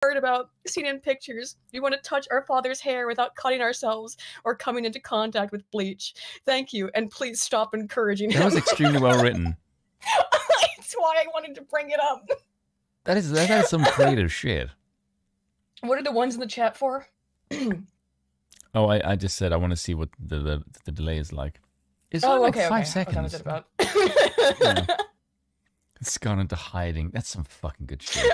heard about, seen in pictures. We want to touch our father's hair without cutting ourselves or coming into contact with bleach. Thank you, and please stop encouraging him. That was extremely well written. That's why I wanted to bring it up. That is some creative shit. What are the ones in the chat for? Oh, I just said I want to see what the delay is like. It's oh, like okay, 5 okay. seconds. That was it about. Yeah. It's gone into hiding. That's some fucking good shit.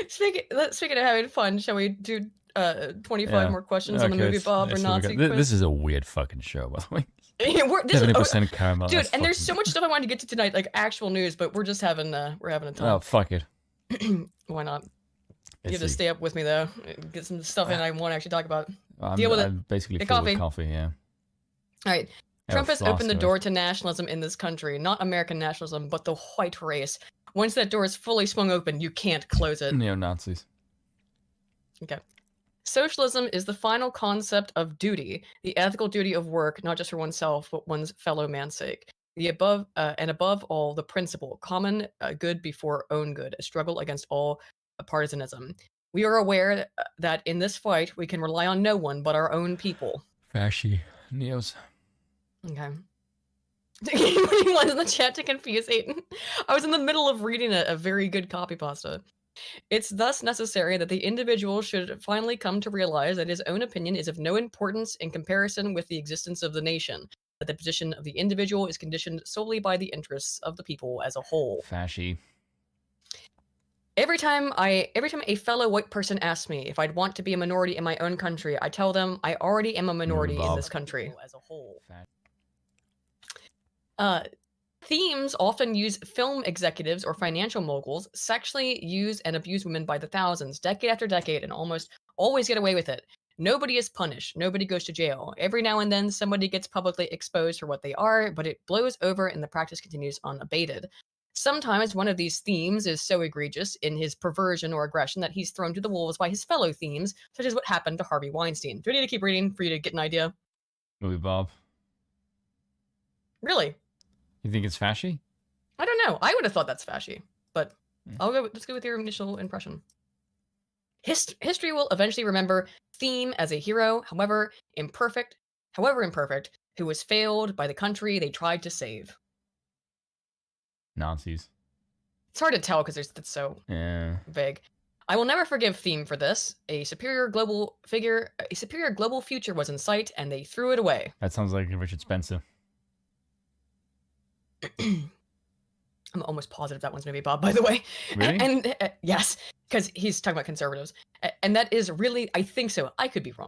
Speaking of having fun, shall we do 25 more questions on the movie Bob or Nazi quiz? This is a weird fucking show, by the way. 70% caramel. Dude, and there's so much stuff I wanted to get to tonight, like actual news, but we're just having a time. Oh, fuck it. Why not? You have to stay up with me though. Get some stuff in I want to actually talk about. Deal with it. I'm basically Get full with coffee, yeah. All right. Trump has opened the door to nationalism in this country. Not American nationalism, but the white race. Once that door is fully swung open, you can't close it. Neo-Nazis. Okay. Socialism is the final concept of duty, the ethical duty of work, not just for oneself, but one's fellow man's sake. The above all, the principle, common good before own good, a struggle against all partisanism. We are aware that in this fight, we can rely on no one but our own people. Fasci. Neos. Okay. Anyone in the chat to confuse Aiden? I was in the middle of reading a very good copy pasta. It's thus necessary that the individual should finally come to realize that his own opinion is of no importance in comparison with the existence of the nation, that the position of the individual is conditioned solely by the interests of the people as a whole. Fasci. Every time a fellow white person asks me if I'd want to be a minority in my own country, I tell them I already am a minority in this country as a whole. Themes often use film executives or financial moguls sexually use and abuse women by the thousands, decade after decade, and almost always get away with it. Nobody is punished. Nobody goes to jail. Every now and then, somebody gets publicly exposed for what they are, but it blows over and the practice continues unabated. Sometimes one of these themes is so egregious in his perversion or aggression that he's thrown to the wolves by his fellow themes, such as what happened to Harvey Weinstein. Do I need to keep reading for you to get an idea? Movie Bob. Really? You think it's fasci? I don't know. I would have thought that's fasci, but let's go with your initial impression. History will eventually remember Theme as a hero, however imperfect, who was failed by the country they tried to save. Nazis. It's hard to tell because it's so vague. I will never forgive Theme for this. A superior global future was in sight, and they threw it away. That sounds like Richard Spencer. I'm almost positive that one's maybe Bob, by the way. Really? And yes, because he's talking about conservatives. And that is really, I think so. I could be wrong.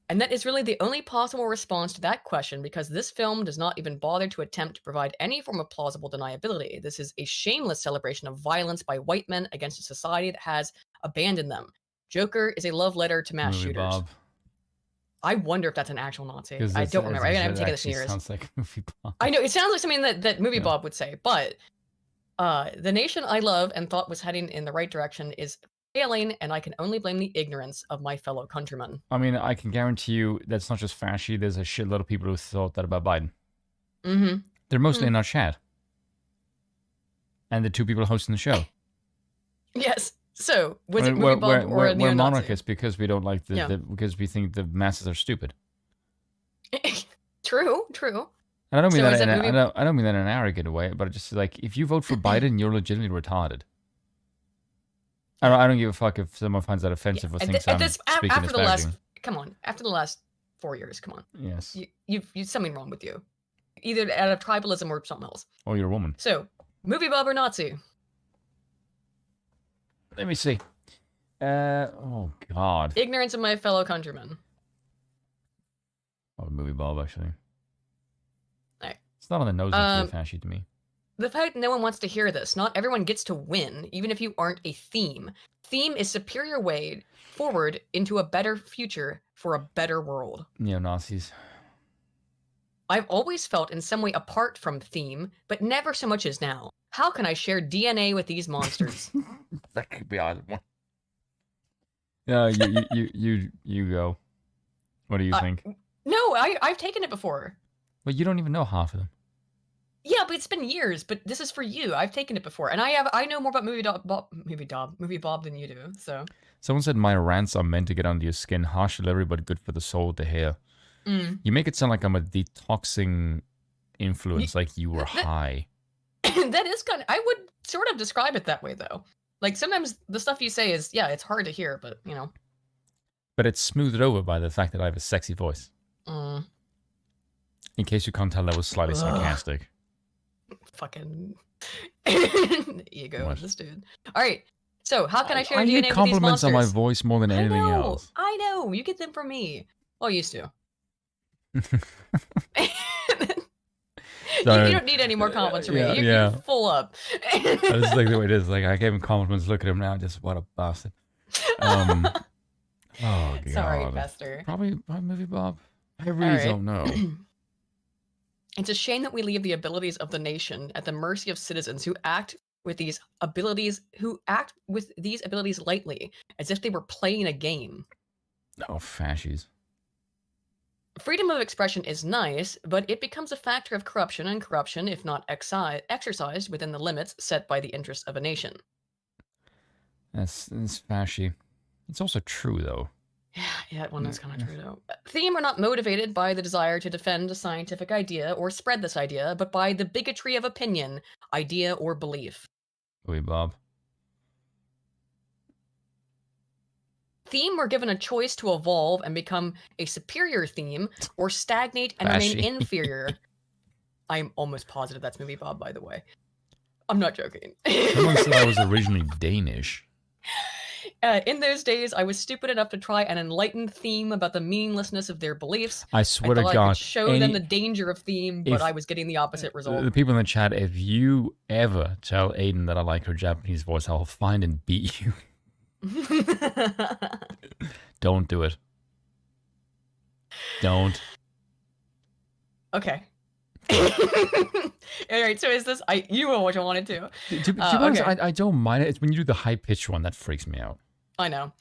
And that is really the only possible response to that question, because this film does not even bother to attempt to provide any form of plausible deniability. This is a shameless celebration of violence by white men against a society that has abandoned them. Joker is a love letter to mass shooters. Bob. I wonder if that's an actual Nazi. I don't remember. I haven't taken this in years. Sounds like Movie Bob. I know, it sounds like something that Movie Bob would say, but the nation I love and thought was heading in the right direction is failing, and I can only blame the ignorance of my fellow countrymen. I mean, I can guarantee you that's not just fasci. There's a shitload of people who thought that about Biden. Mm-hmm. They're mostly in our chat. And the two people hosting the show. Yes. So, was it Movie Bob or a neo-Nazi? We're monarchists because we don't like because we think the masses are stupid. True. And I don't mean I don't mean that in an arrogant way, but just like, if you vote for Biden, you're legitimately retarded. I don't give a fuck if someone finds that offensive or thinks I'm speaking disparagingly. After the last 4 years, come on. Yes. You've something wrong with you. Either out of tribalism or something else. Oh, you're a woman. So, Movie Bob or Nazi? Let me see. Oh, God. Ignorance of my fellow countrymen. Oh, Movie Bob, actually. Right. It's not on the nose of fasci to me. The fact no one wants to hear this. Not everyone gets to win, even if you aren't a theme. Theme is superior way forward into a better future for a better world. Neo-Nazis. I've always felt in some way apart from theme, but never so much as now. How can I share DNA with these monsters? That could be either one. Yeah, you go. What do you think? No, I've taken it before. But you don't even know half of them. Yeah, but it's been years. But this is for you. I've taken it before, and I know more about movie Bob than you do. So Someone said my rants are meant to get under your skin. Harsh delivery, but good for the soul to hear. You make it sound like I'm a detoxing influence, like you were high. That is kind of. I would sort of describe it that way, though. Like sometimes the stuff you say is, yeah, it's hard to hear, but you know. But it's smoothed over by the fact that I have a sexy voice. Mm. In case you can't tell, that was slightly sarcastic. Fucking ego of this dude. All right. So how can I share I DNA need with these compliments monsters? on my voice more than anything else. I know. You get them from me. Well, used to. You don't need any more compliments from me. You're full up. That's like the way it is. Like I gave him compliments. Look at him now. Just what a bastard. Oh god. Sorry, Bester. Probably movie Bob. I really don't know. It's a shame that we leave the abilities of the nation at the mercy of citizens who act with these abilities lightly, as if they were playing a game. Oh, fascies. Freedom of expression is nice, but it becomes a factor of corruption, and corruption, if not exercised within the limits set by the interests of a nation. That's fashy. It's also true, though. Yeah, that one is kind of true, though. Theme are not motivated by the desire to defend a scientific idea or spread this idea, but by the bigotry of opinion, idea, or belief. Louis Bob. Theme were given a choice to evolve and become a superior theme, or stagnate and remain inferior. I'm almost positive that's movie Bob, by the way. I'm not joking. Someone said I was originally Danish. In those days, I was stupid enough to try an enlightened theme about the meaninglessness of their beliefs. I swear to God, I could show them the danger of theme, but I was getting the opposite result. The people in the chat, if you ever tell Aiden that I like her Japanese voice, I'll find and beat you. Don't do it. Don't. Okay. All right, so is this you know what I wanted to. To be honest, I don't mind it. It's when you do the high pitched one that freaks me out. I know.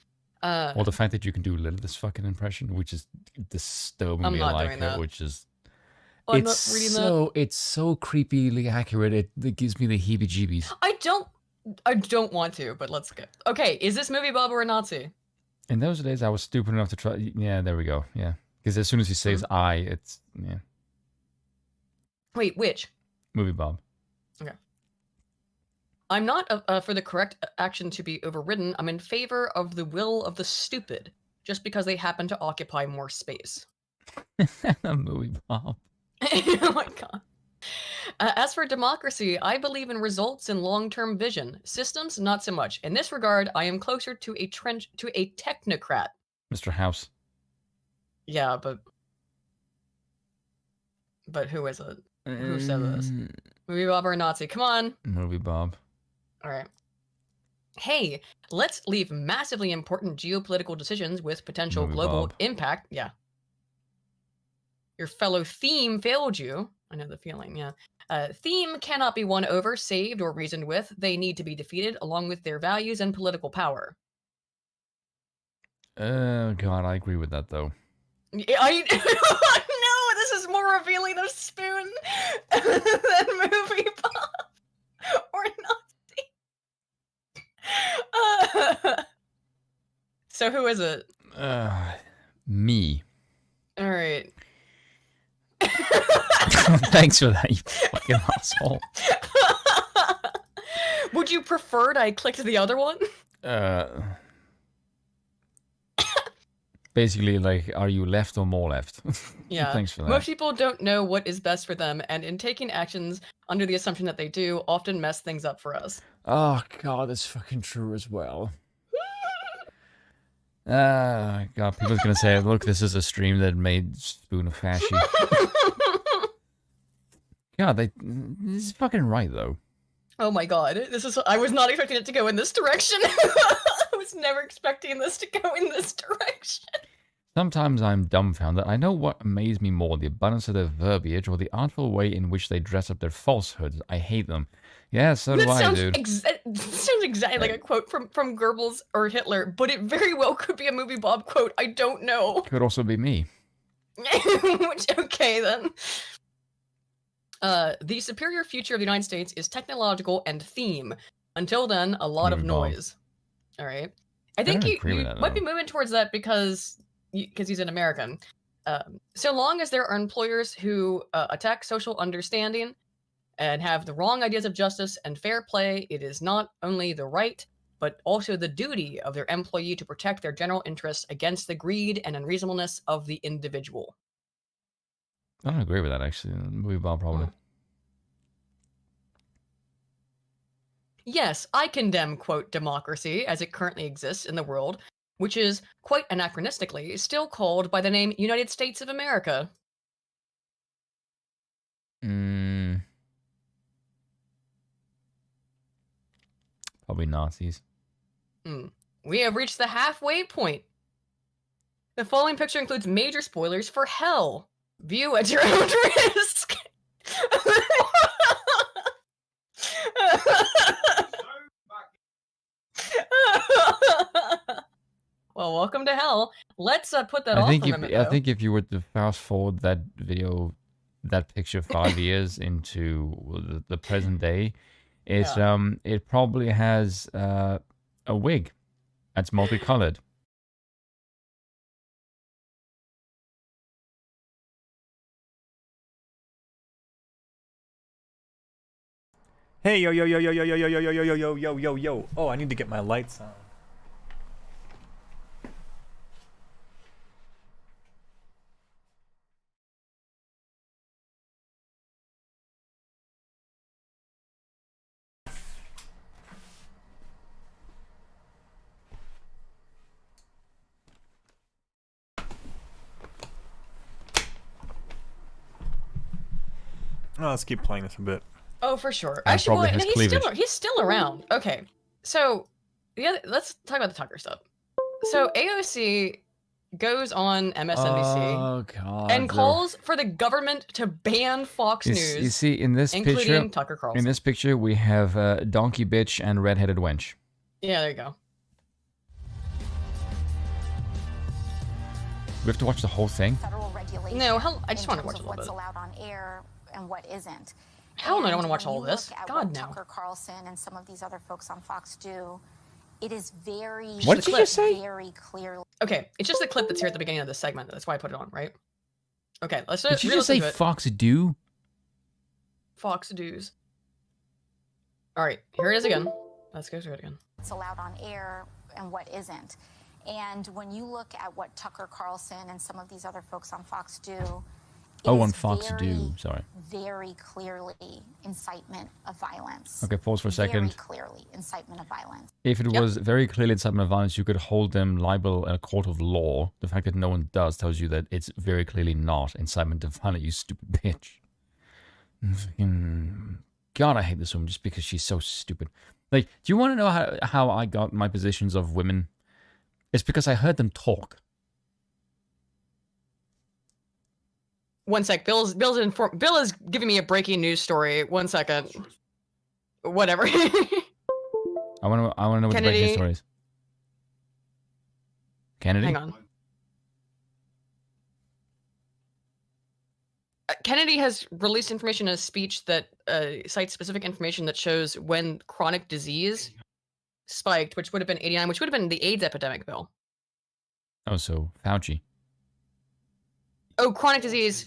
Or the fact that you can do this fucking impression, which is disturbingly like it, which is it's so creepily accurate. It gives me the heebie-jeebies. I don't want to, but let's go. Okay, is this movie Bob or a Nazi? In those days, I was stupid enough to try. Yeah, there we go. Yeah, because as soon as he says "I," it's yeah. Wait, which? Movie Bob. Okay. I'm not for the correct action to be overridden. I'm in favor of the will of the stupid, just because they happen to occupy more space. Movie Bob. Oh my god. As for democracy, I believe in results and long-term vision. Systems, not so much. In this regard, I am closer to a technocrat. Mr. House. Yeah, but who is it? Who said this? Movie Bob or a Nazi? Come on. Movie Bob. All right. Hey, let's leave massively important geopolitical decisions with potential global impact. Yeah. Your fellow theme failed you. I know the feeling, yeah. Theme cannot be won over, saved, or reasoned with. They need to be defeated along with their values and political power. Oh, God, I agree with that, though. No, this is more revealing of Spoon than Movie Bob or Nazi. So who is it? Me. All right. Thanks for that, you fucking asshole. Would you prefer I clicked the other one? Basically, like, are you left or more left? Yeah. Thanks for that. Most people don't know what is best for them, and in taking actions under the assumption that they do, often mess things up for us. Oh, God, that's fucking true as well. God, people's gonna say, look, this is a stream that made Spoon a fashy. God, this is fucking right, though. Oh my god, I was not expecting it to go in this direction. I was never expecting this to go in this direction. Sometimes I'm dumbfounded. I know what amazed me more, the abundance of their verbiage or the artful way in which they dress up their falsehoods. I hate them. Yeah, so do I, dude. That sounds exactly like a quote from Goebbels or Hitler, but it very well could be a Movie Bob quote. I don't know. Could also be me. Okay, then. The superior future of the United States is technological and theme. Until then, a lot of noise. All right. I think you might be moving towards that because he's an American. So long as there are employers who attack social understanding and have the wrong ideas of justice and fair play, it is not only the right, but also the duty of their employee to protect their general interests against the greed and unreasonableness of the individual. I don't agree with that, actually. Movie Bob, probably. Yes, I condemn, quote, democracy as it currently exists in the world, which is, quite anachronistically, still called by the name United States of America. Probably Nazis. We have reached the halfway point. The following picture includes major spoilers for Hell. View at your own risk. Well, welcome to Hell. Let's put that off for a minute, I think if you were to fast forward that video, that picture 5 years into the present day, it's it probably has a wig that's multicolored. Hey, yo, yo, yo, yo, yo, yo, yo, yo, yo, yo, yo, yo, yo, yo. Oh, I need to get my lights on. Oh, let's keep playing this a bit. Oh, for sure. Actually, well, he's still around. Okay, so yeah, let's talk about the Tucker stuff. So AOC goes on MSNBC and calls for the government to ban Fox News. You see, in this picture, Tucker Carlson. In this picture, we have donkey bitch and redheaded wench. Yeah, there you go. We have to watch the whole thing. No, I just want to watch a little bit. What's allowed on air and what isn't. Hell no, I don't want to watch all of this. God, no. Tucker Carlson and some of these other folks on Fox do. It is very. What did you just say? Very clearly. Okay, it's just the clip that's here at the beginning of this segment. That's why I put it on, right? Okay, let's. Did you just say Fox do? Fox do's. All right, here it is again. Let's go through it again. What's allowed on air and what isn't. And when you look at what Tucker Carlson and some of these other folks on Fox do. Oh, on Fox do. Sorry. Very clearly incitement of violence. Okay, pause for a second. Very clearly incitement of violence. If it was very clearly incitement of violence, you could hold them liable in a court of law. The fact that no one does tells you that it's very clearly not incitement of violence, you stupid bitch. God, I hate this woman just because she's so stupid. Like, do you want to know how I got my positions of women? It's because I heard them talk. One sec. Bill is giving me a breaking news story. 1 second. Whatever. I want to know what the breaking news story is. Kennedy? Hang on. Kennedy has released information in a speech that cites specific information that shows when chronic disease spiked, which would have been 89, which would have been the AIDS epidemic, Bill. Oh, so Fauci. Oh, chronic disease.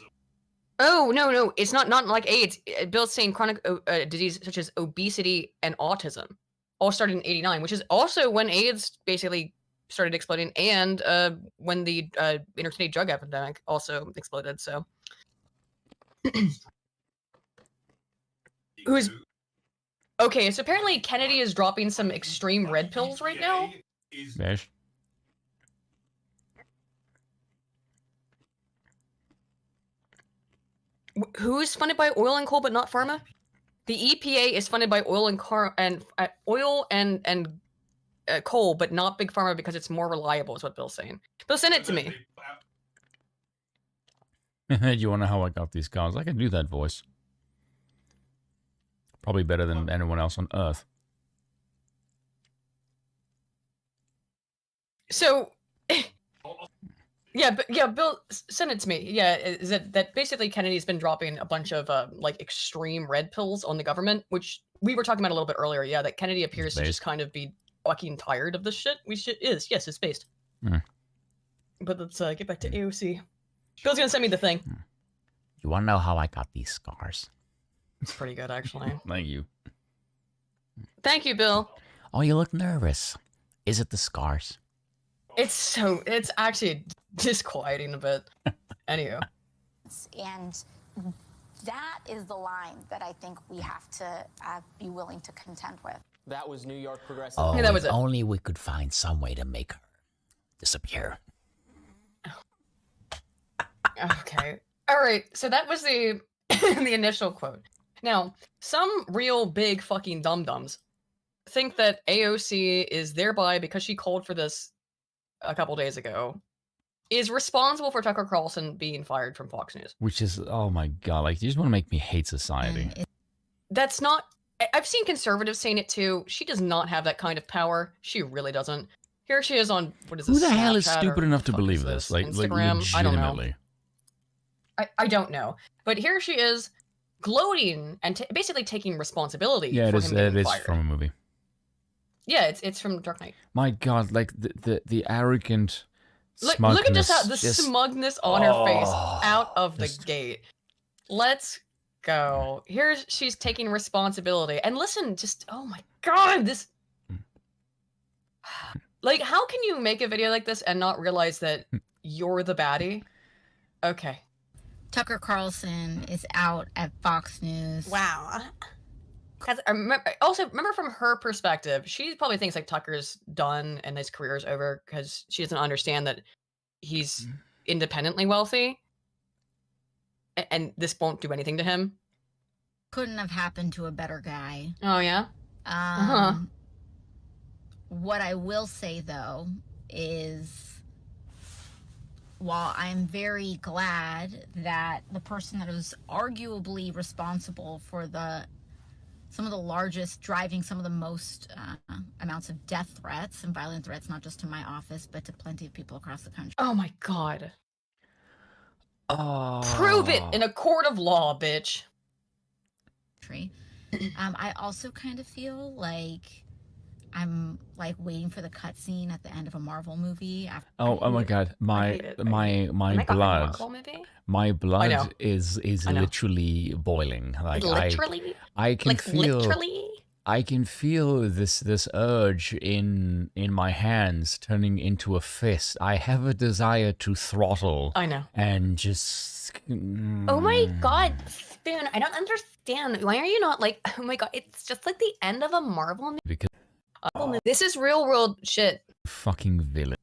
Oh, no, it's not like AIDS. Bill's saying chronic disease such as obesity and autism all started in 89, which is also when AIDS basically started exploding, and when the interstate drug epidemic also exploded. So, okay? So apparently Kennedy is dropping some extreme red pills right now. Yes. Who's funded by oil and coal but not pharma? The EPA is funded by oil and coal, but not big pharma because it's more reliable. Is what Bill's saying. Bill, send it to me. You want to know how I got these cars? I can do that voice. Probably better than anyone else on Earth. So, Yeah, but yeah, Bill, send it to me. Yeah, is that basically Kennedy's been dropping a bunch of like extreme red pills on the government, which we were talking about a little bit earlier. Yeah, that Kennedy appears to just kind of be fucking tired of this shit. Yes, it's based. But let's get back to AOC. Bill's gonna send me the thing. You want to know how I got these scars? It's pretty good, actually. Thank you. Thank you, Bill. Oh, you look nervous. Is it the scars? It's actually disquieting a bit. Anywho. And that is the line that I think we have to be willing to contend with. That was New York progressive. Oh, Yeah, that was if it. only we could find some way to make her disappear. Okay. All right. So that was the the initial quote. Now, some real big fucking dum-dums think that AOC is thereby, because she called for this a couple days ago, is responsible for Tucker Carlson being fired from Fox News. Which is, oh my god, like, you just want to make me hate society. That's not... I've seen conservatives saying it too. She does not have that kind of power. She really doesn't. Here she is on, what is this, Who the hell is Snapchat stupid or enough the to fuck believe is this? Like Instagram? I don't know. legitimately. I don't know. But here she is gloating and basically taking responsibility Yeah, for it is. him being It is fired. from a movie. Yeah, it's from Dark Knight. My god, like the arrogant Look smugness. at just the just- smugness on her face Oh, out of the just- gate. Let's go. Here's she's taking responsibility. And listen, just oh my god, this like how can you make a video like this and not realize that you're the baddie? Okay. Tucker Carlson is out at Fox News. Wow. Because remember from her perspective, she probably thinks like Tucker's done and his career's over because she doesn't understand that he's independently wealthy, and this won't do anything to him. Couldn't have happened to a better guy. Oh yeah. What I will say though is, while I'm very glad that the person that was arguably responsible for some of the largest, driving some of the most amounts of death threats and violent threats, not just to my office, but to plenty of people across the country. Oh my god. Oh. Prove it in a court of law, bitch. I also kind of feel like I'm like waiting for the cutscene at the end of a Marvel movie. Oh my god, my blood, my blood is literally boiling. Like literally, I can like feel, literally. I can feel this urge in my hands turning into a fist. I have a desire to throttle. I know. And just. Oh my god, Spoon! I don't understand. Why are you not like? Oh my god, it's just like the end of a Marvel movie. Because This is real world shit. fucking villain.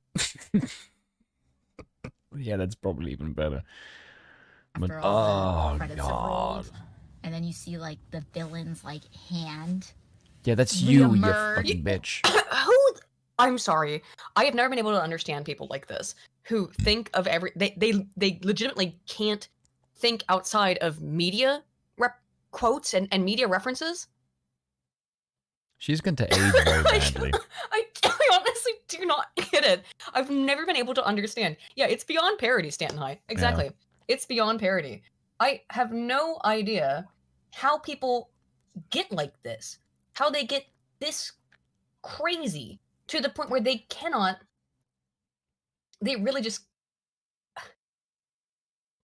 Yeah, that's probably even better. But After all the oh credits have god. rolled, and then you see like the villain's like hand. Yeah, that's you reemerge. fucking bitch. Who? I'm sorry. I have never been able to understand people like this who think of they legitimately can't think outside of media quotes and media references. She's going to age very badly. I honestly do not get it. I've never been able to understand. Yeah, it's beyond parody, Stanton High. Exactly. Yeah. It's beyond parody. I have no idea how people get like this. How they get this crazy to the point where they cannot. They really just.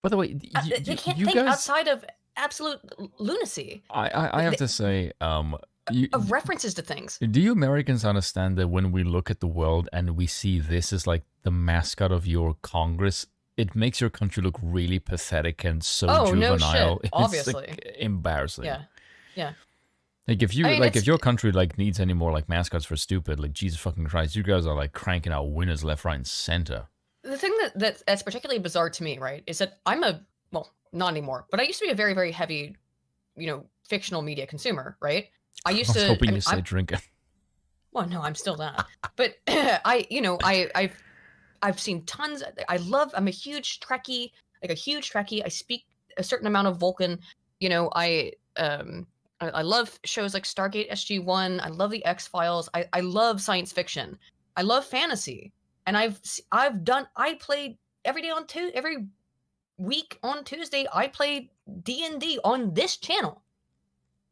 By the way, they can't you think guys, outside of absolute lunacy. I have to say, Of references to things. do you Americans understand that when we look at the world and we see this as like the mascot of your Congress, it makes your country look really pathetic and so juvenile. No shit. It's Obviously. like embarrassing. Yeah. Like if you I mean, if your country like needs any more like mascots for stupid, like Jesus fucking Christ, you guys are like cranking out winners left, right, and center. The thing that's particularly bizarre to me, right, is that I'm not anymore, but I used to be a very, very heavy, fictional media consumer, right? I used to. I was hoping you said drinker. Well, no, I'm still that. But I've seen tons. I'm a huge Trekkie, I speak a certain amount of Vulcan. I love shows like Stargate SG-1. I love the X-Files. I love science fiction. I love fantasy. And I played every day every week on Tuesday, I play D&D on this channel.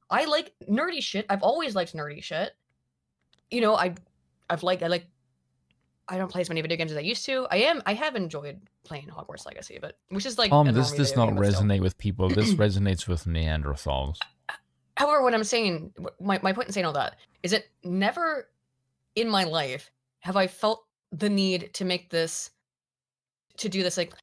I like nerdy shit. I've always liked nerdy shit. You know, I don't play as many video games as I used to. I have enjoyed playing Hogwarts Legacy, but which is like this does not resonate with people. This resonates with Neanderthals. However, what I'm saying, my point in saying all that is that never in my life have I felt the need to make this, to do this. Like,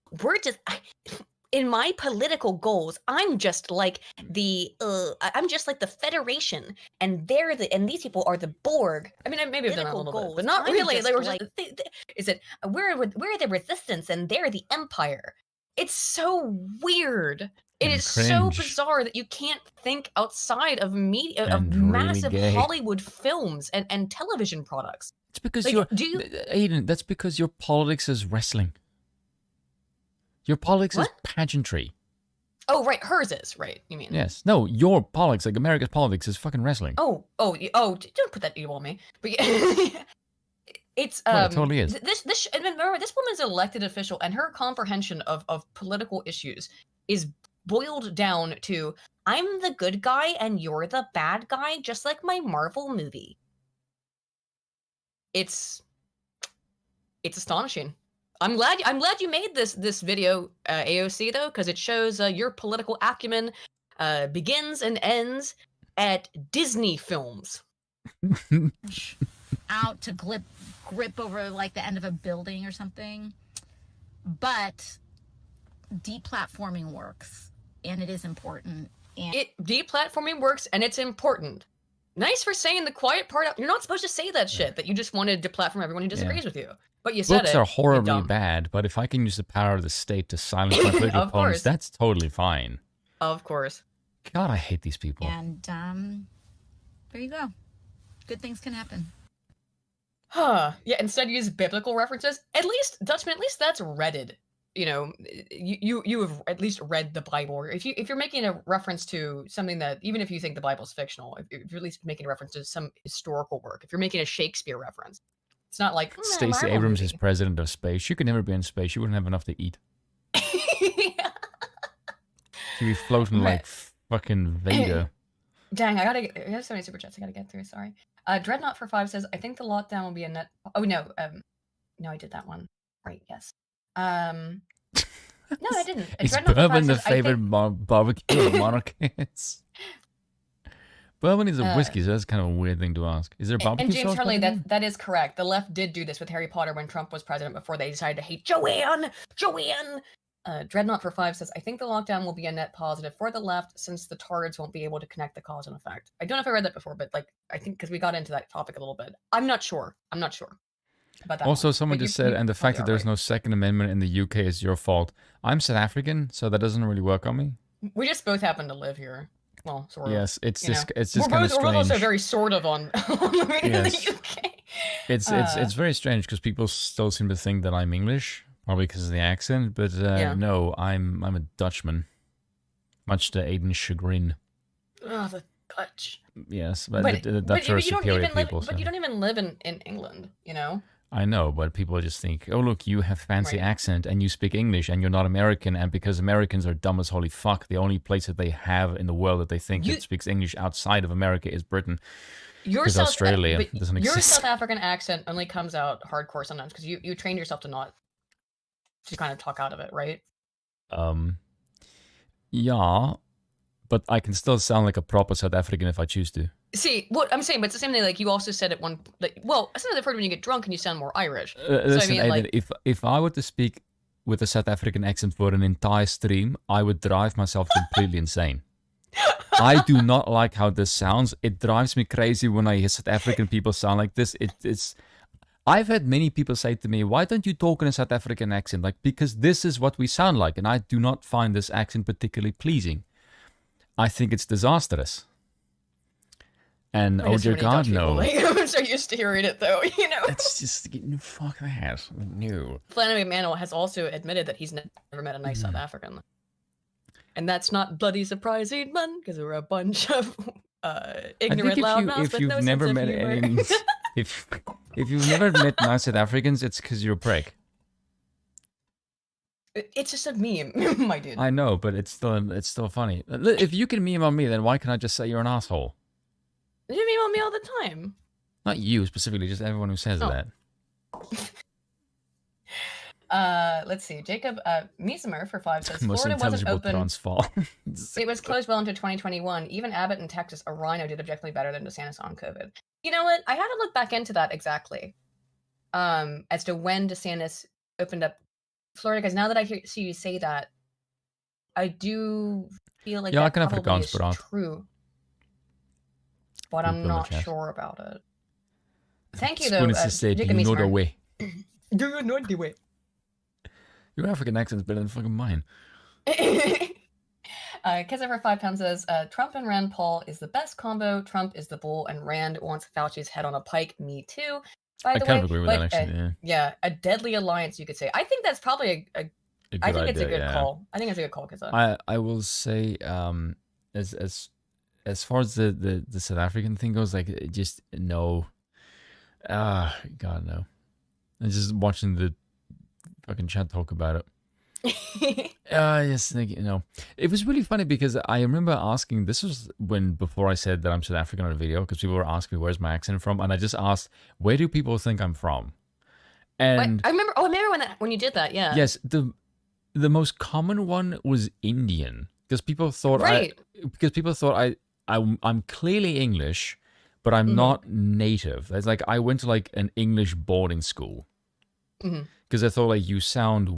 in my political goals, I'm just like I'm just like the Federation, and these people are the Borg. I mean, maybe I've done that a little bit, but not really. Is it we're the Resistance, and they're the Empire? It's so weird. It is so bizarre that you can't think outside of media, of massive Hollywood films and television products. It's because Aiden, that's because your politics is wrestling. Your politics is pageantry. Oh, right. Hers is, right. You mean? Yes. No, your politics, like America's politics, is fucking wrestling. Oh, don't put that evil on me. But it's it totally is. Remember, this woman's an elected official, and her comprehension of political issues is boiled down to, I'm the good guy and you're the bad guy, just like my Marvel movie. It's astonishing. I'm glad you made this video, AOC, though, because it shows your political acumen begins and ends at Disney films. Out to grip over like the end of a building or something. But deplatforming works, and it is important. And deplatforming works, and it's important. Nice for saying the quiet part out. You're not supposed to say that shit, that you just wanted to deplatform everyone who disagrees with you. But you said Books are horribly bad, but if I can use the power of the state to silence my political opponents, that's totally fine. Of course. God, I hate these people. And there you go. Good things can happen. Yeah, instead use biblical references. At least, Dutchman, that's Reddit. You know, you have at least read the Bible. If you're making a reference to something that, even if you think the Bible's fictional, if you're at least making a reference to some historical work, if you're making a Shakespeare reference, it's not like Stacey Abrams is president of space. You could never be in space. You wouldn't have enough to eat. Yeah. You'd be floating like fucking Vader. Dang, I have so many super chats I gotta get through. Sorry. Dreadnought for 5 says, I think the lockdown will be a net. Oh no, no, I did that one. Right, yes. No, I didn't. Is bourbon the favorite barbecue of monarchists? Bourbon is a whiskey, so that's kind of a weird thing to ask. Is there barbecue sauce? And James Harley, that is correct. The left did do this with Harry Potter when Trump was president before they decided to hate Joanne. Dreadnought for 5 says, I think the lockdown will be a net positive for the left since the tards won't be able to connect the cause and effect. I don't know if I read that before, but like, I think because we got into that topic a little bit. I'm not sure about that. Also, one. someone just said, and the fact that there's no Second Amendment in the UK is your fault. I'm South African, so that doesn't really work on me. We just both happen to live here. Well, sort of. Yes, it's just kind of strange. We're both also very sort of on living in the UK. It's very strange because people still seem to think that I'm English, probably because of the accent. But no, I'm a Dutchman, much to Aiden's chagrin. Oh, the Dutch. Yes, but the Dutch are superior people. But you don't even live in England, you know. I know, but people just think, oh, look, you have fancy accent and you speak English and you're not American. And because Americans are dumb as holy fuck, the only place that they have in the world that they think that speaks English outside of America is Britain. Because Australia doesn't exist. Your South African accent only comes out hardcore sometimes because you train yourself to kind of talk out of it, right? Yeah, but I can still sound like a proper South African if I choose to. See, what I'm saying, but it's the same thing. Like you also said at one, well, sometimes I've heard when you get drunk and you sound more Irish. Listen, I mean, if I were to speak with a South African accent for an entire stream, I would drive myself completely insane. I do not like how this sounds. It drives me crazy when I hear South African people sound like this. It's. I've had many people say to me, "Why don't you talk in a South African accent?" Like, because this is what we sound like, and I do not find this accent particularly pleasing. I think it's disastrous. And oh dear God, no. I'm so used to hearing it though, you know. It's just fuck that. No. Flannery Manuel has also admitted that he's never met a nice South African, and that's not bloody surprising, man, because we're a bunch of ignorant loudmouths with no sense of humor. If you've never met nice South Africans, it's because you're a prick. It's just a meme, my dude. I know, but it's still funny. If you can meme on me, then why can't I just say you're an asshole? You meme on me all the time. Not you specifically, just everyone who says Oh. that. Let's see. Jacob Miesimer for 5 says Most Florida wasn't intelligible open. transfer. It was closed well into 2021. Even Abbott in Texas, a rhino, did objectively better than DeSantis on COVID. You know what? I had to look back into that exactly. As to when DeSantis opened up Florida, because now that I see you say that, I do feel like that probably is true. But I'm not sure about it. Thank you, though. Jacob Miesimer. Do not do it. Your African accent's better than fucking mine. Kizza for 5 pounds says, Trump and Rand Paul is the best combo. Trump is the bull, and Rand wants Fauci's head on a pike. Me too. By the way, I kind of agree with that, actually. Yeah, a deadly alliance, you could say. I think that's probably a I think it's a good call. I think it's a good call, Kizza. I will say, as far as the South African thing goes, like, just no. God, no. I'm just watching the fucking chat talk about it. Yes, you know, it was really funny because I remember asking. This was before I said that I'm South African on a video, because people were asking me where's my accent from, and I just asked, where do people think I'm from? And I remember. Oh, I remember when you did that. Yeah. Yes, the most common one was Indian, because people thought I'm clearly English, but I'm not native. It's like I went to like an English boarding school, because I thought like you sound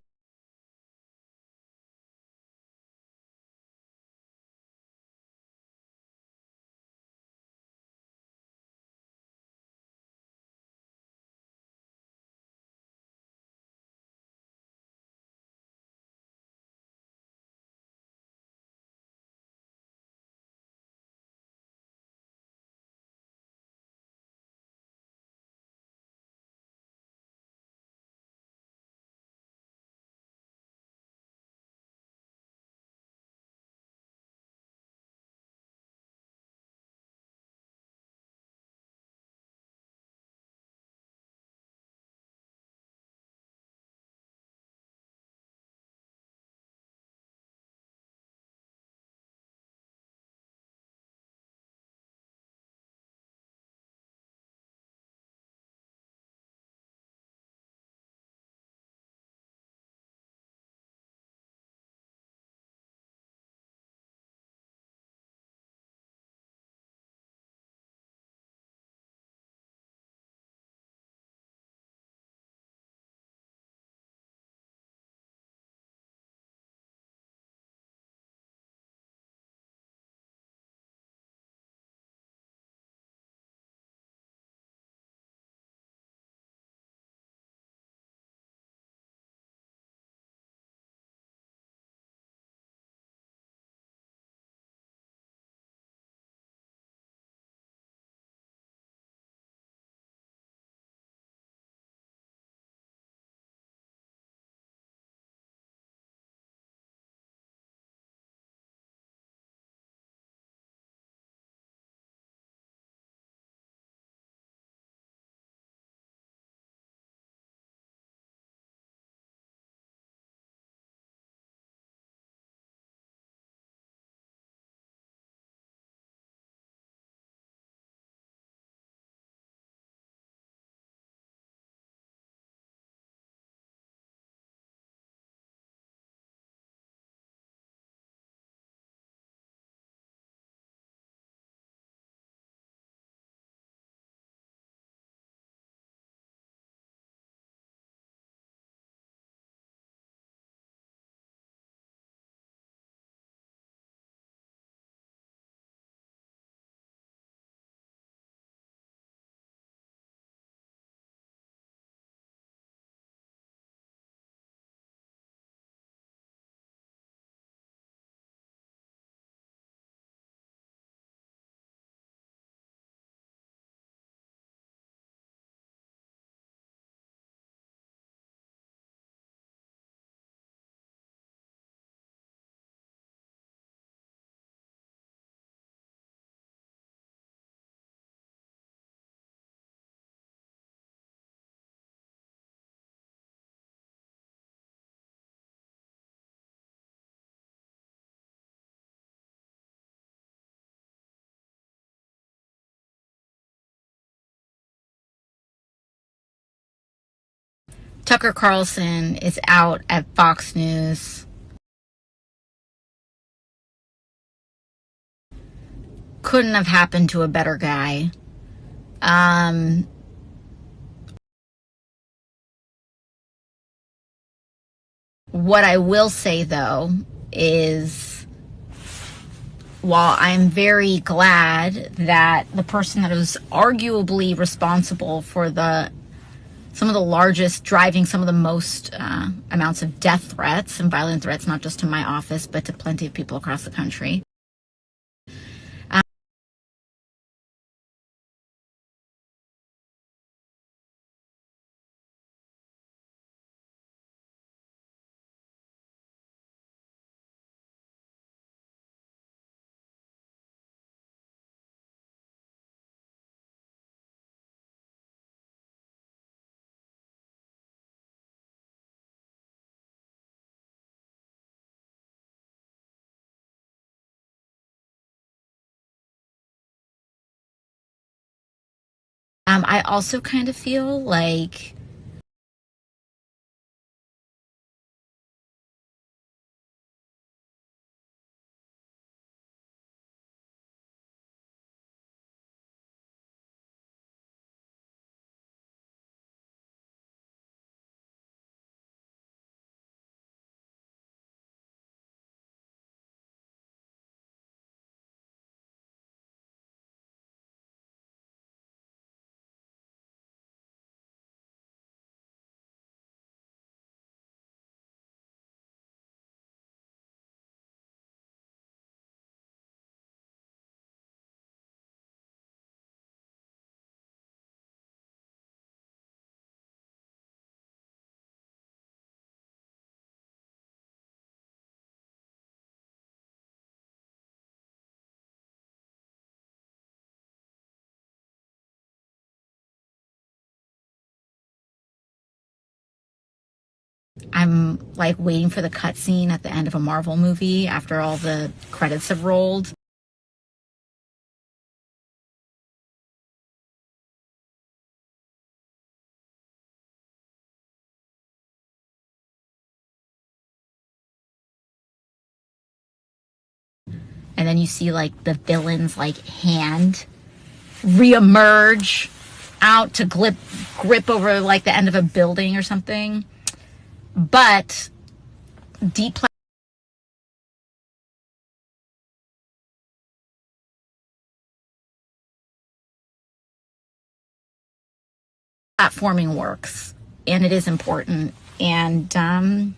Tucker Carlson is out at Fox News. Couldn't have happened to a better guy. What I will say, though, is while I'm very glad that the person that was arguably responsible for some of the largest, driving some of the most amounts of death threats and violent threats, not just to my office, but to plenty of people across the country. I also kind of feel like I'm like waiting for the cutscene at the end of a Marvel movie after all the credits have rolled. And then you see like the villain's like hand reemerge out to grip over like the end of a building or something. But deep platforming works, and it is important. And there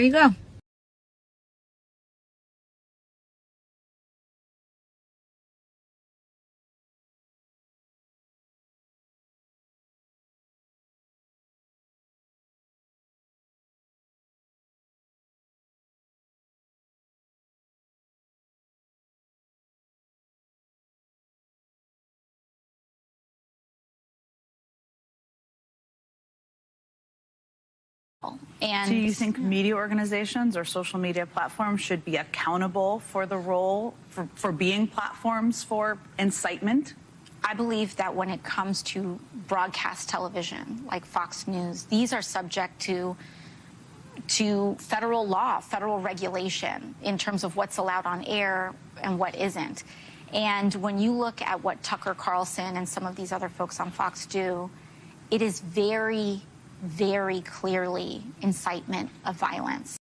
you go. And do you think media organizations or social media platforms should be accountable for the role for being platforms for incitement? I believe that when it comes to broadcast television, like Fox News, these are subject to federal law, federal regulation in terms of what's allowed on air and what isn't. And when you look at what Tucker Carlson and some of these other folks on Fox do, it is very, very clearly incitement of violence.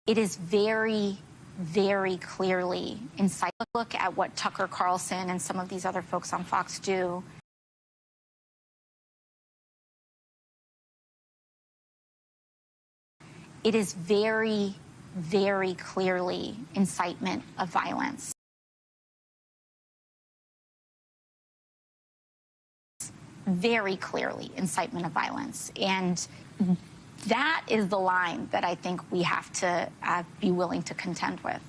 It is very, very clearly incitement. Look at what Tucker Carlson and some of these other folks on Fox do. It is very, very clearly incitement of violence. Very clearly incitement of violence. And That is the line that I think we have to be willing to contend with.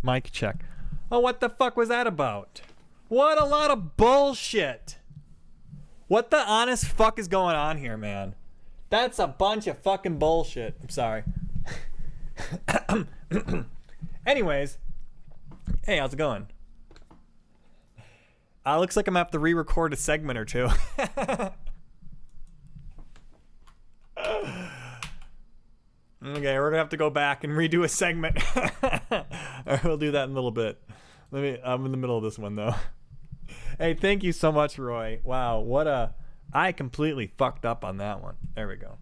Mic check. Oh, what the fuck was that about? What a lot of bullshit. What the honest fuck is going on here, man? That's a bunch of fucking bullshit. I'm sorry. Anyways, hey, how's it going? Looks like I'm gonna have to re-record a segment or two. Okay, we're gonna have to go back and redo a segment. Alright, we'll do that in a little bit. I'm in the middle of this one though. Hey, thank you so much, Roy. Wow, what a... I completely fucked up on that one. There we go.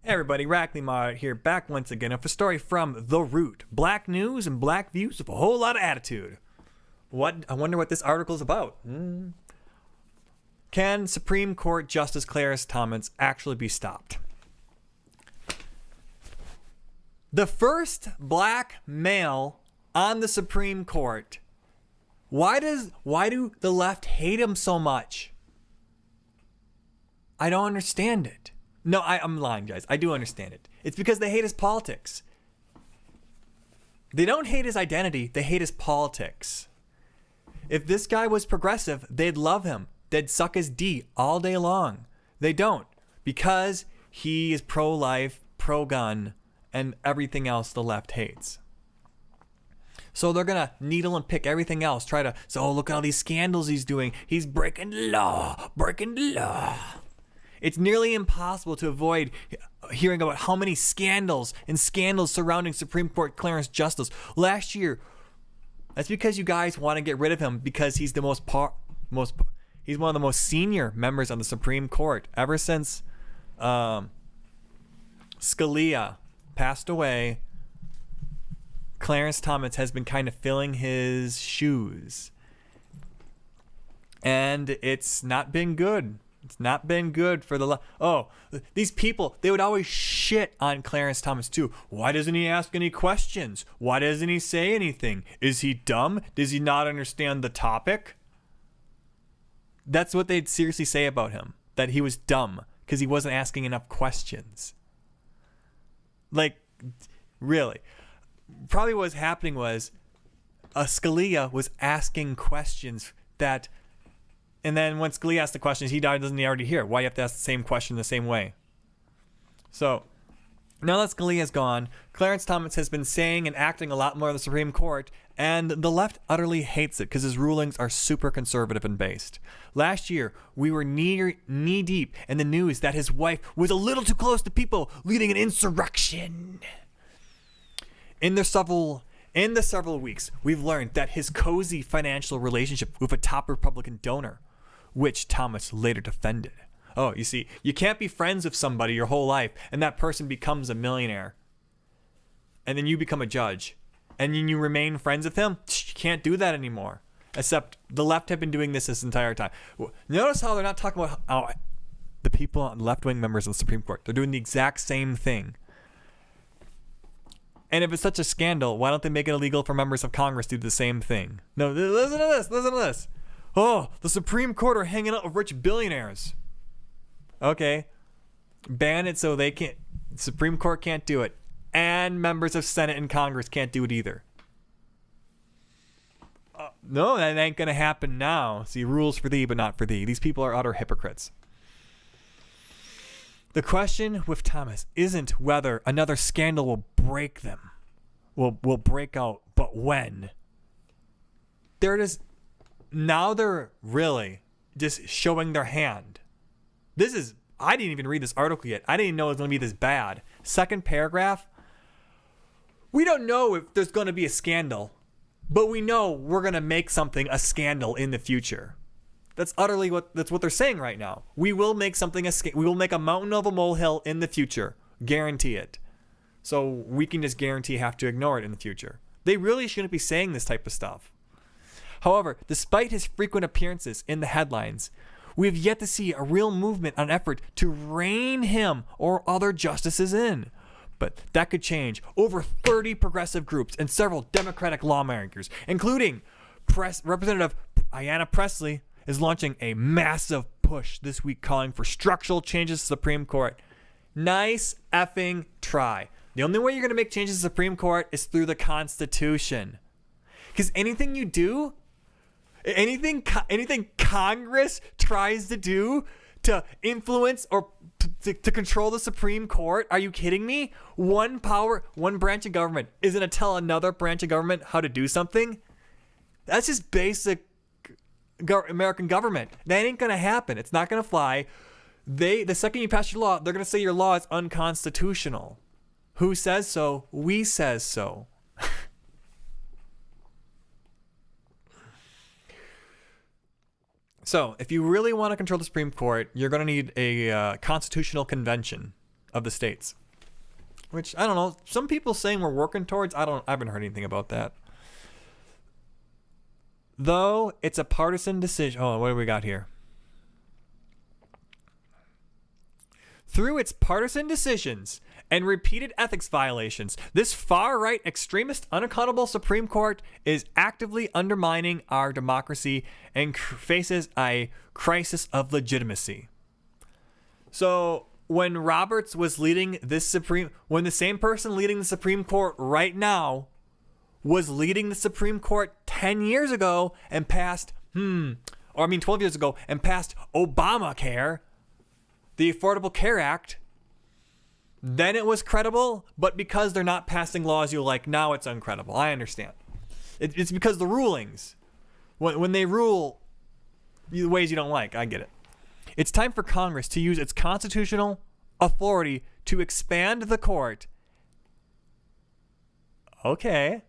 Hey everybody, radicalmoderate here, back once again with a story from The Root. Black news and black views with a whole lot of attitude. I wonder what this article is about. Can Supreme Court Justice Clarence Thomas actually be stopped? The first black male on the Supreme Court. Why do the left hate him so much? I don't understand it. No, I'm lying, guys. I do understand it. It's because they hate his politics. They don't hate his identity. They hate his politics. If this guy was progressive, they'd love him. They'd suck his D all day long. They don't, because he is pro-life, pro-gun, and everything else the left hates. So they're going to needle and pick everything else. Oh, look at all these scandals he's doing. He's breaking the law. It's nearly impossible to avoid hearing about how many scandals surrounding Supreme Court Clarence Justice. Last year, that's because you guys want to get rid of him because he's the he's one of the most senior members on the Supreme Court. Ever since Scalia passed away, Clarence Thomas has been kind of filling his shoes. And it's not been good. It's not been good for the these people, they would always shit on Clarence Thomas too. Why doesn't he ask any questions? Why doesn't he say anything? Is he dumb? Does he not understand the topic? That's what they'd seriously say about him, that he was dumb because he wasn't asking enough questions. Like, really. Probably what was happening was Scalia was asking questions that, and then when Scalia asked the questions, doesn't he already hear? Why do you have to ask the same question the same way? So, now that Scalia's gone, Clarence Thomas has been saying and acting a lot more in the Supreme Court, and the left utterly hates it because his rulings are super conservative and based. Last year, we were knee-deep in the news that his wife was a little too close to people, leading an insurrection. In the several weeks, we've learned that his cozy financial relationship with a top Republican donor, which Thomas later defended. Oh, you see, you can't be friends with somebody your whole life and that person becomes a millionaire. And then you become a judge. And then you remain friends with him? You can't do that anymore. Except the left have been doing this entire time. Notice how they're not talking about how the people, left-wing members of the Supreme Court, they're doing the exact same thing. And if it's such a scandal, why don't they make it illegal for members of Congress to do the same thing? No, listen to this. Oh, the Supreme Court are hanging out with rich billionaires. Okay. Ban it so the Supreme Court can't do it. And members of Senate and Congress can't do it either. No, that ain't going to happen now. See, rules for thee, but not for thee. These people are utter hypocrites. The question with Thomas isn't whether another scandal will break them, will break out, but when. There it is. Now they're really just showing their hand. I didn't even read this article yet. I didn't know it was going to be this bad. Second paragraph. We don't know if there's going to be a scandal, but we know we're going to make something a scandal in the future. That's utterly what they're saying right now. We will make something we will make a mountain of a molehill in the future. Guarantee it. So we can just have to ignore it in the future. They really shouldn't be saying this type of stuff. However, despite his frequent appearances in the headlines, we have yet to see a real movement on effort to rein him or other justices in. But that could change. Over 30 progressive groups and several Democratic lawmakers, including Representative Ayanna Pressley, is launching a massive push this week calling for structural changes to the Supreme Court. Nice effing try. The only way you're going to make changes to the Supreme Court is through the Constitution. Because anything you do, anything Congress tries to do to influence or to control the Supreme Court, are you kidding me? One branch of government is going to tell another branch of government how to do something? That's just basic American government. That ain't going to happen. It's not going to fly. The second you pass your law, they're going to say your law is unconstitutional. Who says so? We says so. So, if you really want to control the Supreme Court, you're going to need a constitutional convention of the states. Which, I don't know, some people saying we're working towards, I haven't heard anything about that. Though it's a partisan decision. Oh, what do we got here? Through its partisan decisions and repeated ethics violations, this far-right extremist unaccountable Supreme Court is actively undermining our democracy and faces a crisis of legitimacy. So when Roberts was leading this when the same person leading the Supreme Court right now was leading the Supreme Court 10 years ago and passed, 12 years ago and passed Obamacare, the Affordable Care Act, then it was credible, but because they're not passing laws you like, now it's uncredible. I understand. It's because the rulings, when they rule the ways you don't like, I get it. It's time for Congress to use its constitutional authority to expand the court. Okay,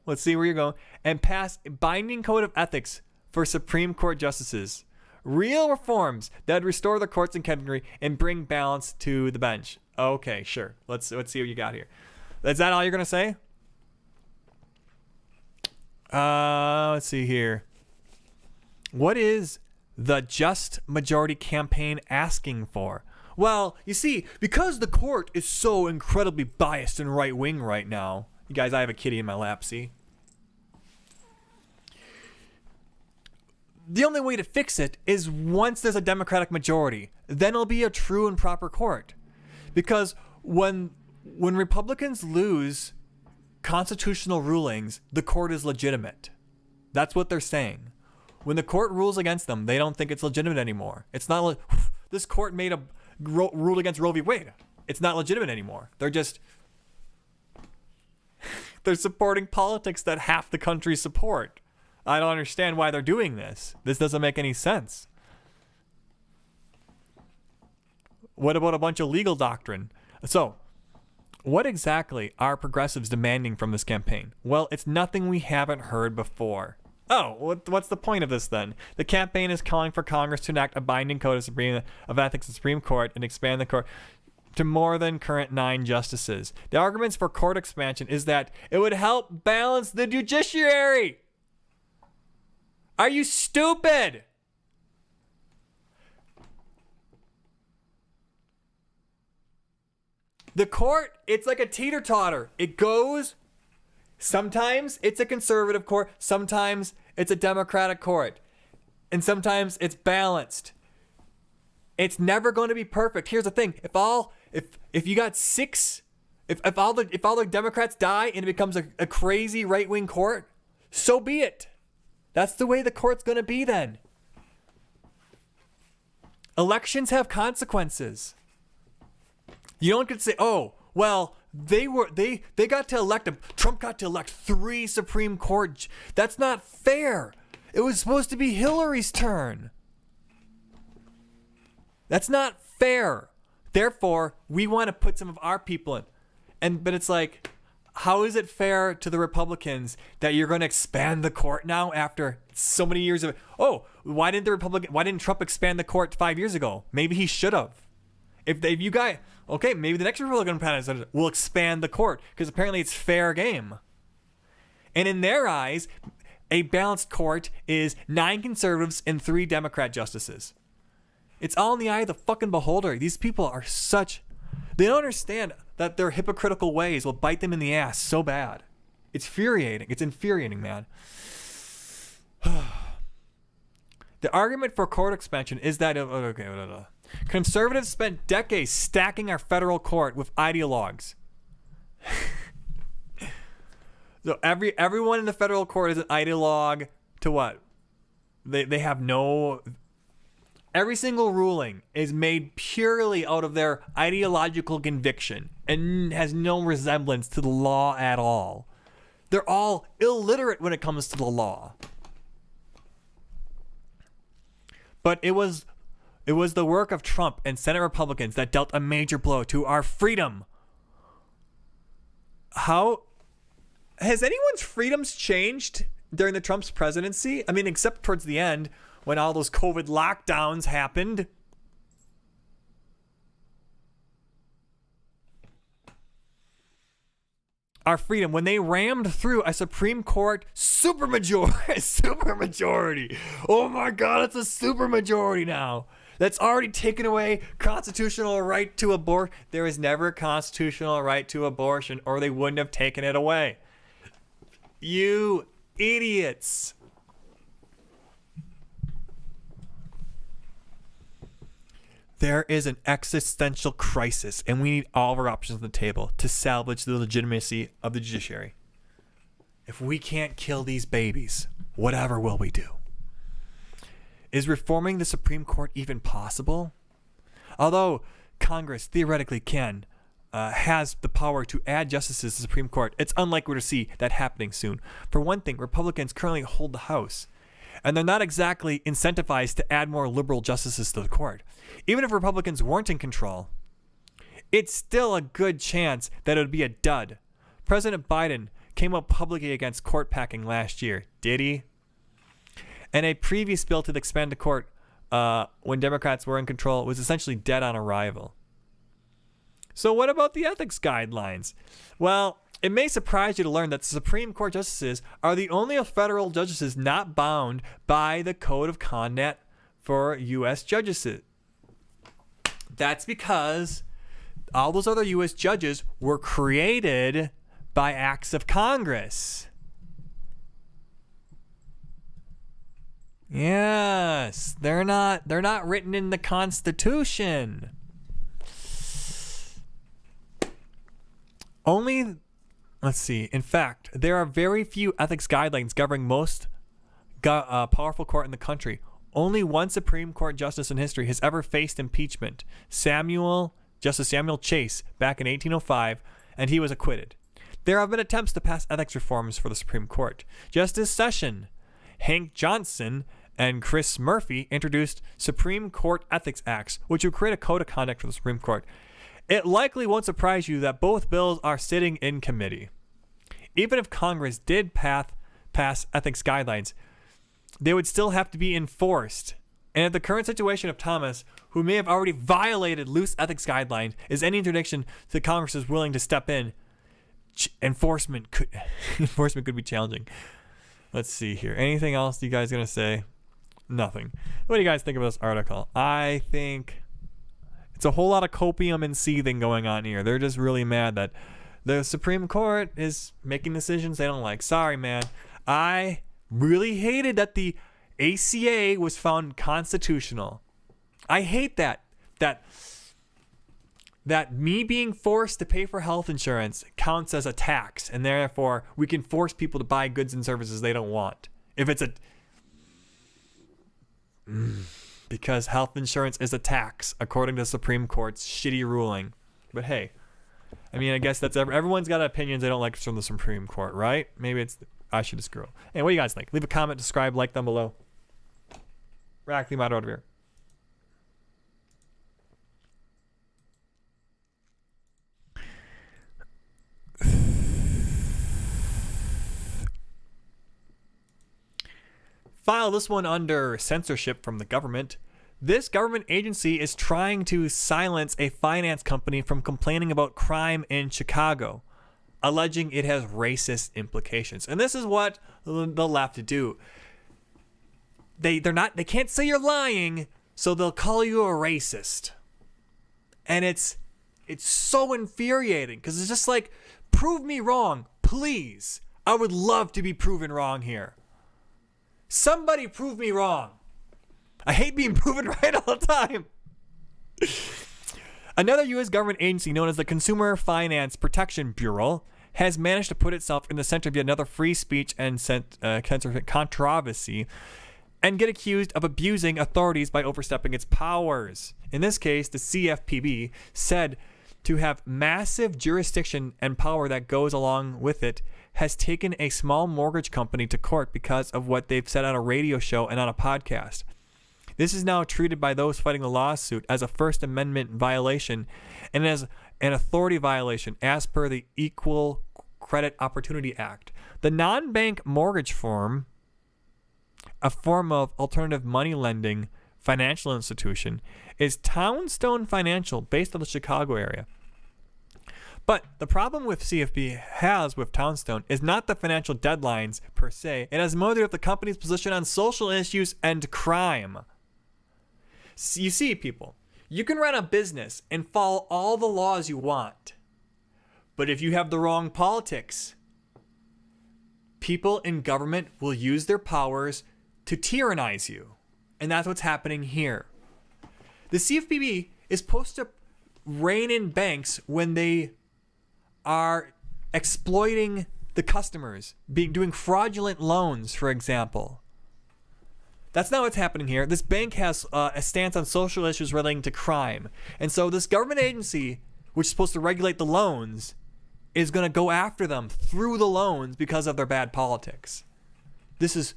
let's see where you're going. And pass a binding code of ethics for Supreme Court justices. Real reforms that restore the court's integrity and bring balance to the bench. Okay, sure. Let's see what you got here. Is that all you're gonna say? Let's see here. What is the Just Majority campaign asking for? Well, you see, because the court is so incredibly biased and right-wing right now. You guys, I have a kitty in my lap, see? The only way to fix it is once there's a Democratic majority. Then it'll be a true and proper court. Because when Republicans lose constitutional rulings, the court is legitimate. That's what they're saying. When the court rules against them, they don't think it's legitimate anymore. It's not like this court made a rule against Roe v. Wade. It's not legitimate anymore. They're supporting politics that half the country support. I don't understand why they're doing this. This doesn't make any sense. What about a bunch of legal doctrine? So, what exactly are progressives demanding from this campaign? Well, it's nothing we haven't heard before. Oh, what's the point of this then? The campaign is calling for Congress to enact a binding code of ethics in the Supreme Court and expand the court to more than current 9 justices. The arguments for court expansion is that it would help balance the judiciary. Are you stupid? The court, it's like a teeter-totter. It goes, sometimes it's a conservative court, sometimes it's a Democratic court, and sometimes it's balanced. It's never going to be perfect. Here's the thing: if you got 6, if all the Democrats die and it becomes a crazy right-wing court, so be it. That's the way the court's going to be then. Elections have consequences. You don't get to say, oh, well, they got to elect him. Trump got to elect 3 Supreme Court. That's not fair. It was supposed to be Hillary's turn. That's not fair. Therefore, we want to put some of our people in. But it's like, how is it fair to the Republicans that you're going to expand the court now after so many years of, why didn't Trump expand the court 5 years ago? Maybe he should have. If you guys, okay, maybe the next Republican president will expand the court because apparently it's fair game. And in their eyes, a balanced court is 9 conservatives and 3 Democrat justices. It's all in the eye of the fucking beholder. These people are they don't understand that their hypocritical ways will bite them in the ass so bad. It's infuriating. It's infuriating, man. The argument for court expansion is that conservatives spent decades stacking our federal court with ideologues. So everyone in the federal court is an ideologue to what? They have no. Every single ruling is made purely out of their ideological conviction and has no resemblance to the law at all. They're all illiterate when it comes to the law. But it was the work of Trump and Senate Republicans that dealt a major blow to our freedom. How has anyone's freedoms changed during the Trump's presidency? I mean, except towards the end when all those COVID lockdowns happened. Our freedom, when they rammed through a Supreme Court supermajority. Oh my God, it's a supermajority now. that's already taken away constitutional right to abortion. There is never a constitutional right to abortion, or they wouldn't have taken it away. You idiots. There is an existential crisis, and we need all of our options on the table to salvage the legitimacy of the judiciary. If we can't kill these babies, whatever will we do? Is reforming the Supreme Court even possible? Although Congress theoretically has the power to add justices to the Supreme Court, it's unlikely to see that happening soon. For one thing, Republicans currently hold the House, and they're not exactly incentivized to add more liberal justices to the court. Even if Republicans weren't in control, it's still a good chance that it would be a dud. President Biden came up publicly against court packing last year, did he? And a previous bill to expand the court when Democrats were in control was essentially dead on arrival. So what about the ethics guidelines? Well, it may surprise you to learn that the Supreme Court justices are the only federal justices not bound by the Code of Conduct for U.S. judges. That's because all those other U.S. judges were created by acts of Congress. Yes, they're not written in the Constitution. Let's see. In fact, there are very few ethics guidelines governing most powerful court in the country. Only one Supreme Court justice in history has ever faced impeachment. Justice Samuel Chase, back in 1805, and he was acquitted. There have been attempts to pass ethics reforms for the Supreme Court. Justice Sessions, Hank Johnson, and Chris Murphy introduced Supreme Court Ethics Acts, which would create a code of conduct for the Supreme Court. It likely won't surprise you that both bills are sitting in committee. Even if Congress did pass ethics guidelines, they would still have to be enforced. And if the current situation of Thomas, who may have already violated loose ethics guidelines, is any interdiction that Congress is willing to step in, enforcement could be challenging. Let's see here. Anything else you guys gonna say? Nothing. What do you guys think of this article? I think it's a whole lot of copium and seething going on here. They're just really mad that the Supreme Court is making decisions they don't like. Sorry, man. I really hated that the ACA was found constitutional. I hate that me being forced to pay for health insurance counts as a tax, and therefore we can force people to buy goods and services they don't want. If it's because health insurance is a tax, according to the Supreme Court's shitty ruling. But hey, I mean, I guess that's everyone's got opinions they don't like from the Supreme Court, right? Maybe I should just screw. Hey, what do you guys think? Leave a comment, subscribe, like down below. Radically Moderate over here. File this one under censorship from the government. This government agency is trying to silence a finance company from complaining about crime in Chicago, alleging it has racist implications. And this is what they'll have to do. They can't say you're lying, so they'll call you a racist. And it's so infuriating because it's just like, prove me wrong, please. I would love to be proven wrong here. Somebody prove me wrong. I hate being proven right all the time. Another U.S. government agency known as the Consumer Finance Protection Bureau has managed to put itself in the center of yet another free speech and censorship controversy and get accused of abusing authorities by overstepping its powers. In this case, the CFPB, said to have massive jurisdiction and power that goes along with it, has taken a small mortgage company to court because of what they've said on a radio show and on a podcast. This is now treated by those fighting the lawsuit as a First Amendment violation and as an authority violation as per the Equal Credit Opportunity Act. The non-bank mortgage firm, a form of alternative money lending financial institution, is Townstone Financial, based on the Chicago area. But the problem with CFP has with Townstone is not the financial deadlines per se. It has more to do with the company's position on social issues and crime. You see, people, you can run a business and follow all the laws you want. But if you have the wrong politics, people in government will use their powers to tyrannize you. And that's what's happening here. The CFPB is supposed to rein in banks when they are exploiting the customers, doing fraudulent loans, for example. That's not what's happening here. This bank has a stance on social issues relating to crime. And so this government agency, which is supposed to regulate the loans, is going to go after them through the loans because of their bad politics. This is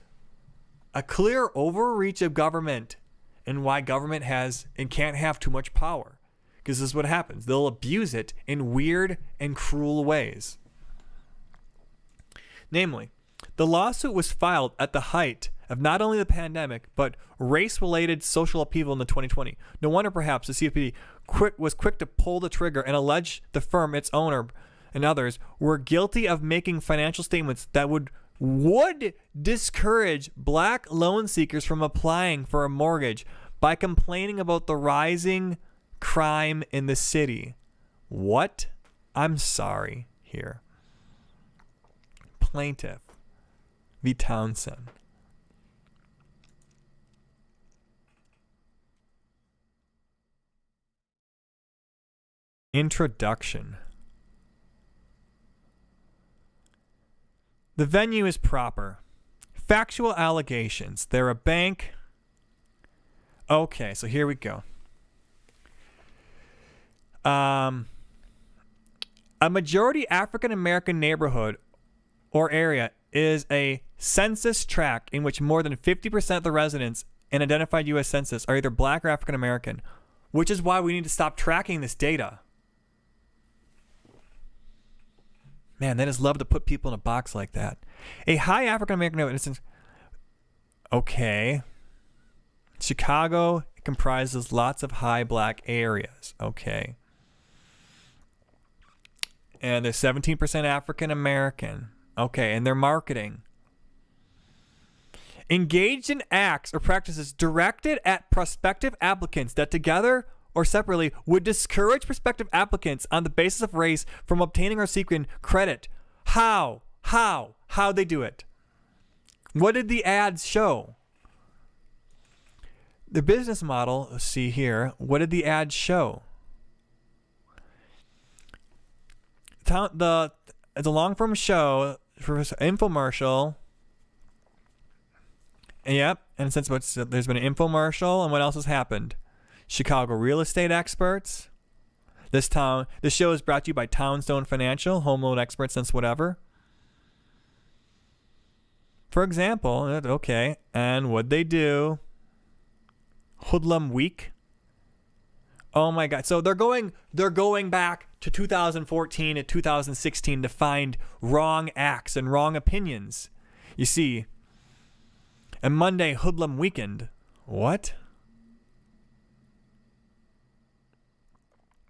a clear overreach of government and why government has and can't have too much power. Because this is what happens. They'll abuse it in weird and cruel ways. Namely, the lawsuit was filed at the height of not only the pandemic, but race-related social upheaval in the 2020. No wonder perhaps the CFPB was quick to pull the trigger and allege the firm, its owner, and others were guilty of making financial statements that would discourage black loan seekers from applying for a mortgage by complaining about the rising crime in the city. What? I'm sorry here. Plaintiff v. Townsend. Introduction. The venue is proper. Factual allegations. They're a bank. Okay, so here we go. A majority African American neighborhood or area is a census tract in which more than 50% of the residents in identified U.S. Census are either black or African American, which is why we need to stop tracking this data. Man, they just love to put people in a box like that. A high African American neighborhood. Okay. Chicago comprises lots of high black areas. Okay. And they're 17% African American. Okay, and they're marketing. Engaged in acts or practices directed at prospective applicants that together or separately would discourage prospective applicants on the basis of race from obtaining or seeking credit. How? How'd they do it? What did the ads show? The business model, let's see here. What did the ads show? The long form show for infomercial. Yep, and since there's been an infomercial, and what else has happened? Chicago real estate experts. This show is brought to you by Townstone Financial, home loan experts since whatever. For example, okay, and what'd they do? Hoodlum Week. Oh my God! So they're going back to 2014 and 2016 to find wrong acts and wrong opinions. You see, and Monday Hoodlum Weekend. What?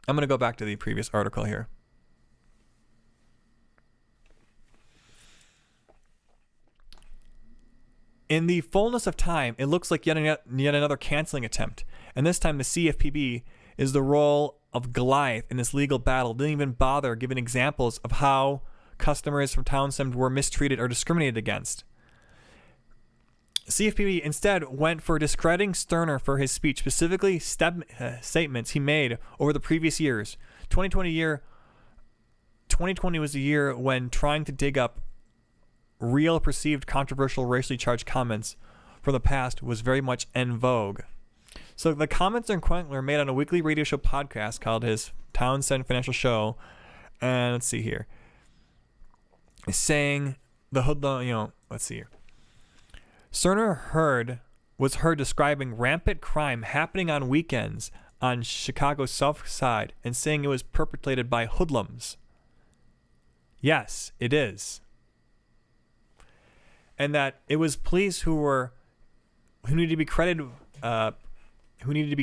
I'm going to go back to the previous article here. In the fullness of time, it looks like yet another canceling attempt. And this time the CFPB is the role of Goliath in this legal battle. Didn't even bother giving examples of how customers from Townsend were mistreated or discriminated against. CFPB instead went for discrediting Sterner for his speech, specifically statements he made over the previous years. 2020 was the year when trying to dig up real perceived controversial racially charged comments from the past was very much en vogue. So the comments in question were made on a weekly radio show podcast called his Townsend Financial Show. And let's see here. Saying the hoodlum, let's see here. Sterner was heard describing rampant crime happening on weekends on Chicago's South Side and saying it was perpetrated by hoodlums. Yes, it is. And that it was police who needed to be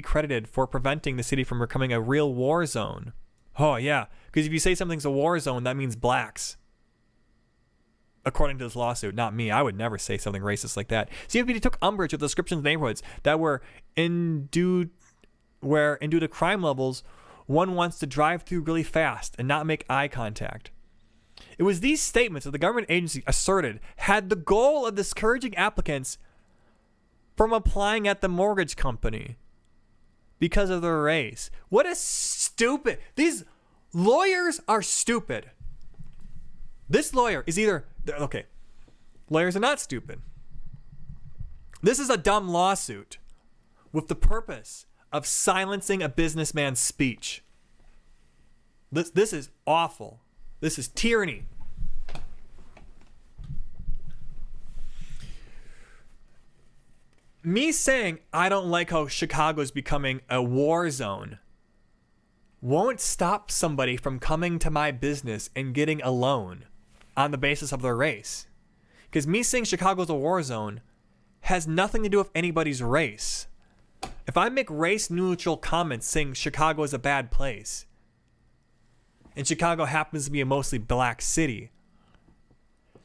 credited for preventing the city from becoming a real war zone. Oh yeah, because if you say something's a war zone, that means blacks. according to this lawsuit, not me. I would never say something racist like that. CFPD took umbrage with the descriptions of neighborhoods that were due to crime levels, one wants to drive through really fast and not make eye contact. It was these statements that the government agency asserted had the goal of discouraging applicants from applying at the mortgage company because of their race. What a stupid... These lawyers are stupid. This lawyer is either... Okay, lawyers are not stupid. This is a dumb lawsuit with the purpose of silencing a businessman's speech. This is awful. This is tyranny. Me saying I don't like how Chicago's becoming a war zone won't stop somebody from coming to my business and getting a loan on the basis of their race. Because me saying Chicago's a war zone has nothing to do with anybody's race. If I make race-neutral comments saying Chicago is a bad place, and Chicago happens to be a mostly black city,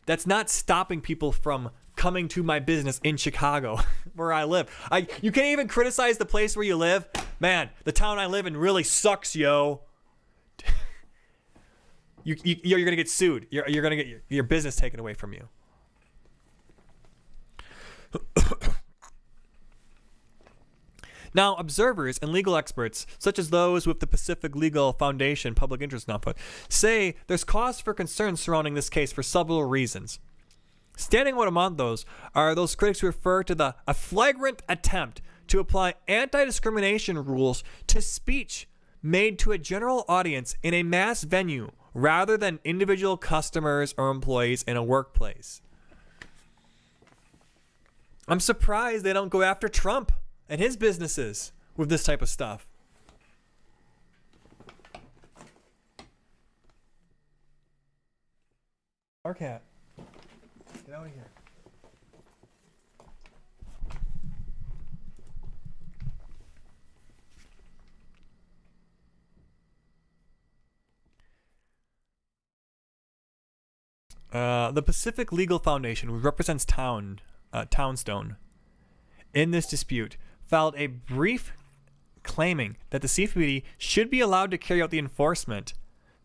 that's not stopping people from coming to my business in Chicago, where I live. You can't even criticize the place where you live. Man, the town I live in really sucks, yo. You're gonna get sued. You're gonna get your business taken away from you. Now, observers and legal experts, such as those with the Pacific Legal Foundation Public Interest Nonprofit, say there's cause for concern surrounding this case for several reasons. Standing out among those are those critics who refer to a flagrant attempt to apply anti-discrimination rules to speech made to a general audience in a mass venue rather than individual customers or employees in a workplace. I'm surprised they don't go after Trump and his businesses with this type of stuff. Our cat. Get out of here. The Pacific Legal Foundation, which represents Townstone, in this dispute, filed a brief claiming that the CFPD should be allowed to carry out the enforcement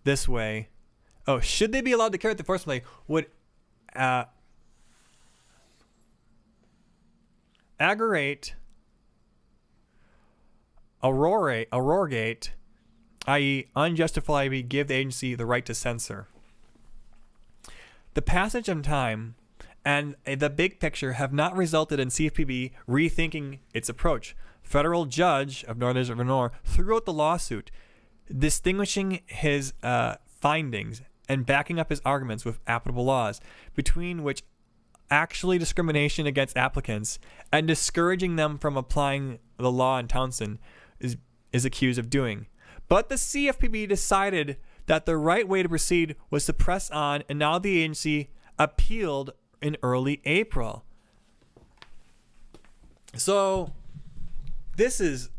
this way. Oh, should they be allowed to carry out the enforcement would aggravate, arrogate, i.e. unjustifiably give the agency the right to censor. The passage of time and the big picture have not resulted in CFPB rethinking its approach. Federal judge of Northern District of Illinois threw out the lawsuit, distinguishing his findings and backing up his arguments with applicable laws, between which actually discrimination against applicants and discouraging them from applying the law in Townsend is accused of doing. But the CFPB decided that the right way to proceed was to press on, and now the agency appealed in early April. So this is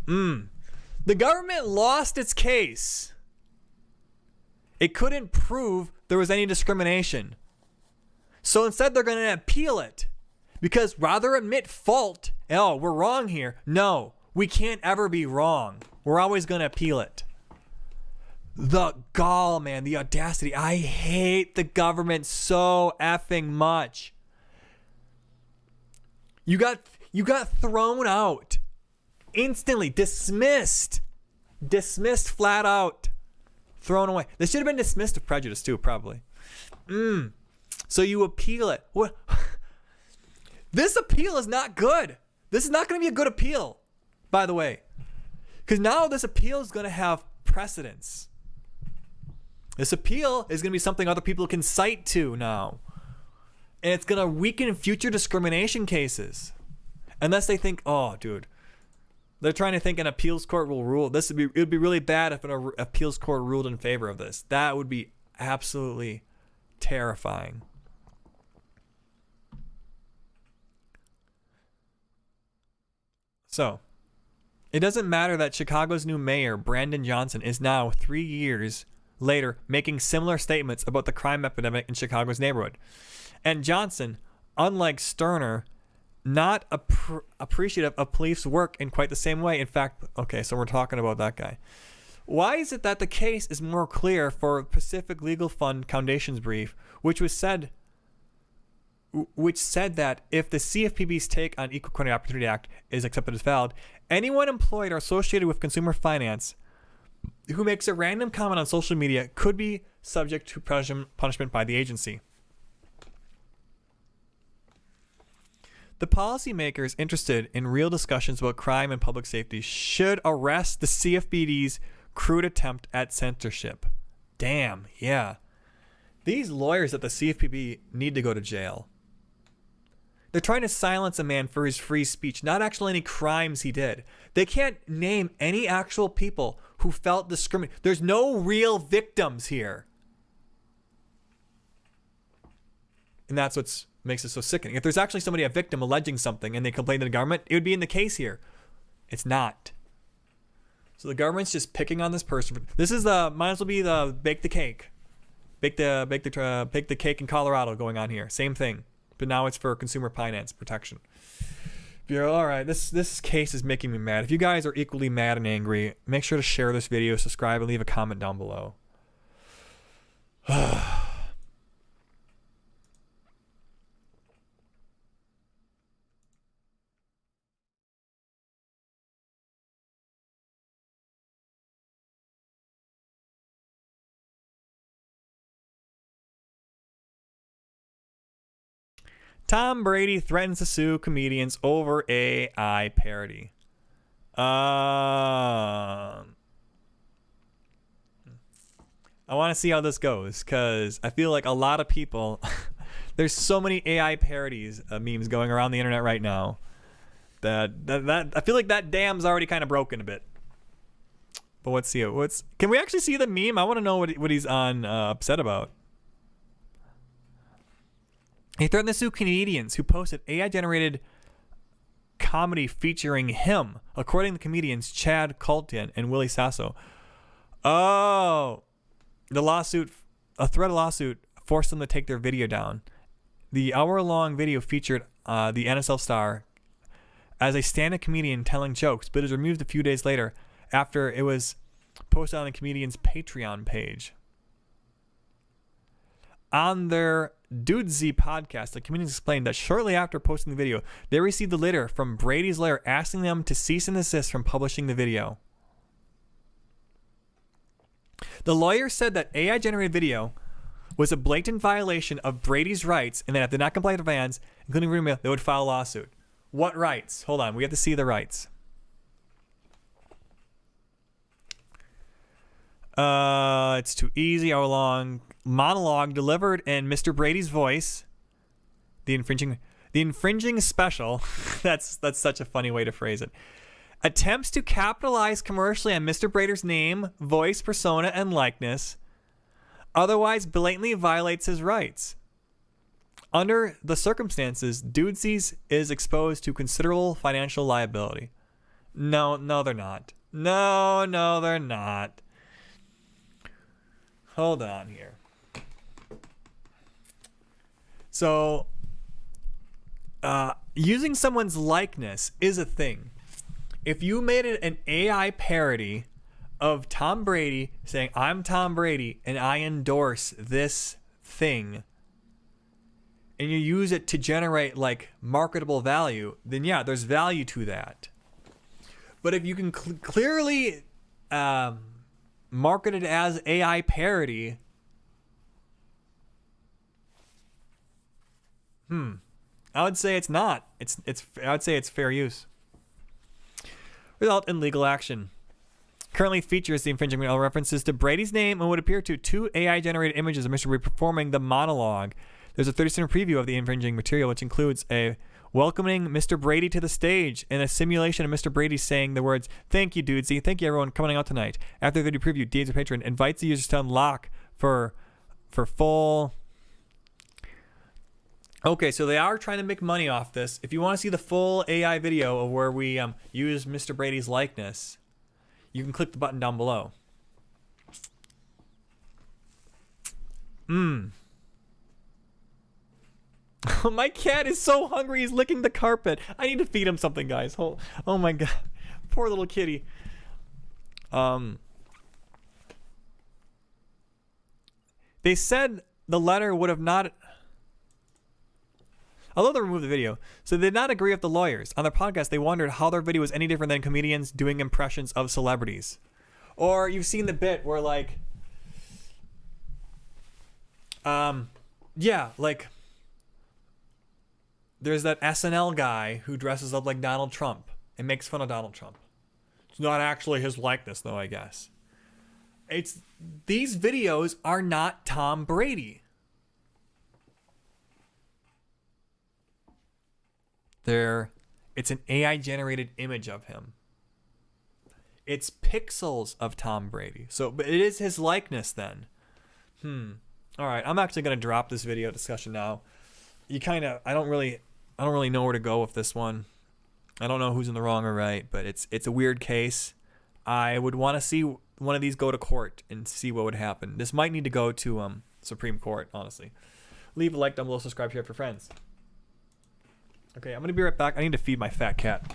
the government lost its case. It couldn't prove there was any discrimination. So instead they're going to appeal it, because rather admit fault, oh, we're wrong here. No, we can't ever be wrong. We're always going to appeal it. The gall, man, the audacity. I hate the government so effing much. You got thrown out. Instantly dismissed. Dismissed flat out. Thrown away. This should have been dismissed with prejudice too, probably. So you appeal it. What? This appeal is not good. This is not going to be a good appeal, by the way. Because now this appeal is going to have precedence. This appeal is going to be something other people can cite to now. And it's going to weaken future discrimination cases. Unless they think, oh, dude, they're trying to think an appeals court will rule. It would be really bad if an appeals court ruled in favor of this. That would be absolutely terrifying. So, it doesn't matter that Chicago's new mayor, Brandon Johnson, is now 3 years later making similar statements about the crime epidemic in Chicago's neighborhood. And Johnson, unlike Sterner, not appreciative of police work in quite the same way. In fact, okay, so we're talking about that guy. Why is it that the case is more clear for Pacific Legal Fund Foundation's brief, which said that if the CFPB's take on Equal Credit Opportunity Act is accepted as valid, anyone employed or associated with consumer finance who makes a random comment on social media could be subject to punishment by the agency. The policymakers interested in real discussions about crime and public safety should arrest the CFPB's crude attempt at censorship. Damn, yeah. These lawyers at the CFPB need to go to jail. They're trying to silence a man for his free speech, not actually any crimes he did. They can't name any actual people who felt discriminated. There's no real victims here. And that's what makes it so sickening. If there's actually somebody, a victim, alleging something and they complain to the government, it would be in the case here. It's not. So the government's just picking on this person. This is might as well be the bake the cake. Bake the cake in Colorado going on here. Same thing. But now it's for consumer finance protection. All right, this case is making me mad. If you guys are equally mad and angry, make sure to share this video, subscribe, and leave a comment down below. Tom Brady threatens to sue comedians over AI parody. I want to see how this goes because I feel like a lot of people, there's so many AI parodies, memes going around the internet right now that I feel like that dam's already kind of broken a bit. But let's see it. Can we actually see the meme? I want to know what he's upset about. He threatened to sue comedians who posted AI-generated comedy featuring him, according to comedians Chad Colton and Willie Sasso. Oh, a threat lawsuit forced them to take their video down. The hour-long video featured the NFL star as a stand-up comedian telling jokes, but it was removed a few days later after it was posted on the comedian's Patreon page. On their Dudesy podcast, the comedians explained that shortly after posting the video, they received a letter from Brady's lawyer asking them to cease and desist from publishing the video. The lawyer said that AI-generated video was a blatant violation of Brady's rights and that if they did not comply with the fans, including email, they would file a lawsuit. What rights? Hold on, we have to see the rights. It's too easy. Hour-long monologue delivered in Mr. Brady's voice. The infringing special. that's such a funny way to phrase it. Attempts to capitalize commercially on Mr. Brady's name, voice, persona, and likeness. Otherwise, blatantly violates his rights. Under the circumstances, Dudesies is exposed to considerable financial liability. No, they're not. No, they're not. Hold on here. So, using someone's likeness is a thing. If you made it an AI parody of Tom Brady saying, I'm Tom Brady and I endorse this thing, and you use it to generate like marketable value, then yeah, there's value to that. But if you can clearly market it as AI parody, I would say it's not. I would say it's fair use. Result in legal action. Currently features the infringement references to Brady's name and would appear to two AI-generated images of Mr. Brady performing the monologue. There's a 30-second preview of the infringing material, which includes a welcoming Mr. Brady to the stage and a simulation of Mr. Brady saying the words, "Thank you, Dudesy. Thank you, everyone, coming out tonight." After the video preview, Dean's patron invites the users to unlock for full... Okay, so they are trying to make money off this. If you want to see the full AI video of where we use Mr. Brady's likeness, you can click the button down below. My cat is so hungry, he's licking the carpet. I need to feed him something, guys. Oh my god. Poor little kitty. They said the letter would have not... Although they removed the video, so they did not agree with the lawyers. On their podcast, they wondered how their video was any different than comedians doing impressions of celebrities. Or you've seen the bit where like... yeah, like... There's that SNL guy who dresses up like Donald Trump and makes fun of Donald Trump. It's not actually his likeness, though, I guess. These videos are not Tom Brady. It's an AI-generated image of him. It's pixels of Tom Brady. But it is his likeness then. All right, I'm actually going to drop this video discussion now. I don't really know where to go with this one. I don't know who's in the wrong or right, but it's a weird case. I would want to see one of these go to court and see what would happen. This might need to go to Supreme Court, honestly. Leave a like down below, subscribe, share for friends. Okay, I'm going to be right back. I need to feed my fat cat.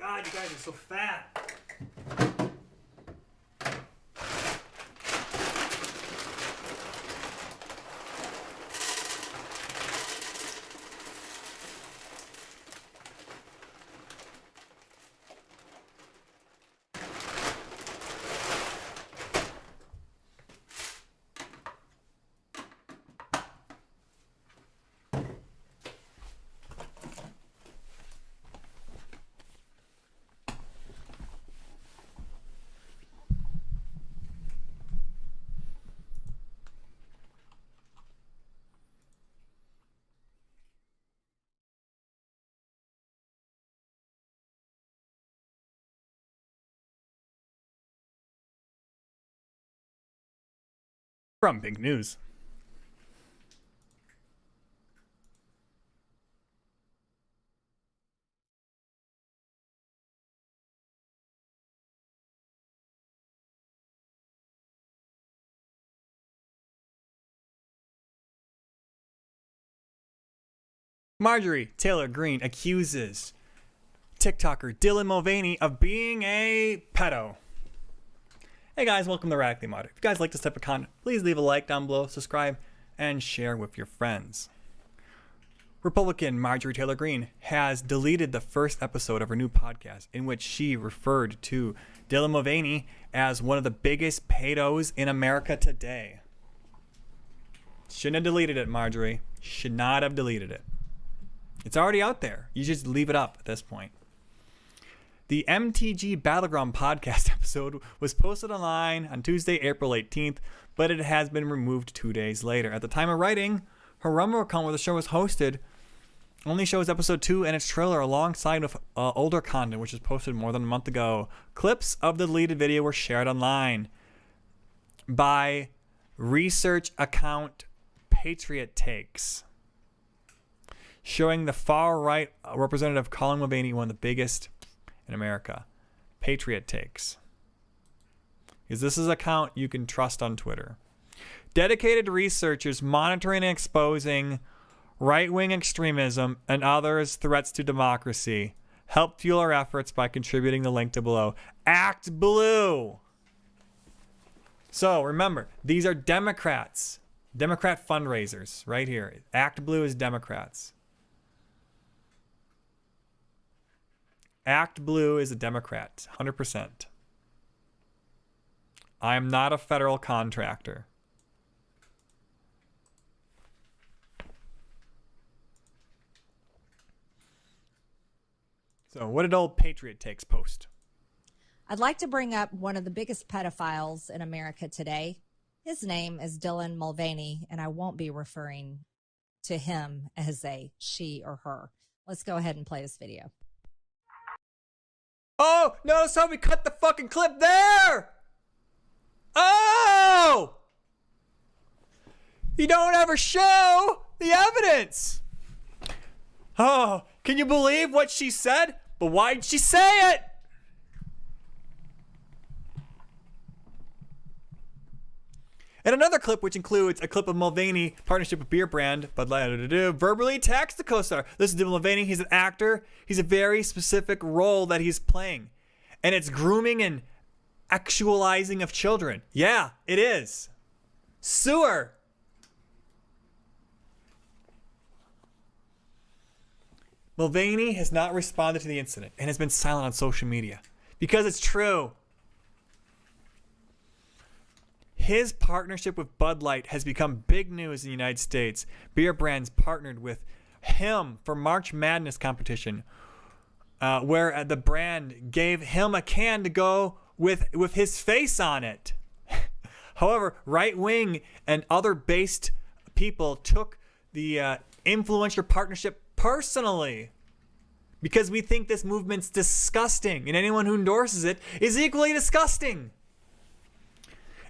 God, you guys are so fat. From Pink News. Marjorie Taylor Greene accuses TikToker Dylan Mulvaney of being a pedo. Hey guys, welcome to Radically Moderate. If you guys like this type of content, please leave a like down below, subscribe, and share with your friends. Republican Marjorie Taylor Greene has deleted the first episode of her new podcast in which she referred to Dylan Mulvaney as one of the biggest pedos in America today. Shouldn't have deleted it, Marjorie. Should not have deleted it. It's already out there. You just leave it up at this point. The MTG Battleground podcast episode was posted online on Tuesday, April 18th, but it has been removed 2 days later. At the time of writing, her Rumble account where the show was hosted only shows episode 2 and its trailer alongside with older content, which was posted more than a month ago. Clips of the deleted video were shared online by research account Patriot Takes, showing the far-right representative calling Mulvaney one of the biggest in America. Patriot Takes. Because this is an account you can trust on Twitter. Dedicated researchers monitoring and exposing right-wing extremism and others' threats to democracy. Help fuel our efforts by contributing the link to below. Act Blue! So remember, these are Democrats. Democrat fundraisers right here. Act Blue is Democrats. Act Blue is a Democrat, 100%. I am not a federal contractor. So what did old Patriot Takes post? I'd like to bring up one of the biggest pedophiles in America today. His name is Dylan Mulvaney, and I won't be referring to him as a she or her. Let's go ahead and play this video. Oh, notice how we cut the fucking clip there! Oh! You don't ever show the evidence! Oh, can you believe what she said? But why'd she say it? And another clip, which includes a clip of Mulvaney partnership with beer brand Bud Light, verbally attacks the co-star. Listen to Mulvaney. He's an actor. He's a very specific role that he's playing, and it's grooming and actualizing of children. Yeah, it is. Sewer. Mulvaney has not responded to the incident and has been silent on social media because it's true. His partnership with Bud Light has become big news in the United States. Beer brands partnered with him for March Madness competition, where the brand gave him a can to go with his face on it. However, right-wing and other based people took the influencer partnership personally because we think this movement's disgusting, and anyone who endorses it is equally disgusting.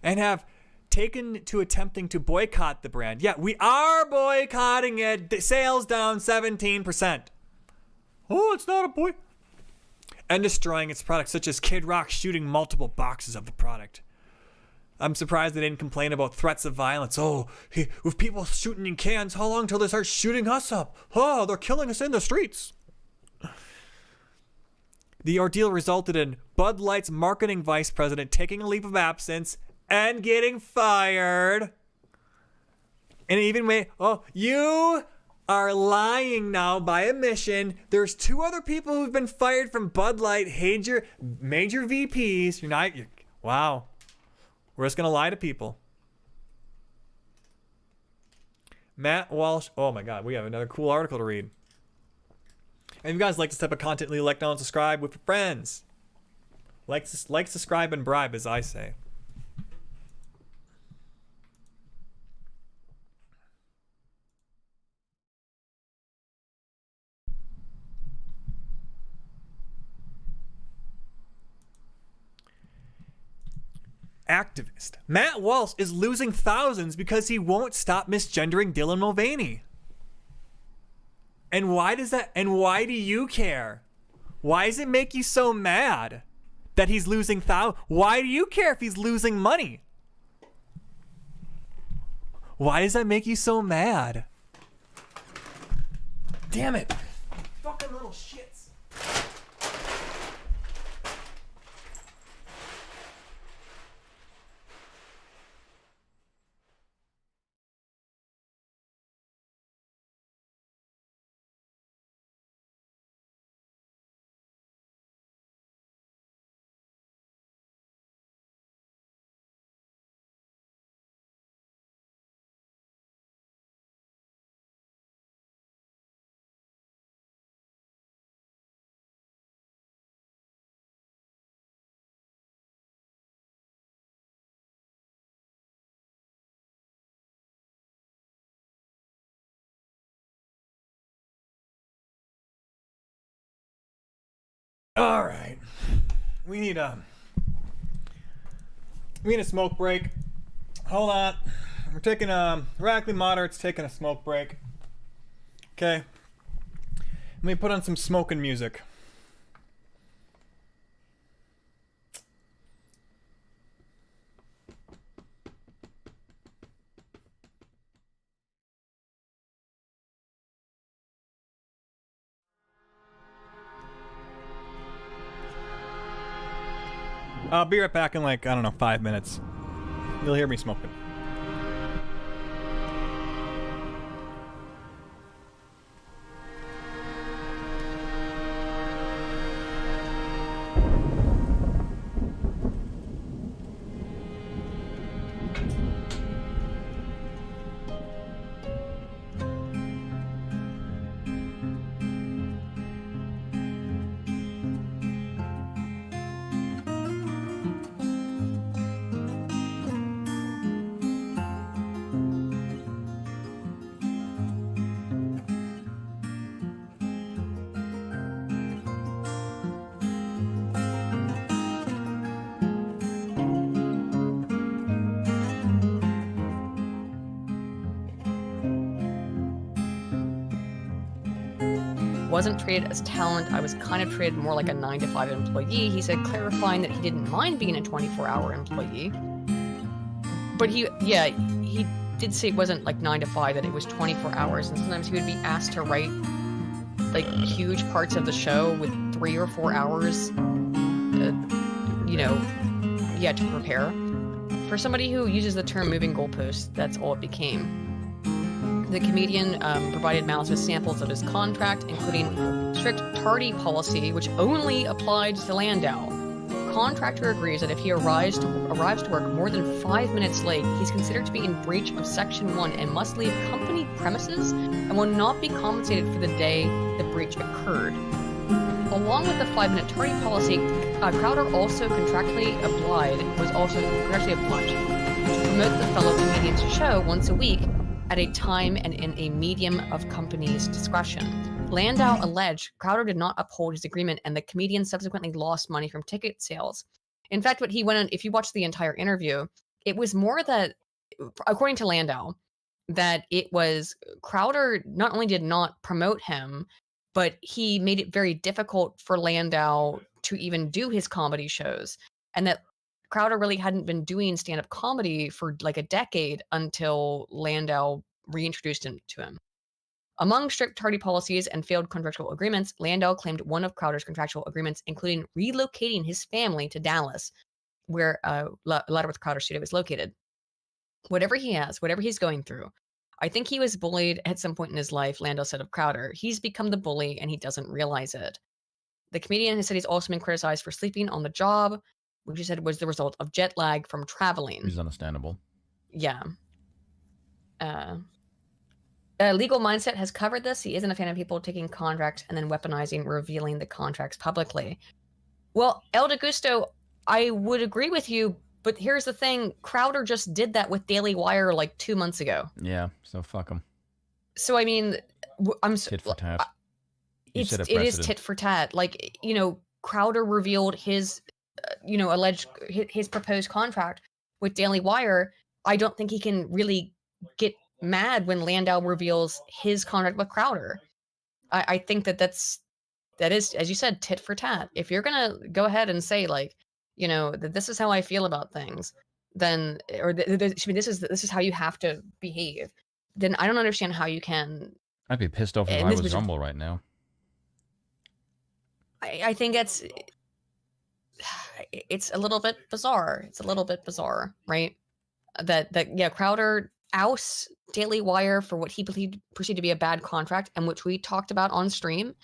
And have taken to attempting to boycott the brand. Yeah, we are boycotting it. Sales down 17%. Oh, it's not a boy. And destroying its products, such as Kid Rock shooting multiple boxes of the product. I'm surprised they didn't complain about threats of violence. Oh, with people shooting in cans, how long till they start shooting us up? Oh, they're killing us in the streets. The ordeal resulted in Bud Light's marketing vice president taking a leave of absence and getting fired. And even you are lying now by omission. There's 2 other people who've been fired from Bud Light, major VPs. Wow. We're just gonna lie to people. Matt Walsh. Oh my God, we have another cool article to read. And if you guys like this type of content, leave a like, down, and subscribe with your friends. Like, subscribe, and bribe, as I say. Activist Matt Walsh is losing thousands because he won't stop misgendering Dylan Mulvaney. And why does that? And why do you care? Why does it make you so mad that he's losing thousands? Why do you care if he's losing money? Why does that make you so mad? Damn it! Fucking little shits. All right, we need a smoke break. Hold on, we're taking radically moderate's taking a smoke break. Okay, let me put on some smoking music. I'll be right back in 5 minutes. You'll hear me smoking. wasn't treated as talent. I was kind of treated more like a 9-to-5 employee. He said, clarifying that he didn't mind being a 24-hour employee. But he did say it wasn't like 9-to-5, that it was 24 hours. And sometimes he would be asked to write like huge parts of the show with 3 or 4 hours, he had to prepare. For somebody who uses the term moving goalposts, that's all it became. The comedian provided Malice with samples of his contract, including strict tardy policy, which only applied to Landau. Contractor agrees that if he arrives to work more than 5 minutes late, he's considered to be in breach of Section 1 and must leave company premises and will not be compensated for the day the breach occurred. Along with the 5-minute tardy policy, Crowder also contractually obliged to promote the fellow comedian's show once a week at a time and in a medium of company's discretion. Landau alleged Crowder did not uphold his agreement, and the comedian subsequently lost money from ticket sales. In fact, what he went on, if you watch the entire interview, it was more that, according to Landau, that it was Crowder not only did not promote him, but he made it very difficult for Landau to even do his comedy shows, and that Crowder really hadn't been doing stand-up comedy for like a decade until Landau reintroduced him to him. Among strict tardy policies and failed contractual agreements, Landau claimed one of Crowder's contractual agreements, including relocating his family to Dallas, where Letterworth Crowder studio is located. Whatever he's going through, I think he was bullied at some point in his life, Landau said of Crowder. He's become the bully and he doesn't realize it. The comedian has said he's also been criticized for sleeping on the job, which he said was the result of jet lag from traveling. Which is understandable. Yeah. Legal Mindset has covered this. He isn't a fan of people taking contracts and then weaponizing, revealing the contracts publicly. Well, El DeGusto, I would agree with you, but here's the thing. Crowder just did that with Daily Wire like 2 months ago. Yeah, so fuck him. So, I mean, tit for tat. It is tit for tat. Like, Crowder revealed his, alleged his proposed contract with Daily Wire. I don't think he can really get mad when Landau reveals his contract with Crowder. I think that is, as you said, tit for tat. If you're gonna go ahead and say like, that this is how I feel about things, then this is how you have to behave, then I don't understand how you can. I'd be pissed off if I was Rumble right now. I think it's a little bit bizarre. It's a little bit bizarre, right? That Crowder ousts Daily Wire for what he perceived to be a bad contract, and which we talked about on stream,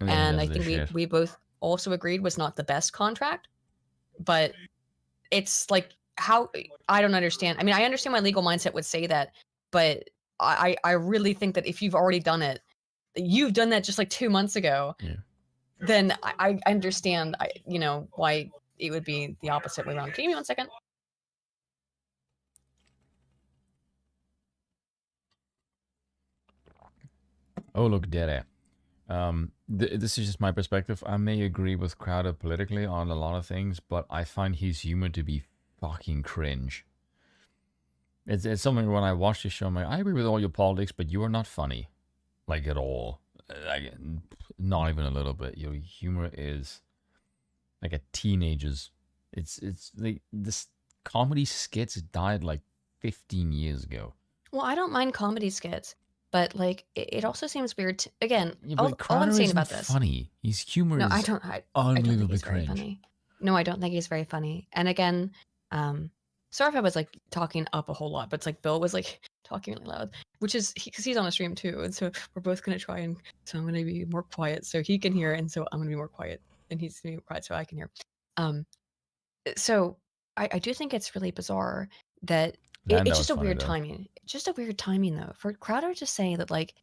and I think we both also agreed was not the best contract. But it's like, how, I don't understand. I mean, I understand why Legal Mindset would say that, but I really think that if you've already done it, you've done that just like 2 months ago. Yeah. Then I understand, why it would be the opposite way around. Can you give me 1 second? Oh, look, Dere. This is just my perspective. I may agree with Crowder politically on a lot of things, but I find his humor to be fucking cringe. It's something when I watch this show, I'm like, I agree with all your politics, but you are not funny. Like, at all. Like, not even a little bit. Your humor is like a teenager's. It's like, this comedy skits died like 15 years ago. Well, I don't mind comedy skits, but like it also seems weird. Again, Yeah, all I'm saying about this. Funny. His humor is I don't think unbelievably he's very cringe. funny. No, I don't think he's very funny. And again, sorry if I was like talking up a whole lot, but it's like Bill was like talking really loud, which is because he's on a stream too, and so we're both gonna try, and so I'm gonna be more quiet so he can hear, and so I'm gonna be more quiet, and he's gonna be quiet so I can hear. So I do think it's really bizarre that it's just a weird timing. Just a weird timing though for Crowder to say that, like,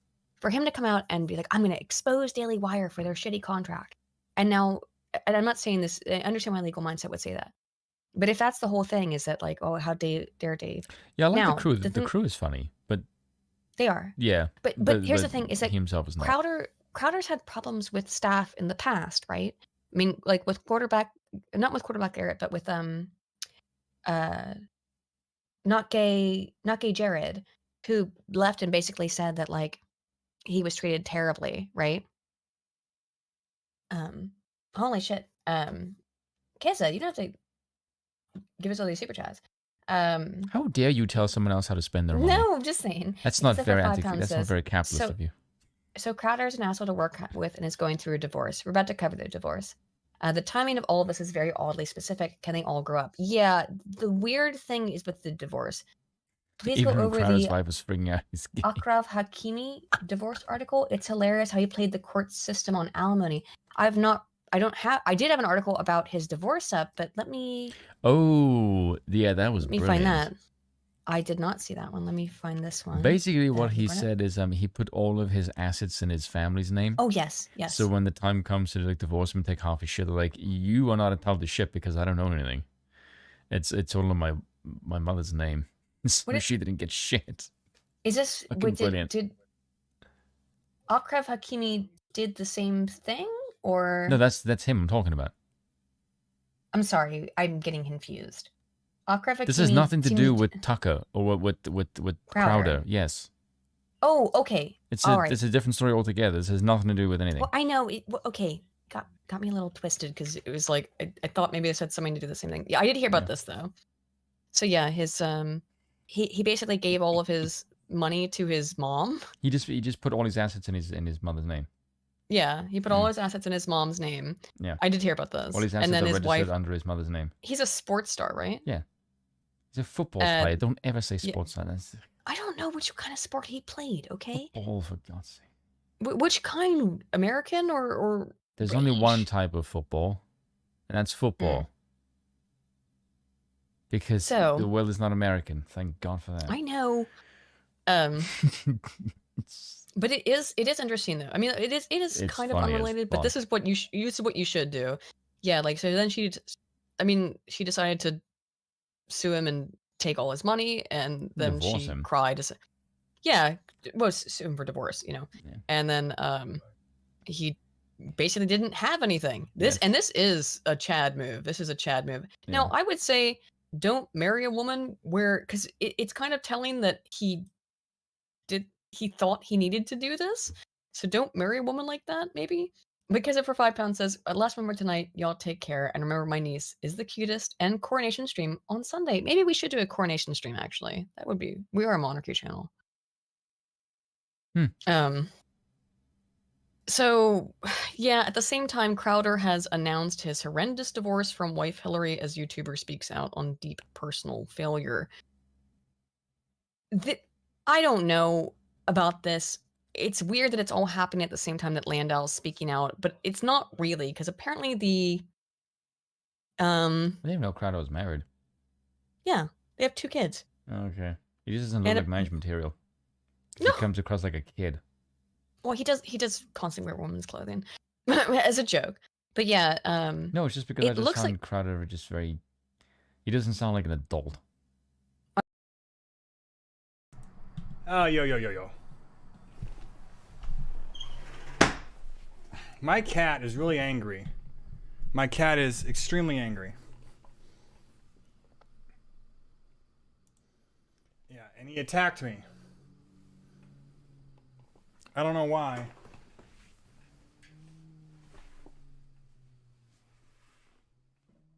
for him to come out and be like, I'm gonna expose Daily Wire for their shitty contract, and now, and I'm not saying this, I understand why Legal Mindset would say that. But if that's the whole thing, is that like, oh, how dare Dave? Yeah, I like now, the crew. The crew is funny, but they are. Yeah. But here's the thing: is that he himself is not. Crowder's had problems with staff in the past, right? I mean, like with not with quarterback Garrett, but with not gay Jared, who left and basically said that like he was treated terribly, right? Holy shit. Kessa, you don't have to give us all these super chats. How dare you tell someone else how to spend their money? No, I'm just saying. That's not Kessa for very £5 That's not says, very capitalist of you. So Crowder's an asshole to work with and is going through a divorce. We're about to cover their divorce. The timing of all of this is very oddly specific. Can they all grow up? Yeah, the weird thing is with the divorce. Please Even go when over Crowder's the wife was freaking out, he's gay. Akraf Hakimi divorce article. It's hilarious how he played the court system on alimony. I did have an article about his divorce up, but let me Yeah, that was brilliant. find that. I did not see that one. Let me find this one. Basically, what he said is he put all of his assets in his family's name. Oh, yes. So when the time comes to like divorce him and take half his shit, they're like, you are not entitled to shit because I don't own anything. It's all in my mother's name. So she didn't get shit. Is this brilliant. Did Akraf Hakimi did the same thing, or No, that's him I'm talking about. I'm sorry, I'm getting confused. Akraf Hakimi. This has nothing to do with Tucker or with Crowder. Yes. Oh, okay. It's a different story altogether. This has nothing to do with anything. Well, I know. Okay, got me a little twisted because it was like I thought maybe this had something to do the same thing. Yeah, I did hear about this though. So yeah, his he basically gave all of his money to his mom. He just put all his assets in his mother's name. Yeah, he put all his assets in his mom's name. Yeah, I did hear about this. All his assets and then are his registered wife under his mother's name. He's a sports star, right? Yeah, he's a football player. Don't ever say sports star. I don't know which kind of sport he played. Okay. Football, for God's sake. Which kind? American or? There's British? only one type of football, and that's football. Because the world is not American. Thank God for that. I know. But it is interesting though. I mean, it is kind of unrelated, but this is what you should do. Yeah, like so then she decided to sue him and take all his money, and then she cried. Yeah, sue him for divorce, Yeah. And then he basically didn't have anything. This is a Chad move. This is a Chad move. Yeah. Now I would say don't marry a woman because it's kind of telling that he thought he needed to do this. So don't marry a woman like that, maybe. Because if for £5 says, last remember tonight, y'all take care. And remember my niece is the cutest, and coronation stream on Sunday. Maybe we should do a coronation stream, actually. That would be, we are a monarchy channel. So, yeah, at the same time, Crowder has announced his horrendous divorce from wife Hillary as YouTuber speaks out on deep personal failure. I don't know about this. It's weird that it's all happening at the same time that Landau's speaking out, but it's not really, because apparently I didn't even know Crowder was married. Yeah, they have 2 kids. Okay. He just doesn't look like marriage material. No. He comes across like a kid. Well, he does constantly wear women's clothing as a joke. But yeah, no, it's just because I just find Crowder just very. He doesn't sound like an adult. Oh, yo. My cat is really angry. My cat is extremely angry. Yeah, and he attacked me. I don't know why.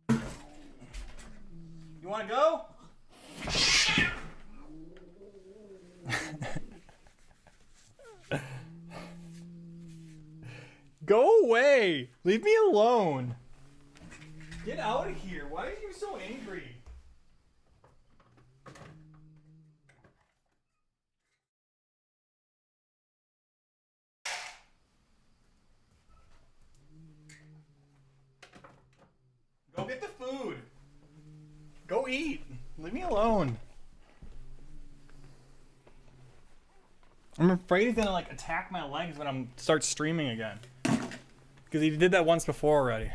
You want to go? Go away! Leave me alone! Get out of here! Why are you so angry? Go get the food! Go eat! Leave me alone! I'm afraid he's gonna like attack my legs when I'm start streaming again. Because he did that once before already.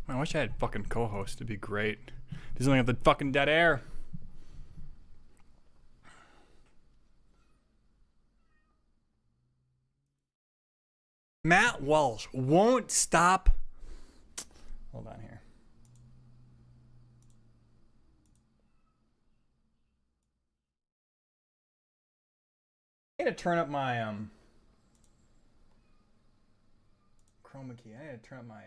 I wish I had fucking co-host. It'd be great. Doesn't have the fucking dead air. Matt Walsh won't stop. Hold on here. I need to turn up my chroma key. I need to turn up my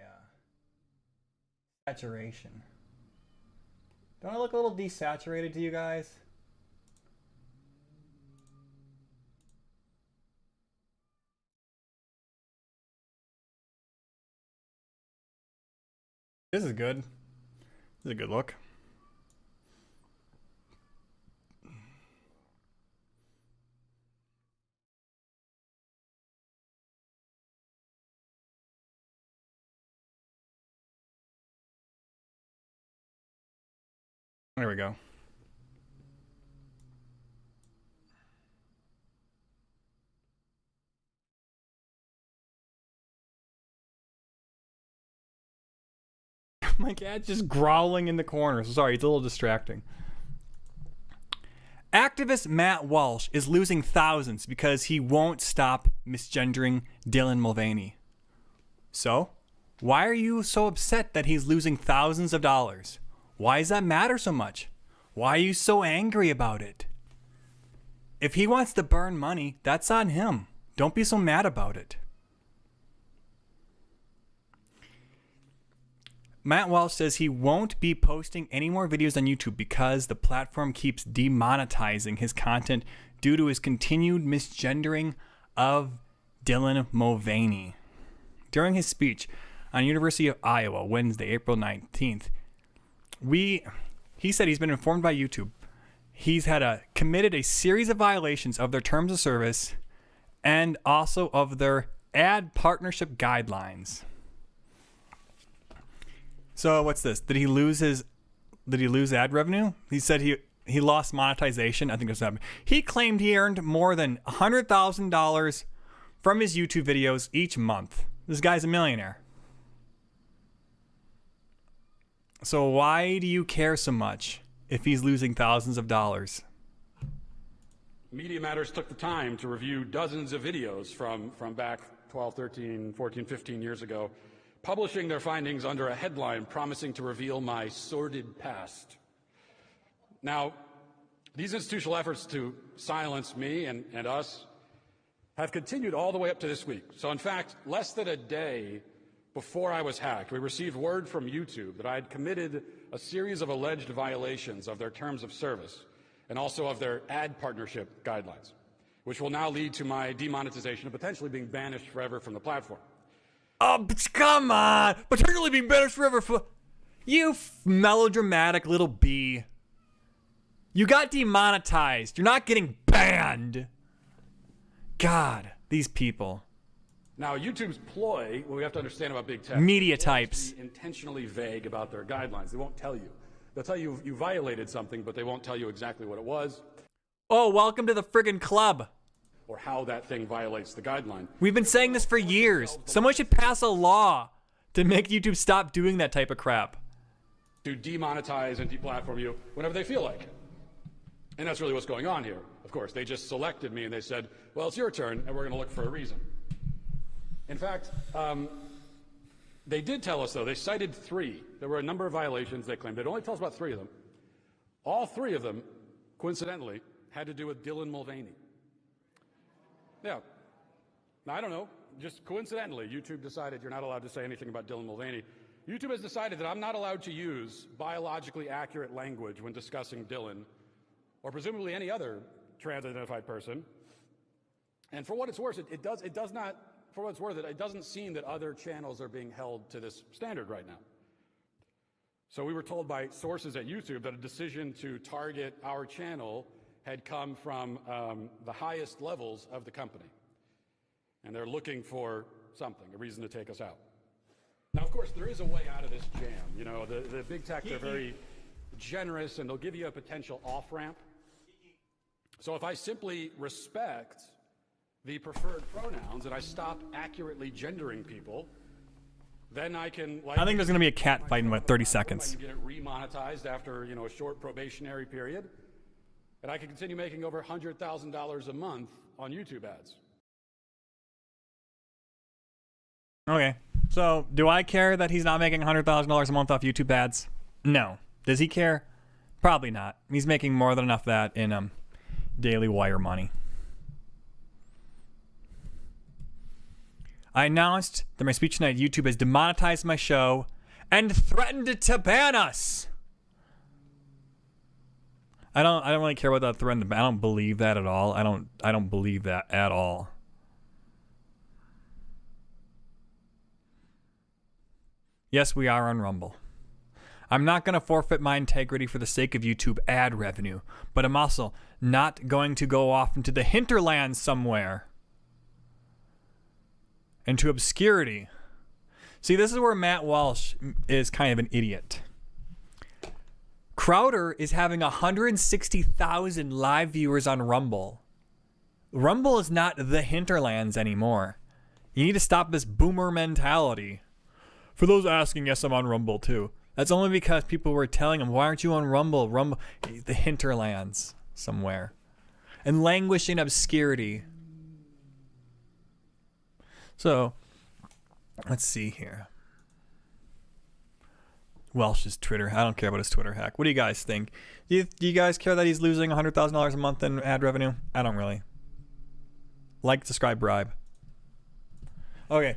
saturation. Don't I look a little desaturated to you guys? This is good. This is a good look. There we go. My cat's just growling in the corner. So sorry, it's a little distracting. Activist Matt Walsh is losing thousands because he won't stop misgendering Dylan Mulvaney. So, why are you so upset that he's losing thousands of dollars? Why does that matter so much? Why are you so angry about it? If he wants to burn money, that's on him. Don't be so mad about it. Matt Walsh says he won't be posting any more videos on YouTube because the platform keeps demonetizing his content due to his continued misgendering of Dylan Mulvaney. During his speech on University of Iowa, Wednesday, April 19th, he said he's been informed by YouTube. He's committed a series of violations of their terms of service and also of their ad partnership guidelines. So what's this? Did he lose ad revenue? He said he lost monetization. I think that's what happened. He claimed he earned more than $100,000 from his YouTube videos each month. This guy's a millionaire. So why do you care so much if he's losing thousands of dollars? Media Matters took the time to review dozens of videos from back 12, 13, 14, 15 years ago, publishing their findings under a headline promising to reveal my sordid past. Now, these institutional efforts to silence me and us have continued all the way up to this week. So in fact, less than a day before I was hacked, we received word from YouTube that I had committed a series of alleged violations of their terms of service and also of their ad partnership guidelines, which will now lead to my demonetization and potentially being banished forever from the platform. Oh, come on! Potentially being banished forever for... You melodramatic little bee. You got demonetized. You're not getting banned. God, these people. Now, YouTube's ploy, what we have to understand about big tech... Media types. ...intentionally vague about their guidelines. They won't tell you. They'll tell you you violated something, but they won't tell you exactly what it was. Oh, welcome to the friggin' club. Or how that thing violates the guideline. We've been saying this for years. Someone should pass a law to make YouTube stop doing that type of crap. To demonetize and deplatform you whenever they feel like it. And that's really what's going on here. Of course, they just selected me and they said, well, it's your turn and we're going to look for a reason. In fact, they did tell us, though, they cited 3. There were a number of violations they claimed. They'd only tell us about 3 of them. All 3 of them, coincidentally, had to do with Dylan Mulvaney. Yeah. Now, I don't know. Just coincidentally, YouTube decided you're not allowed to say anything about Dylan Mulvaney. YouTube has decided that I'm not allowed to use biologically accurate language when discussing Dylan, or presumably any other trans-identified person. And for what it's worth, it doesn't seem that other channels are being held to this standard right now. So we were told by sources at YouTube that a decision to target our channel had come from the highest levels of the company. And they're looking for something, a reason to take us out. Now, of course, there is a way out of this jam. You know, the big tech, they're very generous, and they'll give you a potential off-ramp. So if I simply respect the preferred pronouns and I stop accurately gendering people, then I can... I think there's going to be a cat fight in, 30 seconds. I can get it remonetized after, a short probationary period. And I can continue making over $100,000 a month on YouTube ads. Okay. So, do I care that he's not making $100,000 a month off YouTube ads? No. Does he care? Probably not. He's making more than enough of that in Daily Wire money. I announced that my speech tonight YouTube has demonetized my show and threatened to ban us. I don't really care about that threat. I don't believe that at all. I don't believe that at all. Yes, we are on Rumble. I'm not going to forfeit my integrity for the sake of YouTube ad revenue, but I'm also not going to go off into the hinterlands somewhere. Into obscurity. See, this is where Matt Walsh is kind of an idiot. Crowder is having 160,000 live viewers on Rumble. Rumble is not the hinterlands anymore. You need to stop this boomer mentality. For those asking, yes, I'm on Rumble too. That's only because people were telling him, why aren't you on Rumble? Rumble, the hinterlands somewhere. And languish in obscurity. So, let's see here. Welsh's Twitter. I don't care about his Twitter hack. What do you guys think? Do you guys care that he's losing $100,000 a month in ad revenue? I don't really. Like, subscribe, bribe. Okay.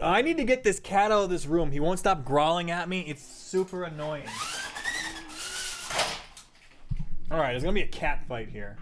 I need to get this cat out of this room. He won't stop growling at me. It's super annoying. Alright, there's going to be a cat fight here.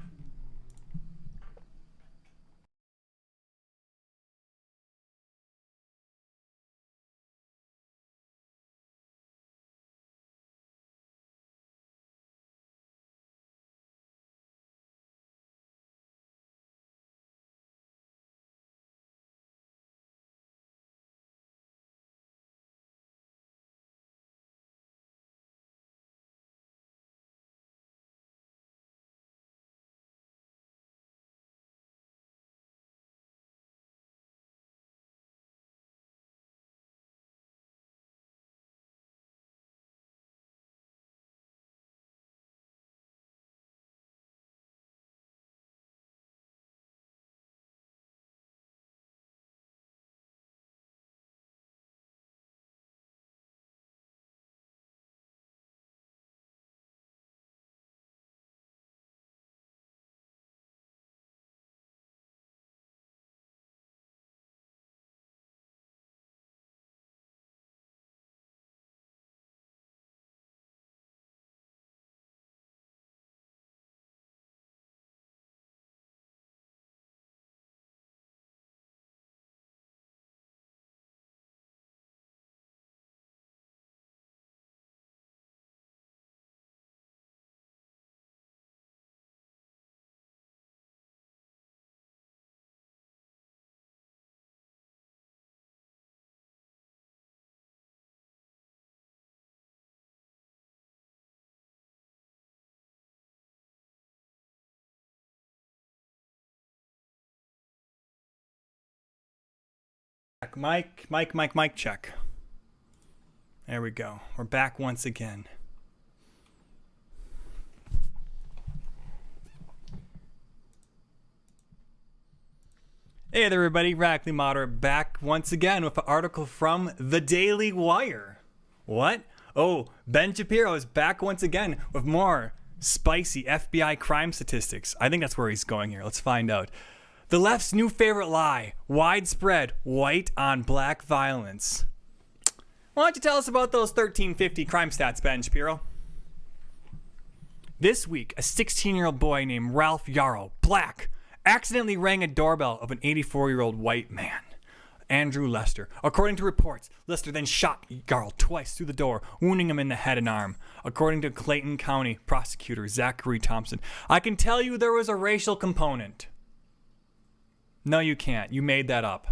Mic check. There we go. We're back once again. Hey there, everybody. Radically Moderate back once again with an article from the Daily Wire. What? Oh, Ben Shapiro is back once again with more spicy FBI crime statistics. I think that's where he's going here. Let's find out. The left's new favorite lie, widespread white on black violence. Why don't you tell us about those 1350 crime stats, Ben Shapiro? This week, a 16-year-old boy named Ralph Yarrow, black, accidentally rang a doorbell of an 84-year-old white man, Andrew Lester. According to reports, Lester then shot Yarrow twice through the door, wounding him in the head and arm. According to Clayton County prosecutor Zachary Thompson, I can tell you there was a racial component. No, you can't. You made that up.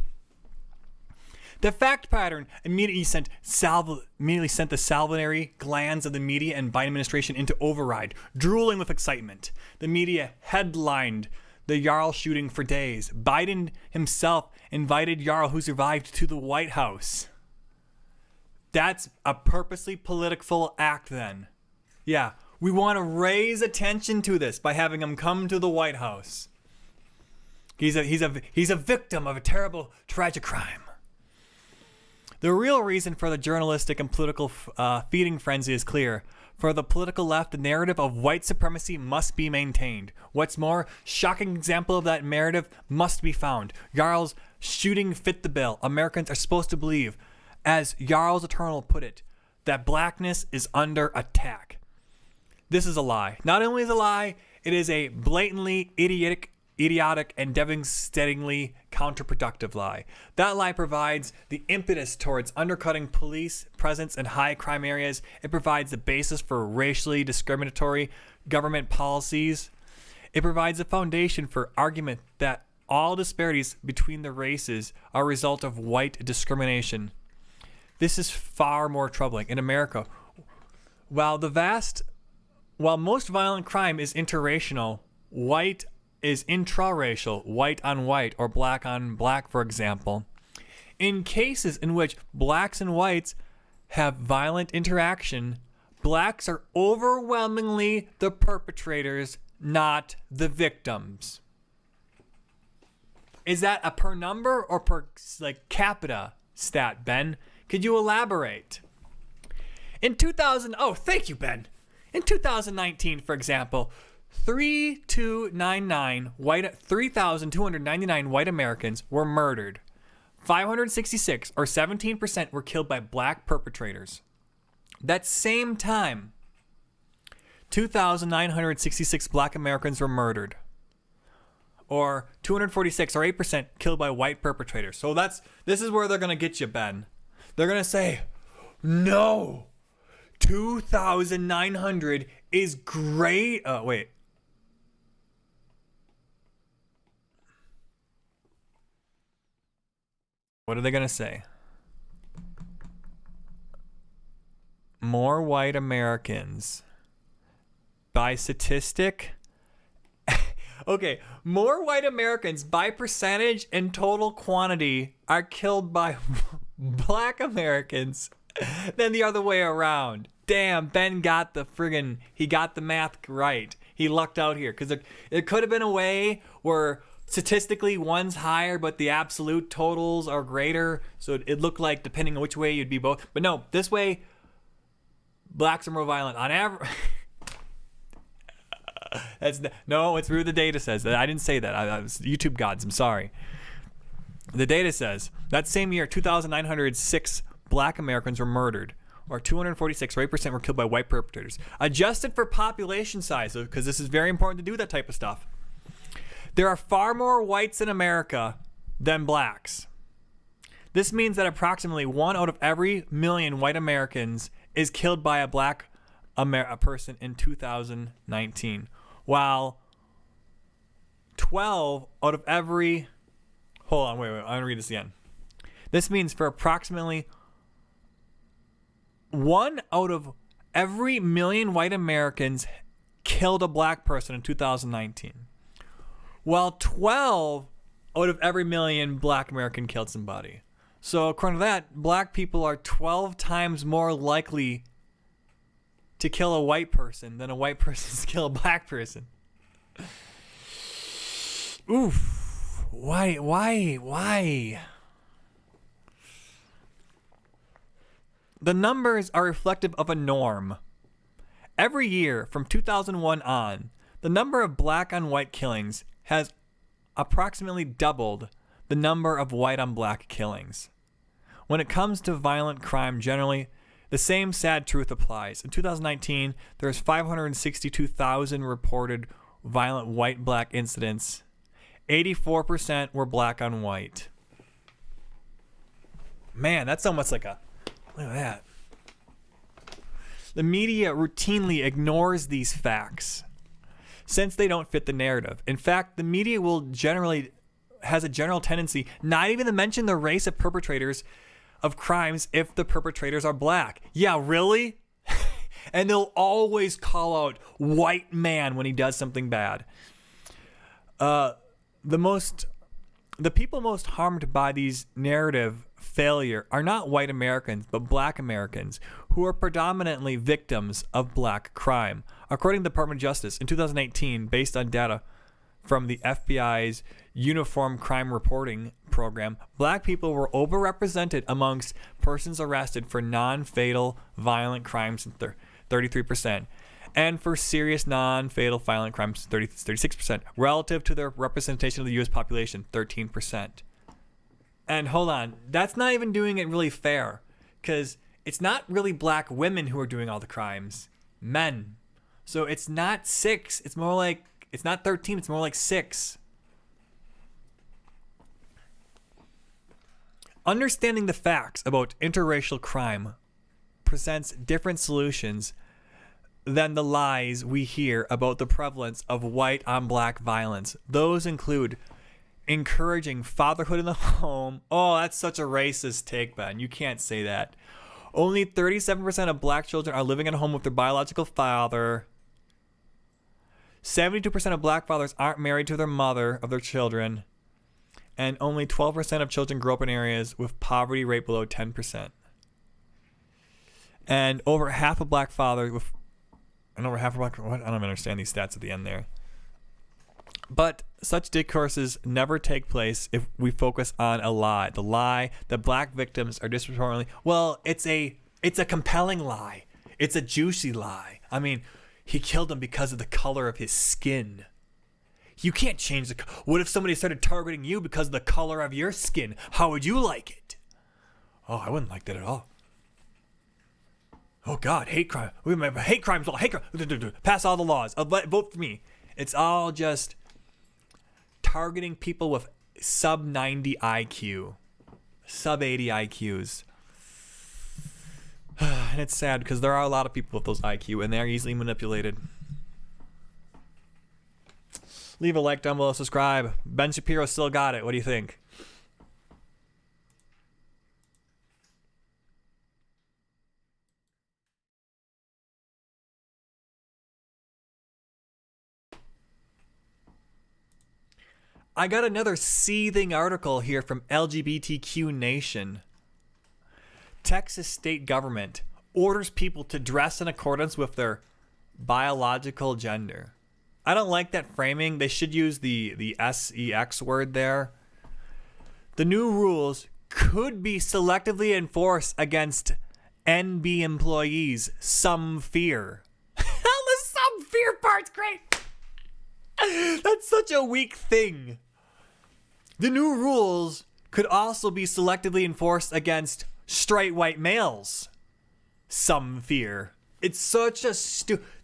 The fact pattern immediately sent the salivary glands of the media and Biden administration into override, drooling with excitement. The media headlined the Yarrow shooting for days. Biden himself invited Yarrow, who survived, to the White House. That's a purposely political act then. Yeah, we want to raise attention to this by having him come to the White House. He's a victim of a terrible, tragic crime. The real reason for the journalistic and political feeding frenzy is clear. For the political left, the narrative of white supremacy must be maintained. What's more, shocking example of that narrative must be found. Jarl's shooting fit the bill. Americans are supposed to believe, as Jarl's Eternal put it, that blackness is under attack. This is a lie. Not only is it a lie, it is a blatantly idiotic, and devastatingly counterproductive lie. That lie provides the impetus towards undercutting police presence in high crime areas. It provides the basis for racially discriminatory government policies. It provides a foundation for argument that all disparities between the races are a result of white discrimination. This is far more troubling. In America, while most violent crime is interracial, white is intraracial, white on white or black on black, for example. In cases in which blacks and whites have violent interaction, blacks are overwhelmingly the perpetrators, not the victims. Is that a per number or per capita stat, Ben? Could you elaborate? Thank you, Ben. In 2019, for example, 3,299 white Americans were murdered. 566, or 17%, were killed by black perpetrators. That same time, 2,966 black Americans were murdered, or 246, or 8%, killed by white perpetrators. So this is where they're going to get you, Ben. They're going to say, no, 2,900 is great. Wait. What are they going to say? More white Americans by statistic. Okay, more white Americans by percentage and total quantity are killed by black Americans than the other way around. Damn, Ben got the math right. He lucked out here because it could have been a way where statistically one's higher, but the absolute totals are greater. So it looked like depending on which way you'd be both. But no, this way, blacks are more violent on average. It's through the data says that. I didn't say that. I was YouTube gods. I'm sorry. The data says that same year, 2,906 black Americans were murdered, or 246, or 8% were killed by white perpetrators. Adjusted for population size, because this is very important to do that type of stuff. There are far more whites in America than blacks. This means that approximately 1 out of every million white Americans is killed by a black person in 2019, while 12 out of every... Hold on, wait, I'm going to read this again. This means for approximately 1 out of every million white Americans killed a black person in 2019, while 12 out of every million black American killed somebody. So according to that, black people are 12 times more likely to kill a white person than a white person to kill a black person. Oof. Why? The numbers are reflective of a norm. Every year from 2001 on, the number of black on white killings has approximately doubled the number of white on black killings. When it comes to violent crime generally, the same sad truth applies. In 2019, there's 562,000 reported violent white-black incidents. 84% were black on white. Man, that's almost like a... Look at that. The media routinely ignores these facts since they don't fit the narrative. In fact, the media has a general tendency not even to mention the race of perpetrators of crimes if the perpetrators are black. Yeah, really? And they'll always call out white man when he does something bad. The people most harmed by these narrative failure are not white Americans, but black Americans who are predominantly victims of black crime. According to the Department of Justice, in 2018, based on data from the FBI's Uniform Crime Reporting Program, black people were overrepresented amongst persons arrested for non-fatal violent crimes, 33%, and for serious non-fatal violent crimes, 36%, relative to their representation of the U.S. population, 13%. And hold on, that's not even doing it really fair, because it's not really black women who are doing all the crimes, men. So it's not 6, it's more like, it's not 13, it's more like 6. Understanding the facts about interracial crime presents different solutions than the lies we hear about the prevalence of white on black violence. Those include encouraging fatherhood in the home. Oh, that's such a racist take, Ben. You can't say that. Only 37% of black children are living at home with their biological father. 72% of black fathers aren't married to their mother of their children. And only 12% of children grow up in areas with poverty rate below 10%. And over half of black fathers with, and over half of black, what? I don't understand these stats at the end there. But such discourses never take place if we focus on a lie. The lie that black victims are disproportionately, well, it's a compelling lie. It's a juicy lie. I mean, he killed him because of the color of his skin. You can't change the... What if somebody started targeting you because of the color of your skin? How would you like it? Oh, I wouldn't like that at all. Oh, God, hate crime. Hate crime's law. Hate crime. Pass all the laws. Vote for me. It's all just targeting people with sub 90 IQ. Sub 80 IQs. And it's sad because there are a lot of people with those IQ and they're easily manipulated. Leave a like down below, subscribe. Ben Shapiro still got it. What do you think? I got another seething article here from LGBTQ Nation. Texas state government orders people to dress in accordance with their biological gender. I don't like that framing. They should use the sex word there. The new rules could be selectively enforced against NB employees. Some fear. The some fear part's great. That's such a weak thing. The new rules could also be selectively enforced against straight white males. Some fear. It's such a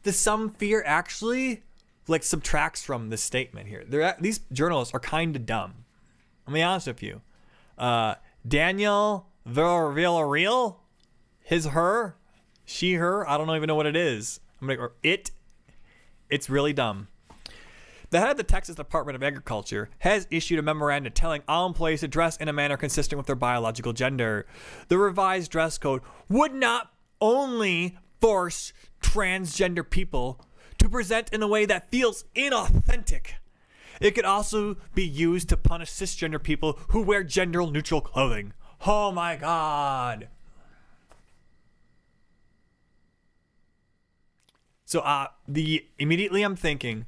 the some fear actually like subtracts from this statement here. These journalists are kind of dumb. I'll be honest with you. Daniel Villarreal, his, her, she, her. I don't even know what it is. It's really dumb. The head of the Texas Department of Agriculture has issued a memorandum telling all employees to dress in a manner consistent with their biological gender. The revised dress code would not only force transgender people to present in a way that feels inauthentic. It could also be used to punish cisgender people who wear gender-neutral clothing. Oh my God. So immediately I'm thinking,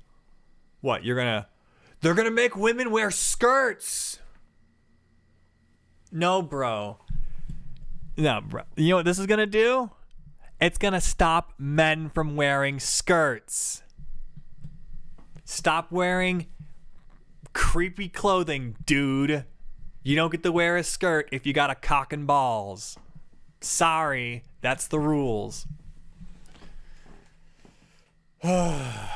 what, they're gonna make women wear skirts. No, bro. No, bro. You know what this is gonna do? It's gonna stop men from wearing skirts. Stop wearing creepy clothing, dude. You don't get to wear a skirt if you got a cock and balls. Sorry, that's the rules. Yeah,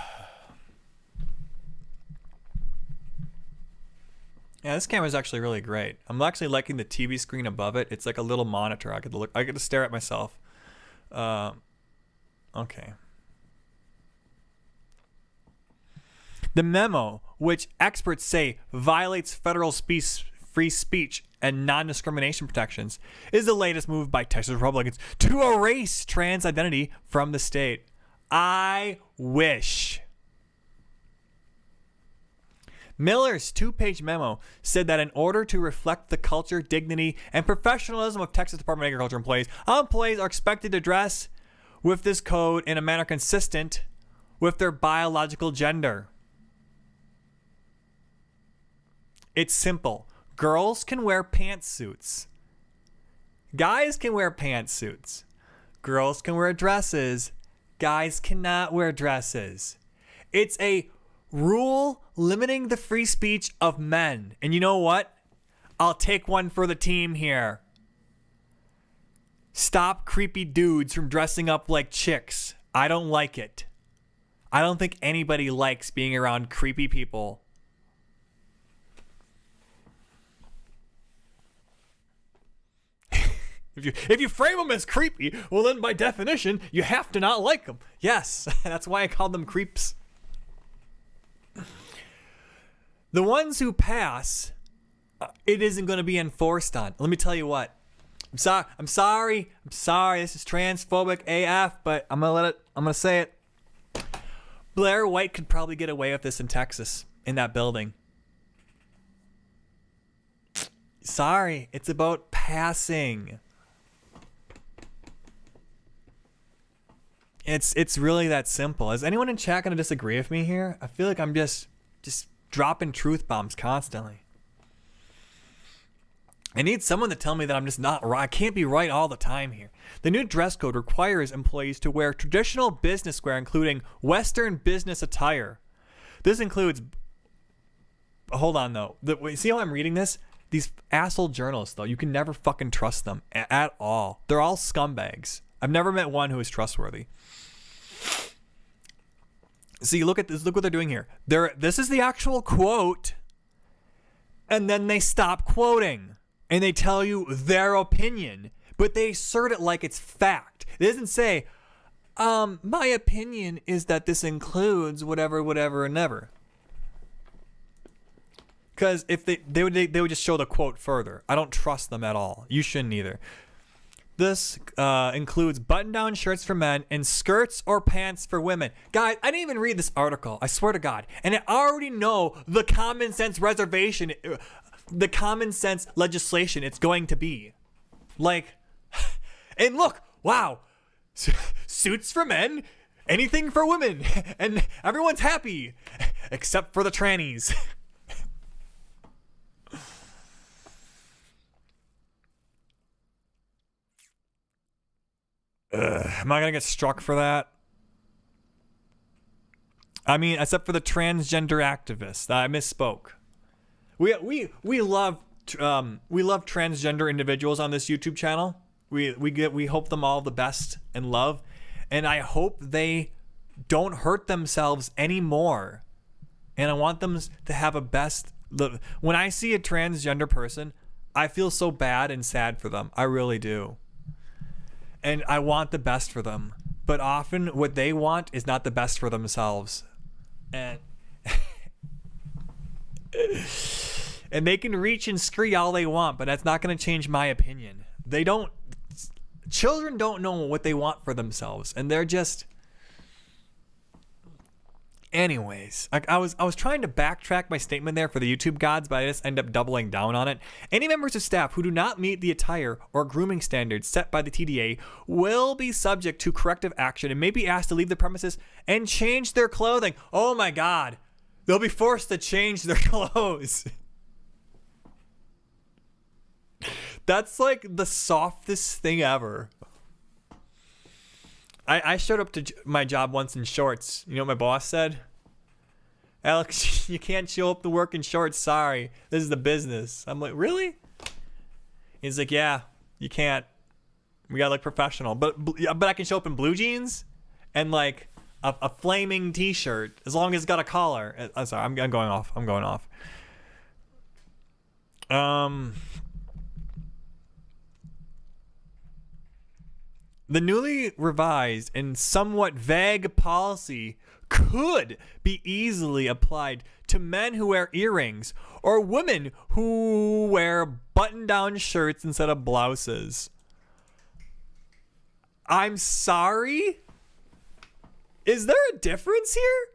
this camera is actually really great. I'm actually liking the TV screen above it. It's like a little monitor. I get to stare at myself. Okay. The memo, which experts say violates federal free speech and non-discrimination protections, is the latest move by Texas Republicans to erase trans identity from the state. I wish. Miller's 2-page memo said that in order to reflect the culture, dignity, and professionalism of Texas Department of Agriculture employees, all employees are expected to dress with this code in a manner consistent with their biological gender. It's simple. Girls can wear pantsuits. Guys can wear pantsuits. Girls can wear dresses. Guys cannot wear dresses. It's a rule limiting the free speech of men. And you know what? I'll take one for the team here. Stop creepy dudes from dressing up like chicks. I don't like it. I don't think anybody likes being around creepy people. If you frame them as creepy, well then by definition, you have to not like them. Yes, that's why I called them creeps. The ones who pass, it isn't going to be enforced on. Let me tell you what. I'm sorry. This is transphobic AF, but I'm going to say it. Blair White could probably get away with this in Texas, in that building. Sorry, it's about passing. It's really that simple. Is anyone in chat going to disagree with me here? I feel like I'm just dropping truth bombs constantly. I need someone to tell me that I'm just not right. I can't be right all the time here. The new dress code requires employees to wear traditional business wear, including Western business attire. This includes... Hold on, though. See how I'm reading this? These asshole journalists, though, you can never fucking trust them at all. They're all scumbags. I've never met one who is trustworthy. See, look at this. Look what they're doing here. This is the actual quote, and then they stop quoting, and they tell you their opinion, but they assert it like it's fact. It doesn't say, my opinion is that this includes whatever, and never. Because if they would just show the quote further. I don't trust them at all. You shouldn't either. This includes button-down shirts for men and skirts or pants for women. Guys, I didn't even read this article. I swear to God. And I already know the common sense reservation, the common sense legislation it's going to be. Like, and look, wow, suits for men, anything for women, and everyone's happy, except for the trannies. Am I gonna get struck for that? I mean, except for the transgender activists. I misspoke. We love transgender individuals on this YouTube channel. We hope them all the best and love, and I hope they don't hurt themselves anymore. And I want them to have a best. When I see a transgender person, I feel so bad and sad for them. I really do. And I want the best for them. But often what they want is not the best for themselves. And and they can reach and scream all they want, but that's not going to change my opinion. Children don't know what they want for themselves. And they're just... Anyways, I was trying to backtrack my statement there for the YouTube gods, but I just end up doubling down on it. Any members of staff who do not meet the attire or grooming standards set by the TDA will be subject to corrective action and may be asked to leave the premises and change their clothing. Oh my God. They'll be forced to change their clothes. That's like the softest thing ever. I showed up to my job once in shorts. You know what my boss said? Alex, you can't show up to work in shorts. Sorry. This is the business. I'm like, really? He's like, yeah, you can't. We gotta look professional. But I can show up in blue jeans and like a flaming t-shirt as long as it's got a collar. I'm sorry. I'm going off. The newly revised and somewhat vague policy could be easily applied to men who wear earrings or women who wear button-down shirts instead of blouses. I'm sorry? Is there a difference here?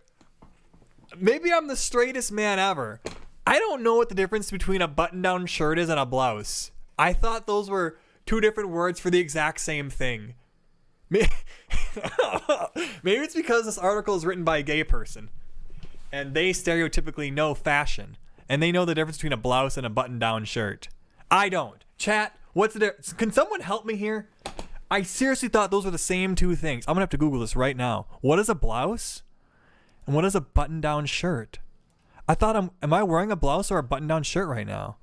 Maybe I'm the straightest man ever. I don't know what the difference between a button-down shirt is and a blouse. I thought those were two different words for the exact same thing. Maybe it's because this article is written by a gay person and they stereotypically know fashion and they know the difference between a blouse and a button-down shirt. I don't. Chat, what's the difference? Can someone help me here? I seriously thought those were the same two things. I'm gonna have to Google this right now. What is a blouse? And what is a button-down shirt? I thought am I wearing a blouse or a button-down shirt right now?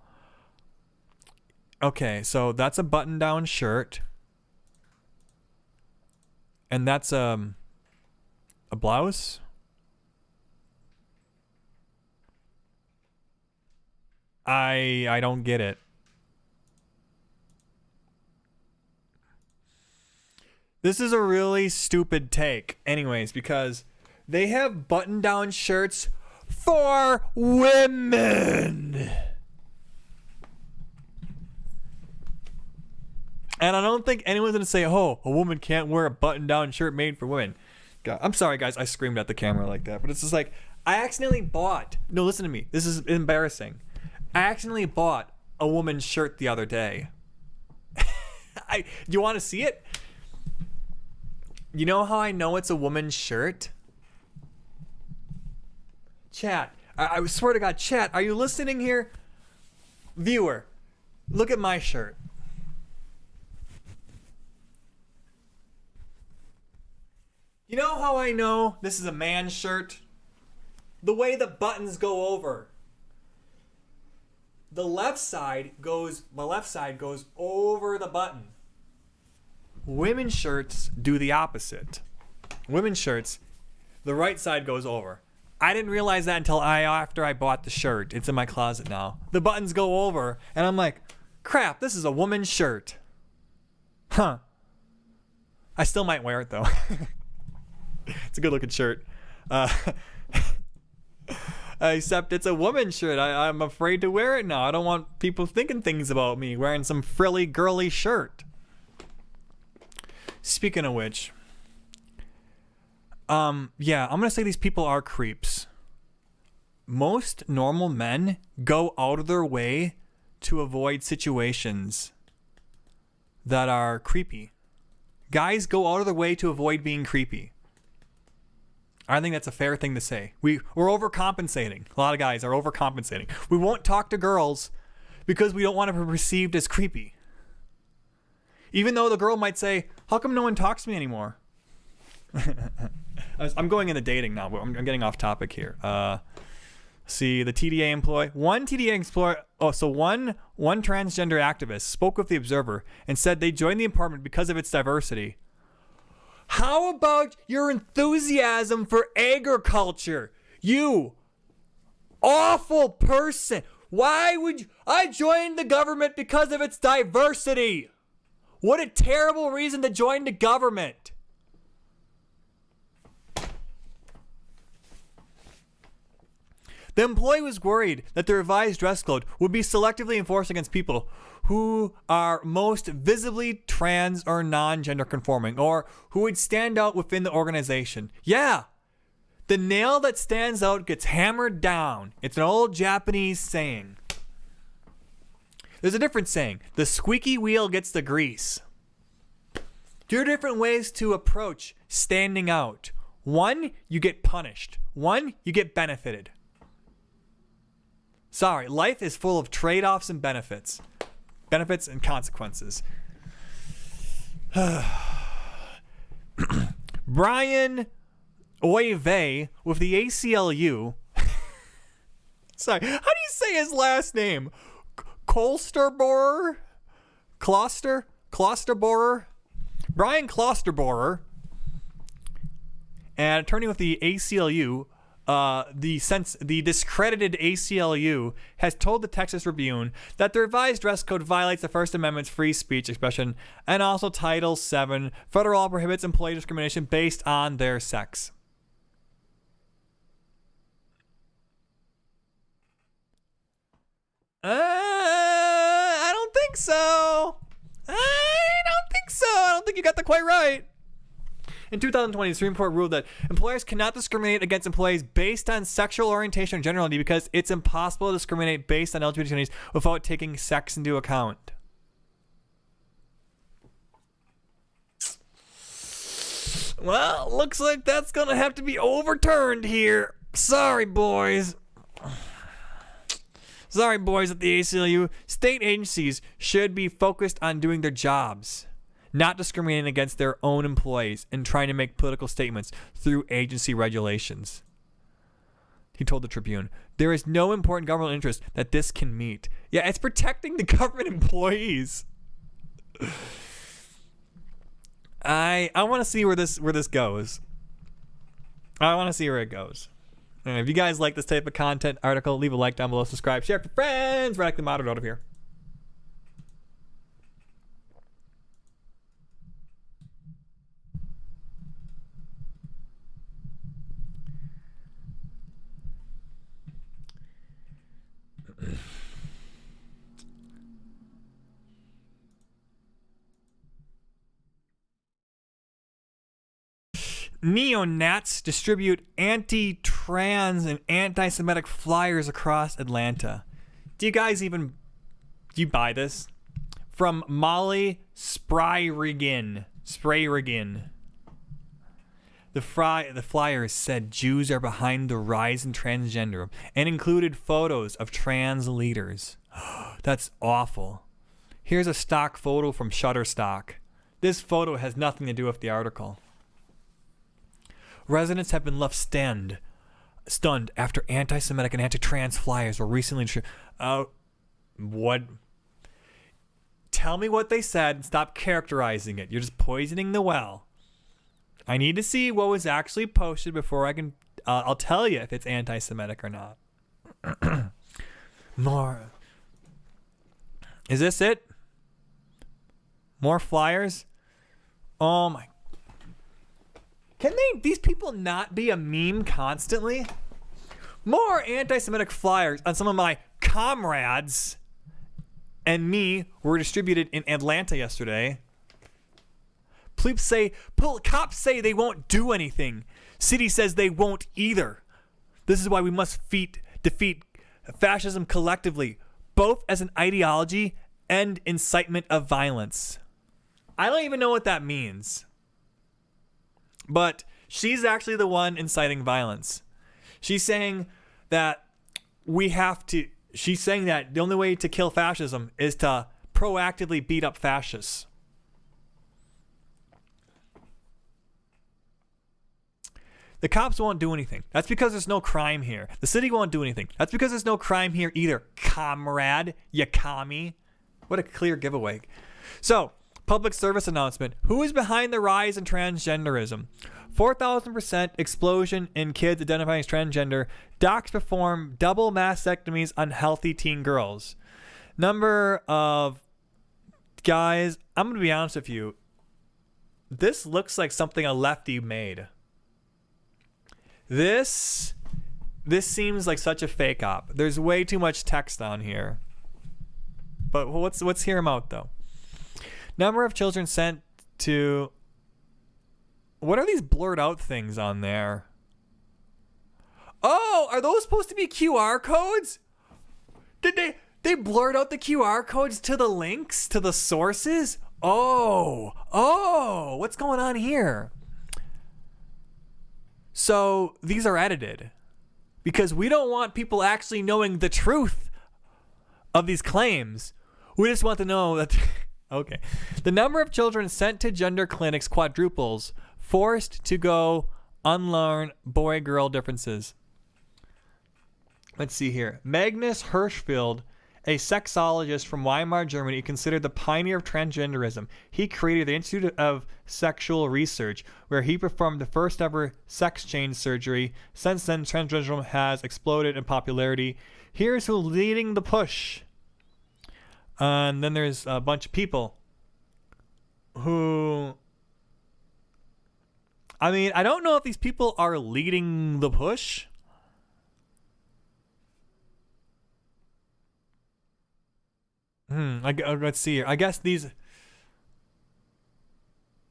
Okay, so that's a button-down shirt. And that's a blouse? I don't get it. This is a really stupid take. Anyways, because they have button-down shirts for women. And I don't think anyone's going to say, oh, a woman can't wear a button-down shirt made for women. God, I'm sorry, guys. I screamed at the camera like that. But it's just like, I accidentally bought... No, listen to me. This is embarrassing. I accidentally bought a woman's shirt the other day. Do you want to see it? You know how I know it's a woman's shirt? Chat. I swear to God, chat, are you listening here? Viewer, look at my shirt. You know how I know this is a man's shirt? The way the buttons go over. My left side goes over the button. Women's shirts do the opposite. Women's shirts, the right side goes over. I didn't realize that until after I bought the shirt. It's in my closet now. The buttons go over, and I'm like, crap, this is a woman's shirt. Huh. I still might wear it, though. It's a good-looking shirt. Except it's a woman's shirt. I'm afraid to wear it now. I don't want people thinking things about me wearing some frilly, girly shirt. Speaking of which, yeah, I'm going to say these people are creeps. Most normal men go out of their way to avoid situations that are creepy. Guys go out of their way to avoid being creepy. I think that's a fair thing to say. We're overcompensating. A lot of guys are overcompensating. We won't talk to girls because we don't want to be perceived as creepy. Even though the girl might say, how come no one talks to me anymore? I'm going into dating now, but I'm getting off topic here. See, the TDA employee. One transgender activist spoke with the Observer and said they joined the apartment because of its diversity. How about your enthusiasm for agriculture? You awful person. Why would you? I joined the government because of its diversity. What a terrible reason to join the government. The employee was worried that the revised dress code would be selectively enforced against people who are most visibly trans or non-gender conforming, or who would stand out within the organization. Yeah, the nail that stands out gets hammered down. It's an old Japanese saying. There's a different saying. The squeaky wheel gets the grease. Two different ways to approach standing out. One, you get punished. One, you get benefited. Sorry, life is full of trade-offs and benefits. Benefits and consequences. Brian Oive with the ACLU. Sorry, how do you say his last name? Klosterborer? Klosterborer? Brian Klosterborer, an attorney with the ACLU, the discredited ACLU, has told the Texas Tribune that the revised dress code violates the First Amendment's free speech expression and also Title VII. Federal law prohibits employee discrimination based on their sex. I don't think so. I don't think you got that quite right. In 2020, the Supreme Court ruled that employers cannot discriminate against employees based on sexual orientation or gender identity because it's impossible to discriminate based on LGBT identities without taking sex into account. Well, looks like that's going to have to be overturned here. Sorry, boys. Sorry, boys at the ACLU. State agencies should be focused on doing their jobs, not discriminating against their own employees and trying to make political statements through agency regulations. He told the Tribune, there is no important governmental interest that this can meet. Yeah, it's protecting the government employees. I want to see where this goes. I want to see where it goes. And if you guys like this type of content article, leave a like down below, subscribe, share with your friends. Radically Moderate out of here. Neo-Nats distribute anti-trans and anti-Semitic flyers across Atlanta. Do you buy this? From Molly Sprayrigan. The flyers said Jews are behind the rise in transgender and included photos of trans leaders. That's awful. Here's a stock photo from Shutterstock. This photo has nothing to do with the article. Residents have been left stunned after anti-Semitic and anti-trans flyers were recently what? Tell me what they said and stop characterizing it. You're just poisoning the well. I need to see what was actually posted before I can. I'll tell you if it's anti-Semitic or not. More. Is this it? More flyers? Oh my. Can these people not be a meme constantly? More anti-Semitic flyers on some of my comrades and me were distributed in Atlanta yesterday. Cops say they won't do anything. City says they won't either. This is why we must defeat fascism collectively, both as an ideology and incitement of violence. I don't even know what that means. But she's actually the one inciting violence. She's saying that she's saying that the only way to kill fascism is to proactively beat up fascists. The cops won't do anything. That's because there's no crime here. The city won't do anything. That's because there's no crime here either, comrade, you commie. What a clear giveaway. So, public service announcement. Who is behind the rise in transgenderism? 4,000% explosion in kids identifying as transgender. Docs perform double mastectomies on healthy teen girls. Number of guys, I'm going to be honest with you. This looks like something a lefty made. This seems like such a fake op. There's way too much text on here. But let's hear him out though. Number of children sent to... What are these blurred out things on there? Oh, are those supposed to be QR codes? Did they blurred out the QR codes to the links, to the sources? Oh, what's going on here? So these are edited because we don't want people actually knowing the truth of these claims. We just want to know that... Okay. The number of children sent to gender clinics quadruples, forced to go unlearn boy-girl differences. Let's see here. Magnus Hirschfeld, a sexologist from Weimar, Germany, considered the pioneer of transgenderism. He created the Institute of Sexual Research, where he performed the first ever sex change surgery. Since then, transgenderism has exploded in popularity. Here's who's leading the push. And then there's a bunch of people who... I mean, I don't know if these people are leading the push. Let's see here. I guess these...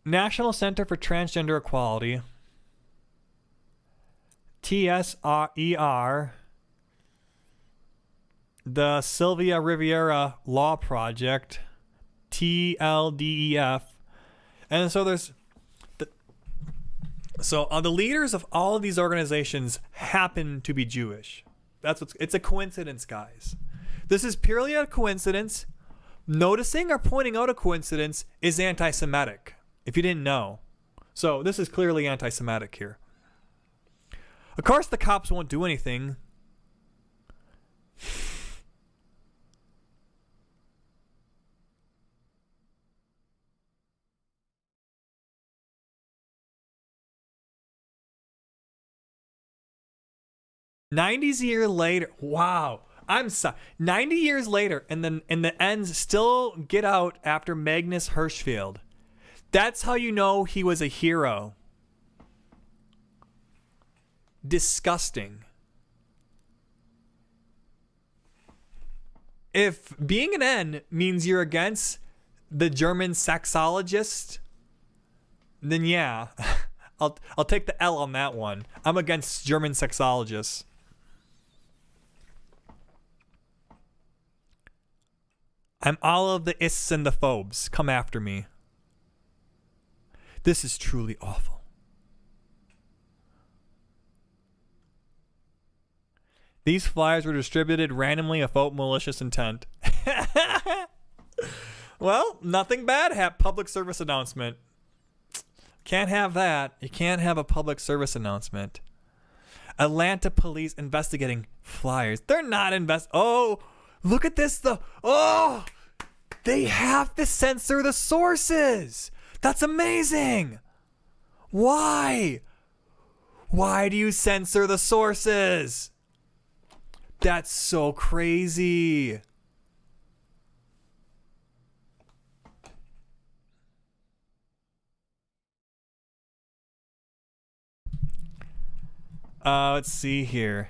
National Center for Transgender Equality. TSER. The Sylvia Riviera Law Project. TLDEF. And so there's... the leaders of all of these organizations happen to be Jewish. It's a coincidence, guys. This is purely a coincidence. Noticing or pointing out a coincidence is anti-Semitic, if you didn't know. So this is clearly anti-Semitic here. Of course, the cops won't do anything. Years later, wow. I'm sorry. 90 years later, and the ends still get out after Magnus Hirschfeld. That's how you know he was a hero. Disgusting. If being an N means you're against the German sexologist, then yeah, I'll take the L on that one. I'm against German sexologists. I'm all of the ists and the phobes. Come after me. This is truly awful. These flyers were distributed randomly without malicious intent. Well, nothing bad. Public service announcement. Can't have that. You can't have a public service announcement. Atlanta police investigating flyers. They're not Oh, look at this. They have to censor the sources. That's amazing. Why? Why do you censor the sources? That's so crazy. Let's see here.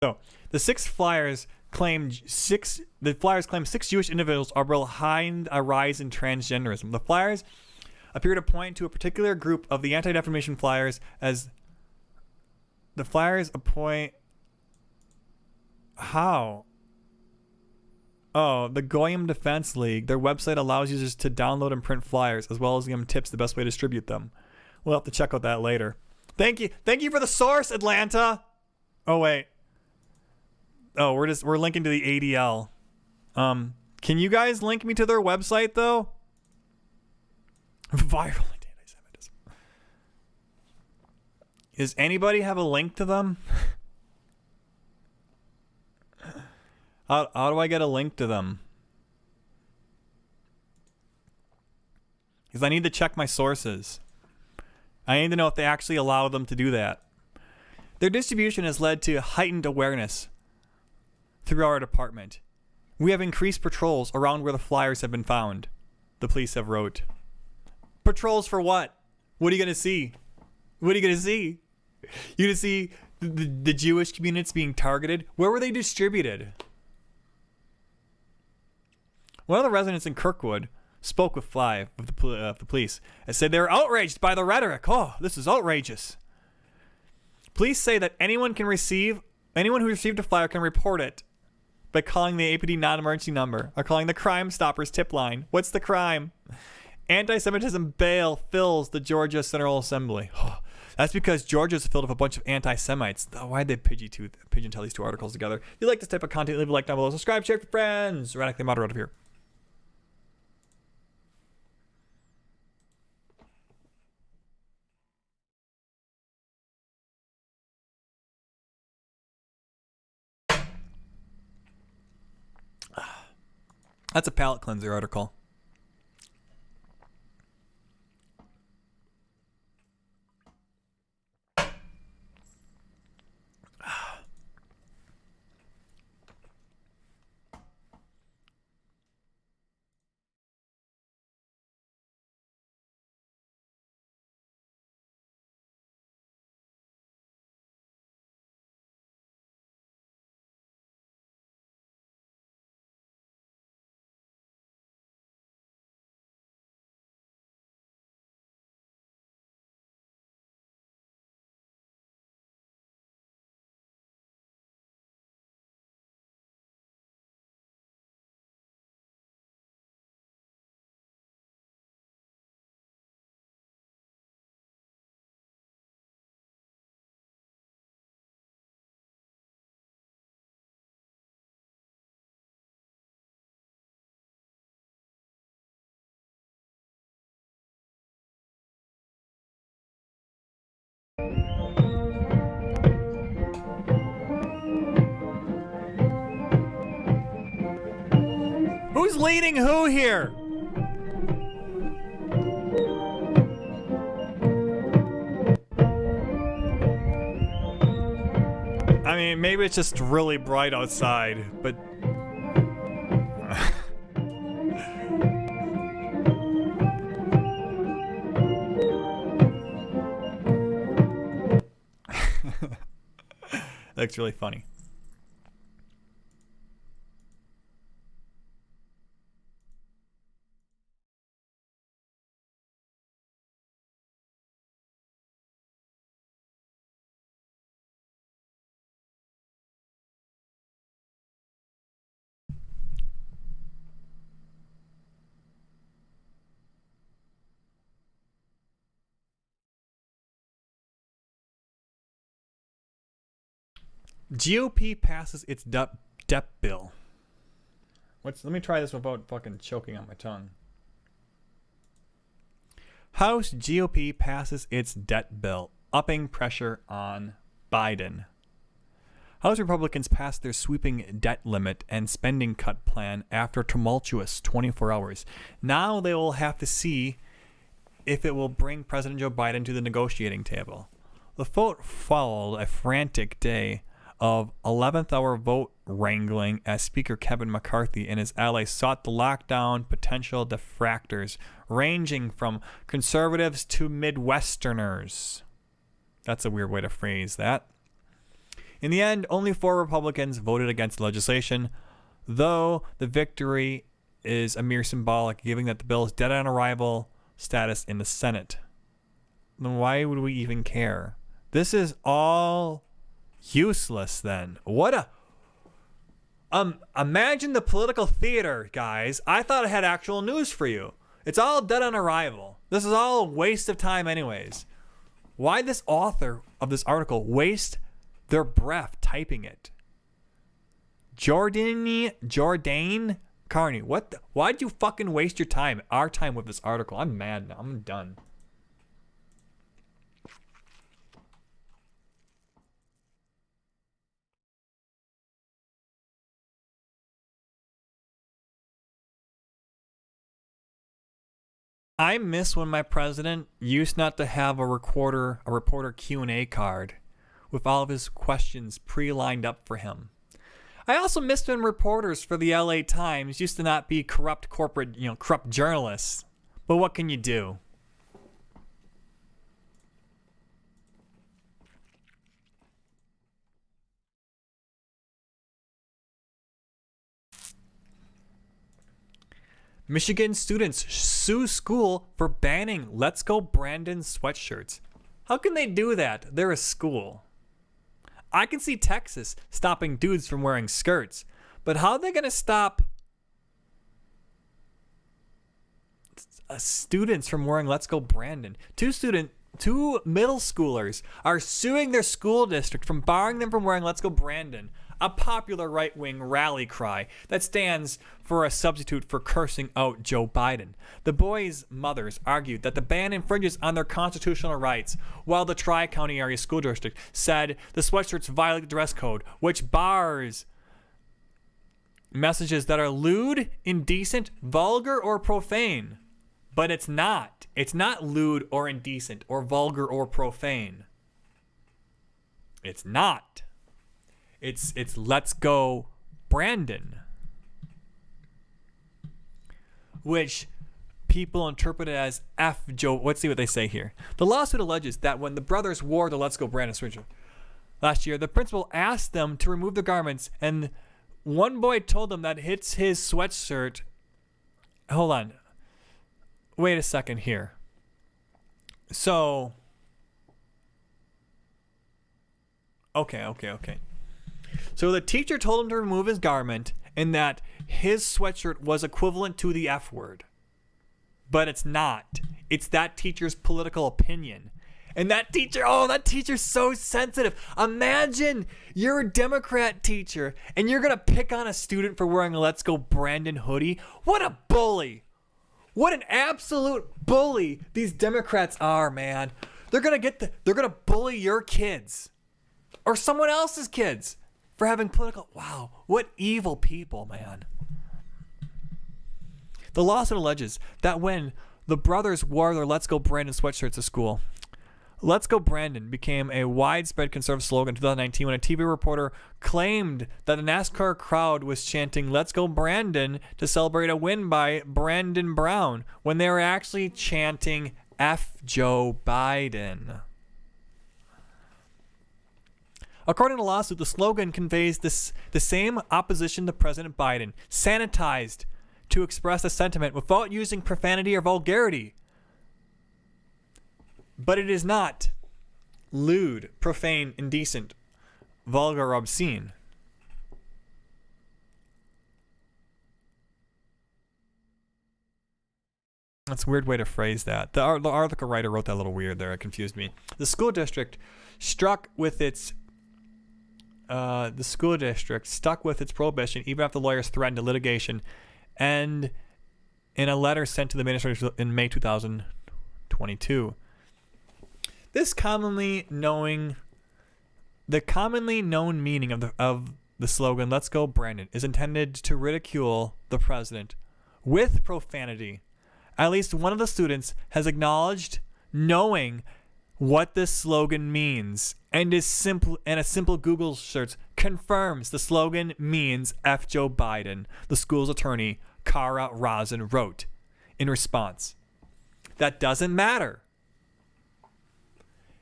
So the flyers claim six Jewish individuals are behind a rise in transgenderism. The flyers appear to point to a particular group of the Anti-Defamation Flyers as the flyers appoint. How? Oh, the Goyim Defense League. Their website allows users to download and print flyers, as well as give them tips the best way to distribute them. We'll have to check out that later. Thank you for the source, Atlanta. Oh wait. Oh, we're linking to the ADL. Can you guys link me to their website though? Viral anti-Semitism. Does anybody have a link to them? How do I get a link to them? Because I need to check my sources. I need to know if they actually allow them to do that. Their distribution has led to heightened awareness through our department. We have increased patrols around where the flyers have been found, the police have wrote. Patrols for what? What are you going to see? What are you going to see? You're going to see the Jewish communities being targeted? Where were they distributed? One of the residents in Kirkwood spoke with the police and said they were outraged by the rhetoric. Oh, this is outrageous. Police say that anyone who received a flyer can report it by calling the APD non-emergency number or calling the Crime Stoppers tip line. What's the crime? Anti-Semitism bail fills the Georgia General Assembly. Oh, that's because Georgia's filled with a bunch of anti-Semites. Why'd they pigeon-tail these two articles together? If you like this type of content, leave a like down below. Subscribe, share with your friends. Radically Moderate up here. That's a palate cleanser article. Who's leading who here? I mean, maybe it's just really bright outside, but... That's really funny. GOP passes its debt bill. Let me try this without fucking choking on my tongue. House GOP passes its debt bill, upping pressure on Biden. House Republicans passed their sweeping debt limit and spending cut plan after a tumultuous 24 hours. Now they will have to see if it will bring President Joe Biden to the negotiating table. The vote followed a frantic day of 11th hour vote wrangling as Speaker Kevin McCarthy and his allies sought to lock down potential defractors ranging from conservatives to Midwesterners. That's a weird way to phrase that. In the end, only 4 Republicans voted against the legislation, though the victory is a mere symbolic, given that the bill is dead on arrival status in the Senate. Then why would we even care? This is all useless then. What a... imagine the political theater, guys. I thought I had actual news for you. It's all dead on arrival. This is all a waste of time anyways. Why this author of this article waste their breath typing it? Jordan Carney, why'd you fucking waste your time, our time with this article? I'm mad now. I'm done. I miss when my president used not to have a reporter Q&A card with all of his questions pre-lined up for him. I also miss when reporters for the LA Times used to not be corrupt journalists. But what can you do? Michigan students sue school for banning Let's Go Brandon sweatshirts. How can they do that? They're a school. I can see Texas stopping dudes from wearing skirts, but how are they going to stop students from wearing Let's Go Brandon? Two middle schoolers are suing their school district from barring them from wearing Let's Go Brandon, a popular right-wing rally cry that stands for a substitute for cursing out Joe Biden. The boys' mothers argued that the ban infringes on their constitutional rights, while the Tri-County Area School District said the sweatshirts violate the dress code, which bars messages that are lewd, indecent, vulgar, or profane. But it's not. It's not lewd or indecent or vulgar or profane. It's not. It's Let's Go Brandon, which people interpret it as F Joe. Let's see what they say here. The lawsuit alleges that when the brothers wore the Let's Go Brandon sweatshirt last year, the principal asked them to remove their garments, and one boy told them that it's his sweatshirt. Hold on. Wait a second here. So, okay. So the teacher told him to remove his garment and that his sweatshirt was equivalent to the F word. But it's not. It's that teacher's political opinion. And that teacher's so sensitive. Imagine you're a Democrat teacher and you're going to pick on a student for wearing a Let's Go Brandon hoodie. What a bully. What an absolute bully these Democrats are, man. They're going to bully your kids or someone else's kids for having political... Wow, what evil people, man. The lawsuit alleges that when the brothers wore their Let's Go Brandon sweatshirts to school, Let's Go Brandon became a widespread conservative slogan in 2019 when a TV reporter claimed that the NASCAR crowd was chanting Let's Go Brandon to celebrate a win by Brandon Brown when they were actually chanting F Joe Biden. According to the lawsuit, the slogan conveys the same opposition to President Biden, sanitized to express a sentiment without using profanity or vulgarity. But it is not lewd, profane, indecent, vulgar, or obscene. That's a weird way to phrase that. The article writer wrote that a little weird there. It confused me. The school district stuck with its prohibition even after lawyers threatened litigation, and in a letter sent to the administrators in May 2022. The commonly known meaning of the slogan "Let's Go Brandon" is intended to ridicule the president with profanity. At least one of the students has acknowledged knowing what this slogan means, and a simple Google search confirms the slogan means F Joe Biden. The school's attorney, Kara Rosen, wrote in response. That doesn't matter.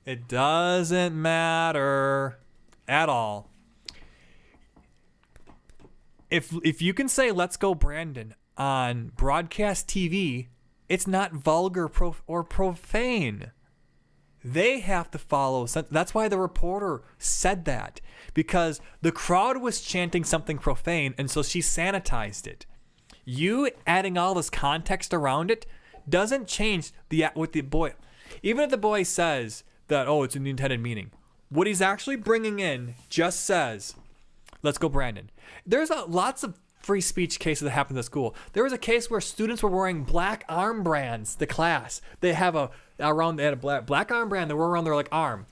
It doesn't matter at all. If you can say "Let's Go Brandon" on broadcast TV, it's not vulgar or profane. They have to follow. That's why the reporter said that, because the crowd was chanting something profane, and so she sanitized it. You adding all this context around it doesn't change what the boy. Even if the boy says that, oh, it's an intended meaning, what he's actually bringing in just says, "Let's Go Brandon." There's lots of free speech cases that happened at school. There was a case where students were wearing black armbands to class. They had a black armband that were around their arm,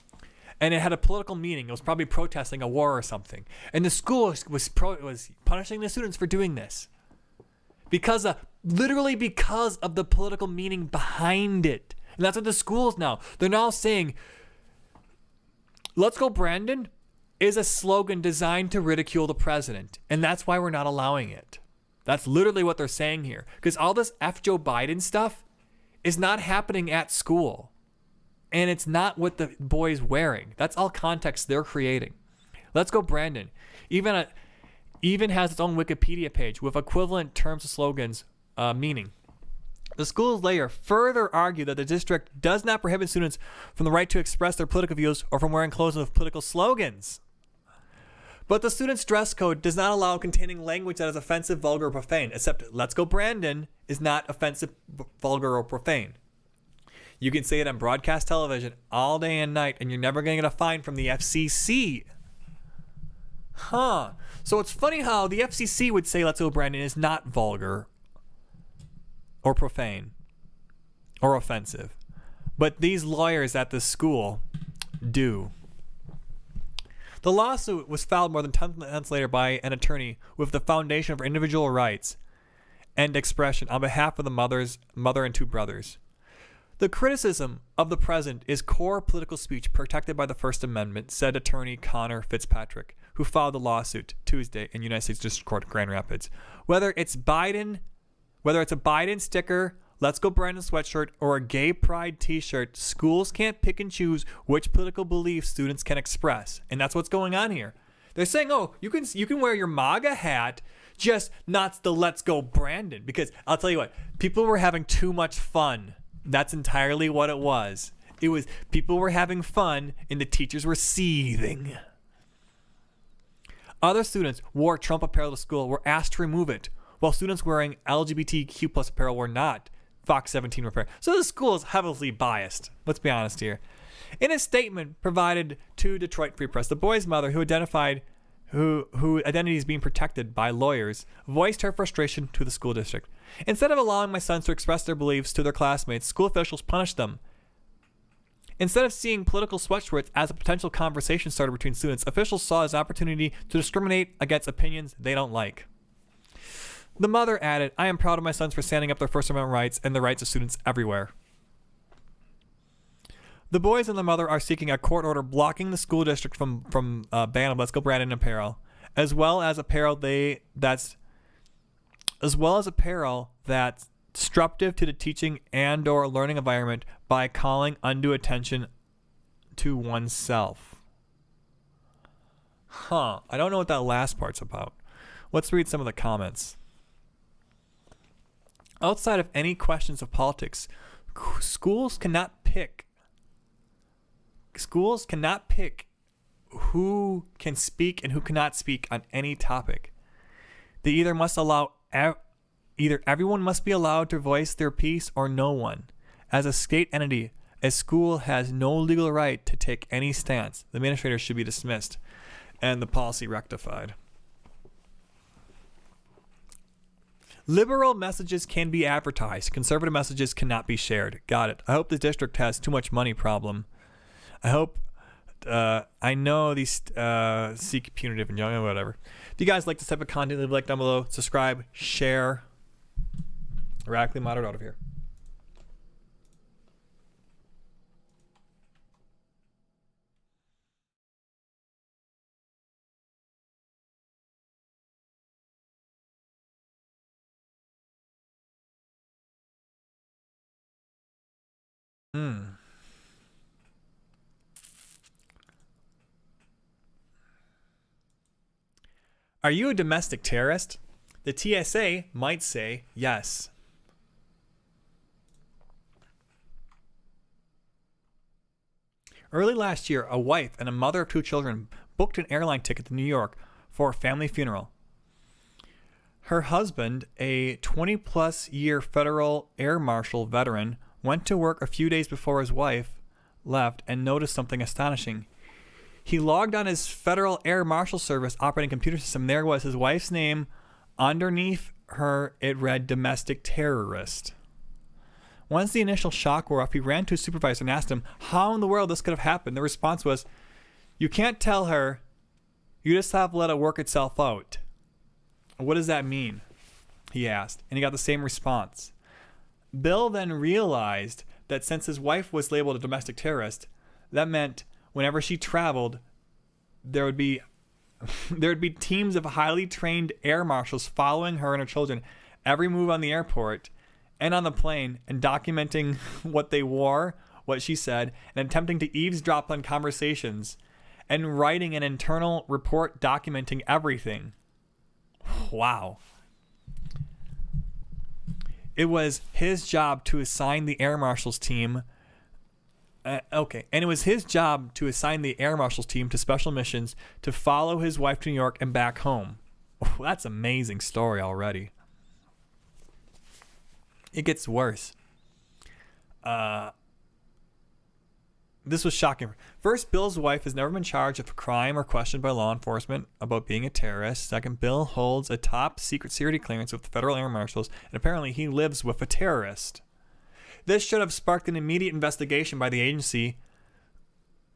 and it had a political meaning. It was probably protesting a war or something. And the school was punishing the students for doing this literally because of the political meaning behind it. And that's what the schools now. They're now saying, "Let's Go Brandon" is a slogan designed to ridicule the president. And that's why we're not allowing it. That's literally what they're saying here. Because all this F Joe Biden stuff is not happening at school. And it's not what the boy's wearing. That's all context they're creating. Let's Go Brandon even has its own Wikipedia page with equivalent terms of slogans meaning. The school's layer further argued that the district does not prohibit students from the right to express their political views or from wearing clothes with political slogans. But the students' dress code does not allow containing language that is offensive, vulgar, or profane, except "Let's Go Brandon" is not offensive, vulgar, or profane. You can say it on broadcast television all day and night, and you're never going to get a fine from the FCC. So it's funny how the FCC would say "Let's Go Brandon" is not vulgar or profane or offensive, but these lawyers at the school do. The lawsuit was filed more than 10 months later by an attorney with the Foundation for Individual Rights and Expression on behalf of the mother and two brothers. The criticism of the president is core political speech protected by the First Amendment, said attorney Connor Fitzpatrick, who filed the lawsuit Tuesday in United States District Court, Grand Rapids. Whether it's a Biden sticker, "Let's Go Brandon" sweatshirt, or a gay pride t-shirt, schools can't pick and choose which political beliefs students can express. And that's what's going on here. They're saying, oh, you can wear your MAGA hat, just not the "Let's Go Brandon." Because I'll tell you what, people were having too much fun. That's entirely what it was. It was people were having fun and the teachers were seething. Other students wore Trump apparel to school were asked to remove it, while students wearing LGBTQ plus apparel were not. Fox 17 repair. So the school is heavily biased. Let's be honest here. In a statement provided to Detroit Free Press, the boy's mother, who identity is being protected by lawyers, voiced her frustration to the school district. "Instead of allowing my sons to express their beliefs to their classmates, school officials punished them. Instead of seeing political sweatshirts as a potential conversation starter between students, officials saw it as an opportunity to discriminate against opinions they don't like." The mother added, I am proud of my sons for standing up their First Amendment rights and the rights of students everywhere. The boys and the mother are seeking a court order blocking the school district from ban of Let's Go Brandon apparel, as well as apparel that's disruptive to the teaching and or learning environment by calling undue attention to oneself. I don't know what that last part's about. Let's read some of the comments. Outside of any questions of politics, schools cannot pick who can speak and who cannot speak on any topic. They either everyone must be allowed to voice their piece or no one. As a state entity, a school has no legal right to take any stance. The administrators should be dismissed and the policy rectified. Liberal messages can be advertised. Conservative messages cannot be shared. Got it. I hope the district has too much money problem. I hope, I know these seek punitive and young, whatever. If you guys like this type of content, leave a like down below, subscribe, share. Radically Moderate out of here. Are you a domestic terrorist? The TSA might say yes. Early last year, a wife and a mother of 2 children booked an airline ticket to New York for a family funeral. Her husband, a 20-plus year federal air marshal veteran, went to work a few days before his wife left and noticed something astonishing. He logged on his Federal Air Marshal Service operating computer system. There was his wife's name. Underneath her, it read domestic terrorist. Once the initial shock wore off, he ran to his supervisor and asked him how in the world this could have happened. The response was, you can't tell her. You just have to let it work itself out. What does that mean? He asked, and he got the same response. Bill then realized that since his wife was labeled a domestic terrorist, that meant whenever she traveled, there would be teams of highly trained air marshals following her and her children every move on the airport and on the plane and documenting what they wore, what she said, and attempting to eavesdrop on conversations and writing an internal report documenting everything. Wow. It was his job to assign the air marshals team and it was his job to assign the air marshals team to special missions to follow his wife to New York and back home. Oh, that's an amazing story already. It gets worse. This was shocking. First, Bill's wife has never been charged of a crime or questioned by law enforcement about being a terrorist. Second, Bill holds a top secret security clearance with the Federal Air Marshals, and apparently he lives with a terrorist. This should have sparked an immediate investigation by the agency.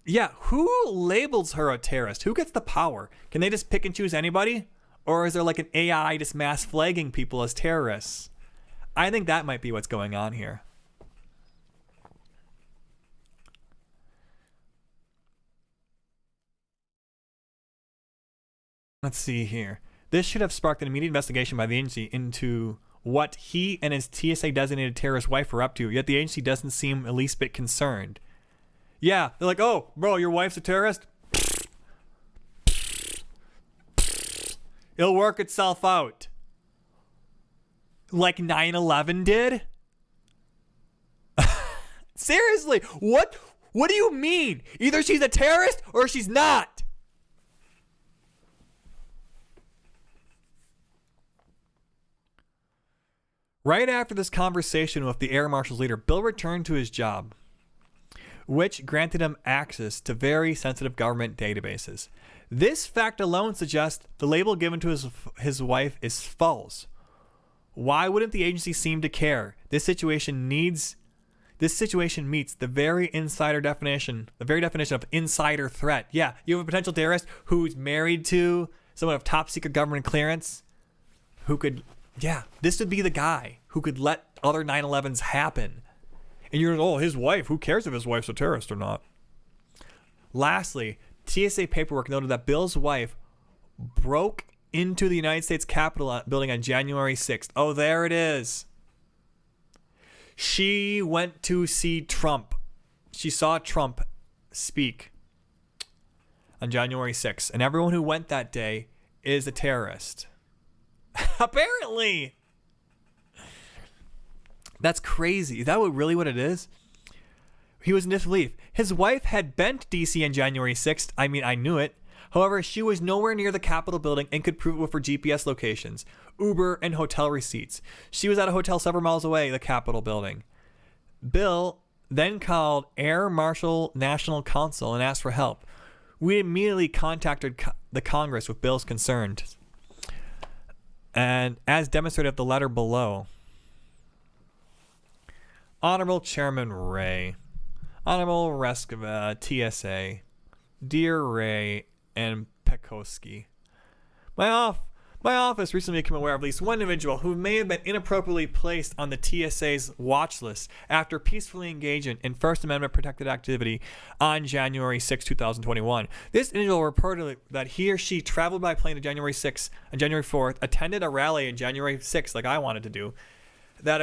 Yeah, who labels her a terrorist? Who gets the power? Can they just pick and choose anybody? Or is there like an AI just mass flagging people as terrorists? I think that might be what's going on here. Let's see here. This should have sparked an immediate investigation by the agency into what he and his TSA designated terrorist wife are up to, yet the agency doesn't seem the least bit concerned. Yeah, they're like, oh, bro, your wife's a terrorist? It'll work itself out. Like 9/11 did? Seriously, what do you mean? Either she's a terrorist or she's not. Right after this conversation with the Air Marshal's leader, Bill returned to his job, which granted him access to very sensitive government databases. This fact alone suggests the label given to his wife is false. Why wouldn't the agency seem to care? This situation meets the very definition of insider threat. Yeah, you have a potential terrorist who's married to someone of top secret government clearance who could Yeah, this would be the guy who could let other 9/11s happen. And you're like, oh, his wife, who cares if his wife's a terrorist or not? Lastly, TSA paperwork noted that Bill's wife broke into the United States Capitol building on January 6th. Oh, there it is. She went to see Trump. She saw Trump speak on January 6th. And everyone who went that day is a terrorist. Apparently. That's crazy. Is that really what it is? He was in disbelief. His wife had been to D.C. on January 6th. I mean, I knew it. However, she was nowhere near the Capitol building and could prove it with her GPS locations, Uber, and hotel receipts. She was at a hotel several miles away, the Capitol building. Bill then called Air Marshal National Council and asked for help. We immediately contacted the Congress with Bill's concerns. And as demonstrated at the letter below, Honorable Chairman Ray, Honorable Reskova, TSA, Dear Ray and Pekoski, my office recently became aware of at least one individual who may have been inappropriately placed on the TSA's watch list after peacefully engaging in First Amendment protected activity on January 6, 2021. This individual reported that he or she traveled by plane to January 6th and January 4th, attended a rally on January 6th, like I wanted to do, that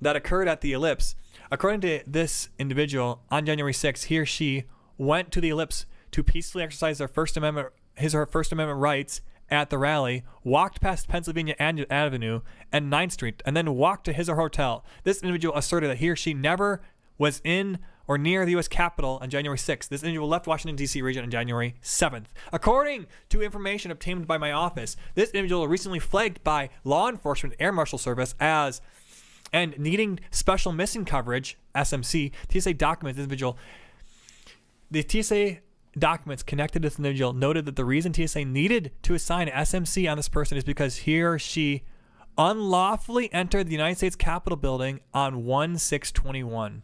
occurred at the Ellipse. According to this individual, on January 6th, he or she went to the Ellipse to peacefully exercise his or her First Amendment rights at the rally, walked past Pennsylvania Avenue and 9th Street, and then walked to his or her hotel. This individual asserted that he or she never was in or near the U.S. Capitol on January 6th. This individual left Washington, D.C. region on January 7th. According to information obtained by my office, this individual recently flagged by law enforcement Air Marshal Service and needing special missing coverage, SMC, TSA documents, individual. The TSA documents connected to this individual noted that the reason TSA needed to assign SMC on this person is because he or she unlawfully entered the United States Capitol building on 1/6/21.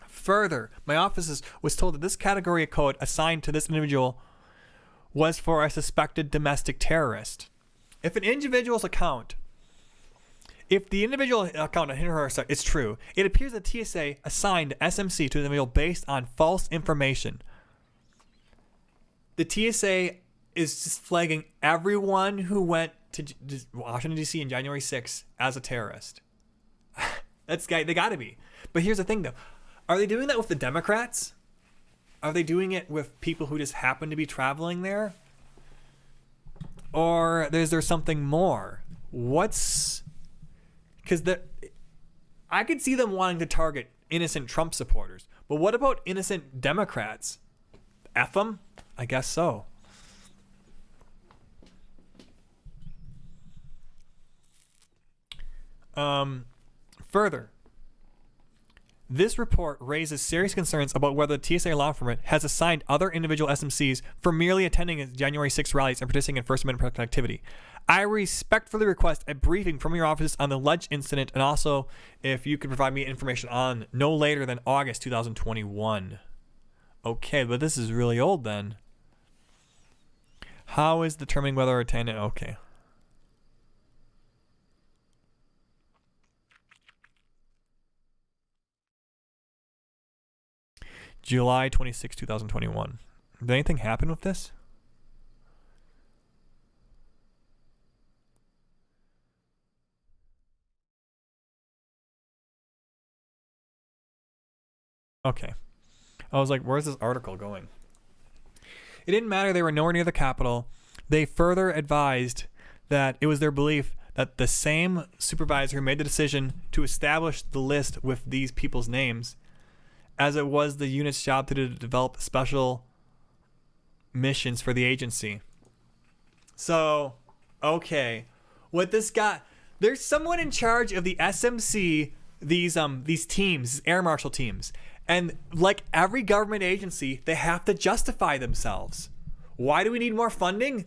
Further, my office was told that this category of code assigned to this individual was for a suspected domestic terrorist. If the individual account on him or her site is true, it appears that TSA assigned SMC to the individual based on false information. The TSA is just flagging everyone who went to Washington, D.C. on January 6th as a terrorist. They got to be. But here's the thing, though. Are they doing that with the Democrats? Are they doing it with people who just happen to be traveling there? Or is there something more? Because I could see them wanting to target innocent Trump supporters. But what about innocent Democrats? F them? I guess so. Further, this report raises serious concerns about whether the TSA law enforcement has assigned other individual SMCs for merely attending January 6 rallies and participating in First Amendment protected activity. I respectfully request a briefing from your office on the alleged incident, and also if you could provide me information on no later than August 2021. Okay, but this is really old then. How is determining whether attendant? Okay. July 26, 2021. Did anything happen with this? Okay. I was like, where's this article going? It didn't matter. They were nowhere near the Capitol. They further advised that it was their belief that the same supervisor who made the decision to establish the list with these people's names, as it was the unit's job to develop special missions for the agency. So, okay. What this guy... There's someone in charge of the SMC, these teams, air marshal teams. And like every government agency, they have to justify themselves. Why do we need more funding?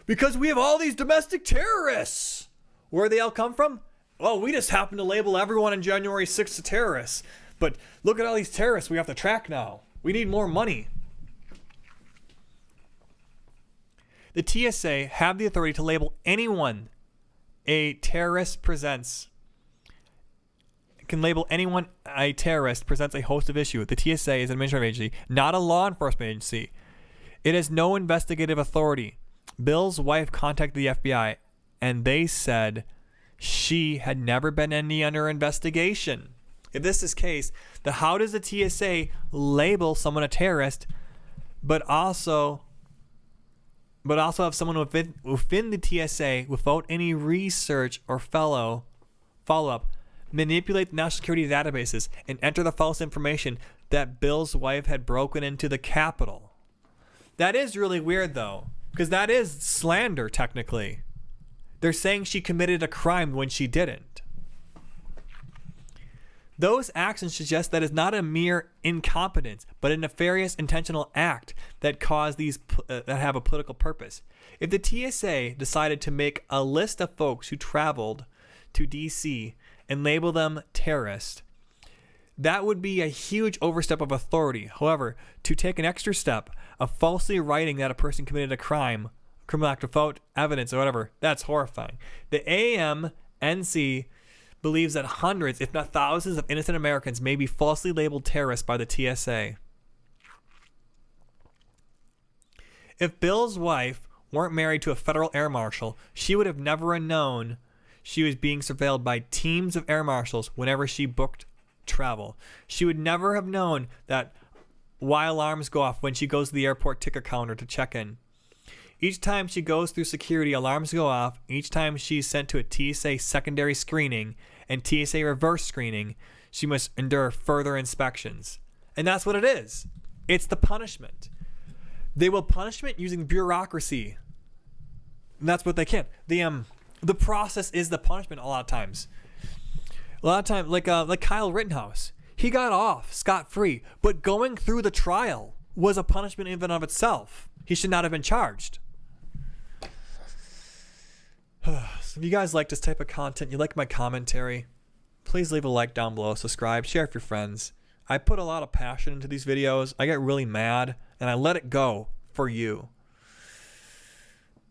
Because we have all these domestic terrorists. Where they all come from? Well, we just happen to label everyone on January 6th a terrorist. But look at all these terrorists we have to track now. We need more money. The TSA have the authority to label anyone a terrorist presents can label anyone a terrorist presents a host of issues. The TSA is an administrative agency, not a law enforcement agency. It has no investigative authority. Bill's wife contacted the FBI, and they said she had never been any under investigation. If this is the case, then how does the TSA label someone a terrorist, but also have someone within the TSA without any research or follow-up manipulate the national security databases and enter the false information that Bill's wife had broken into the Capitol? That is really weird, though, because that is slander, technically. They're saying she committed a crime when she didn't. Those actions suggest that it's not a mere incompetence, but a nefarious intentional act that caused these that have a political purpose. If the TSA decided to make a list of folks who traveled to DC and label them terrorists, that would be a huge overstep of authority. However, to take an extra step of falsely writing that a person committed a criminal act without evidence or whatever, that's horrifying. The AMNC believes that hundreds, if not thousands, of innocent Americans may be falsely labeled terrorists by the TSA. If Bill's wife weren't married to a federal air marshal, she would have never known she was being surveilled by teams of air marshals whenever she booked travel. She would never have known that why alarms go off when she goes to the airport ticket counter to check in. Each time she goes through security, alarms go off. Each time she's sent to a TSA secondary screening and TSA reverse screening, she must endure further inspections. And that's what it is. It's the punishment. They will punishment using bureaucracy. And that's what they can. The process is the punishment a lot of times. A lot of times, like Kyle Rittenhouse, he got off scot-free, but going through the trial was a punishment in and of itself. He should not have been charged. So if you guys like this type of content, you like my commentary, please leave a like down below, subscribe, share with your friends. I put a lot of passion into these videos. I get really mad, and I let it go for you.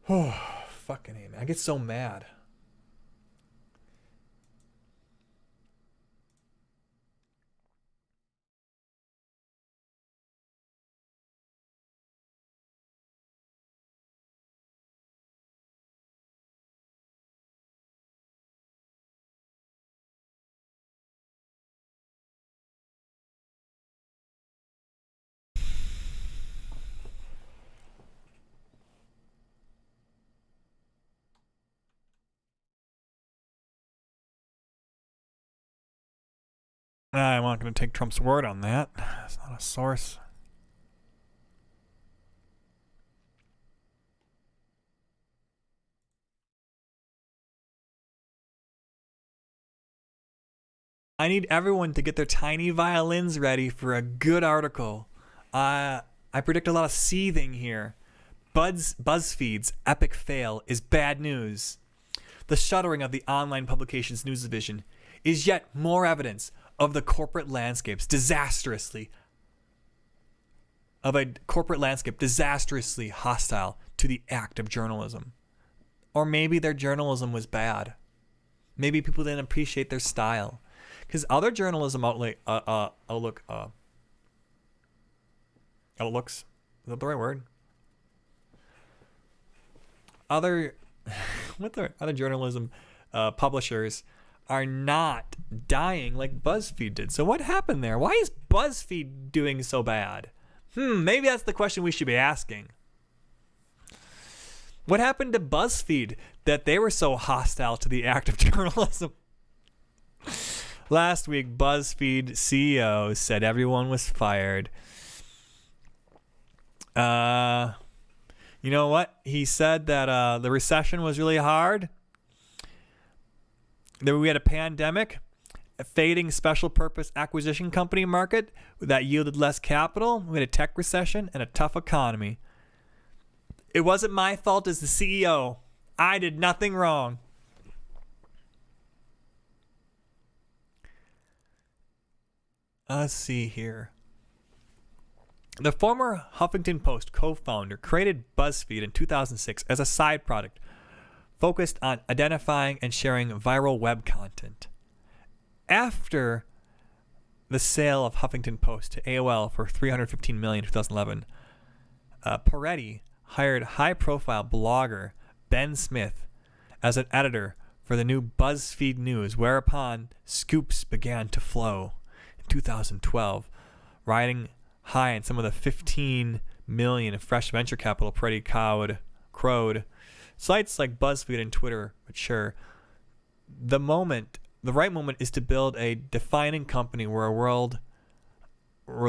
Oh, fucking A, man. I get so mad. I'm not going to take Trump's word on that. It's not a source. I need everyone to get their tiny violins ready for a good article. I predict a lot of seething here. BuzzFeed's epic fail is bad news. The shuttering of the online publications news division is yet more evidence of the corporate landscape's disastrously hostile to the act of journalism. Or maybe their journalism was bad. Maybe people didn't appreciate their style. Because other journalism outlooks, is that the right word? Other journalism publishers are not dying like BuzzFeed did. So what happened there? Why is BuzzFeed doing so bad? Maybe that's the question we should be asking. What happened to BuzzFeed that they were so hostile to the act of journalism? Last week, BuzzFeed CEO said everyone was fired. You know what? He said that the recession was really hard. That we had a pandemic, a fading special purpose acquisition company market that yielded less capital. We had a tech recession and a tough economy. It wasn't my fault as the CEO. I did nothing wrong. Let's see here. The former Huffington Post co-founder created BuzzFeed in 2006 as a side product focused on identifying and sharing viral web content. After the sale of Huffington Post to AOL for $315 million in 2011, Peretti hired high-profile blogger Ben Smith as an editor for the new BuzzFeed News, whereupon scoops began to flow. In 2012, riding high in some of the $15 million in fresh venture capital Peretti crowed, sites like BuzzFeed and Twitter mature. The right moment is to build a defining company where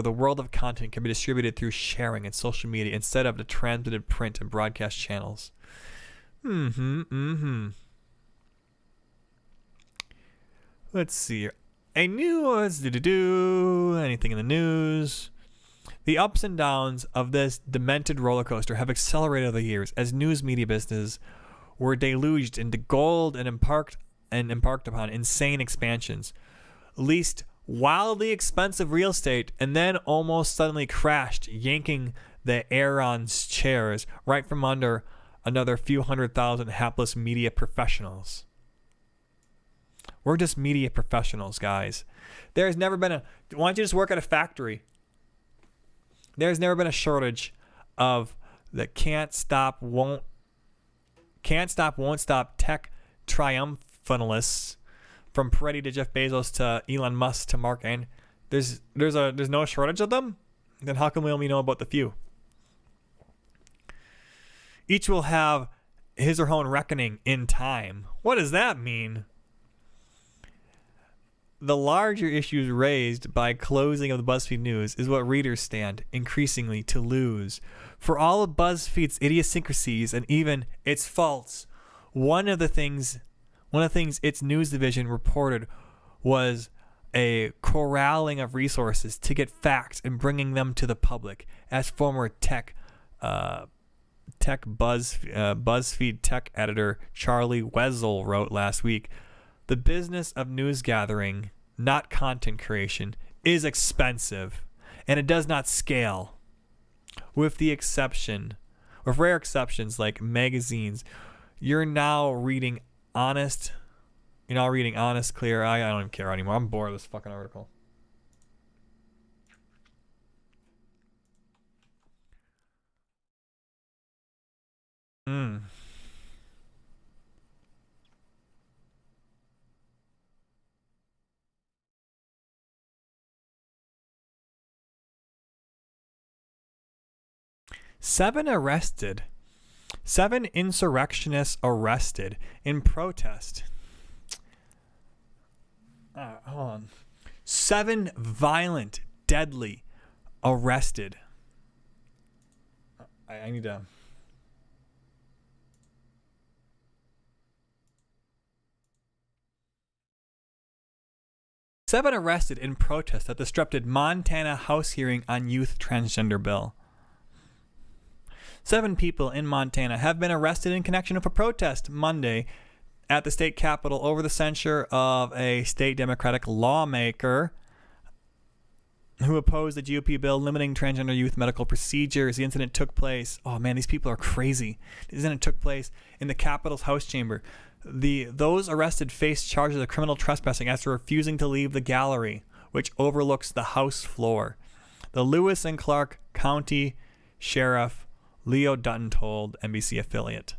the world of content can be distributed through sharing and social media instead of the transmitted print and broadcast channels. Let's see here. Anything in the news? The ups and downs of this demented roller coaster have accelerated over the years as news media businesses were deluged into gold and embarked upon insane expansions, leased wildly expensive real estate, and then almost suddenly crashed, yanking the Aaron's chairs right from under another few 100,000 hapless media professionals. We're just media professionals, guys. There's never been why don't you just work at a factory? There's never been a shortage of the can't stop, won't stop tech triumphalists, from Peretti to Jeff Bezos to Elon Musk to Mark, and there's no shortage of them. Then how come we only know about the few? Each will have his or her own reckoning in time. What does that mean? The larger issues raised by closing of the BuzzFeed News is what readers stand increasingly to lose. For all of BuzzFeed's idiosyncrasies and even its faults, one of the things its news division reported was a corralling of resources to get facts and bringing them to the public. As former BuzzFeed tech editor Charlie Wessel wrote last week, the business of news gathering, not content creation, is expensive, and it does not scale. With rare exceptions like magazines, you're now reading honest, clear. I don't even care anymore. I'm bored of this fucking article. Seven insurrectionists arrested in protest. Hold on. 7 violent, deadly arrested. I need to. Seven arrested in protest at the disrupted Montana House hearing on youth transgender bill. 7 people in Montana have been arrested in connection with a protest Monday at the state capitol over the censure of a state Democratic lawmaker who opposed the GOP bill limiting transgender youth medical procedures. The incident took place. Oh man, these people are crazy. The incident took place in the Capitol's House chamber. Those arrested faced charges of criminal trespassing after refusing to leave the gallery, which overlooks the House floor. The Lewis and Clark County Sheriff Leo Dutton told NBC affiliate.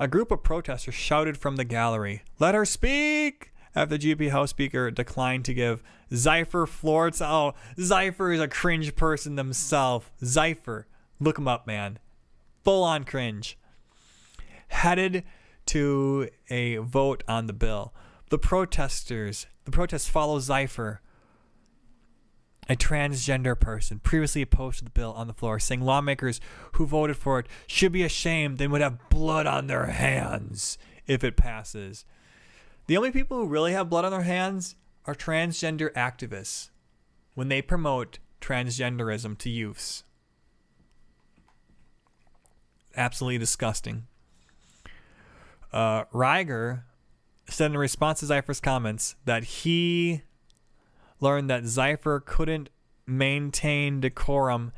A group of protesters shouted from the gallery, "Let her speak!" after the GOP House Speaker declined to give Zyfer floor time. Oh, Zyfer is a cringe person themselves. Zyfer, look him up, man. Full on cringe. Headed to a vote on the bill. The protests follow Zyfer, a transgender person previously opposed to the bill on the floor, saying lawmakers who voted for it should be ashamed and would have blood on their hands if it passes. The only people who really have blood on their hands are transgender activists when they promote transgenderism to youths. Absolutely disgusting. Reiger said in response to Zyfer's comments that he learned that Zyfer couldn't maintain decorum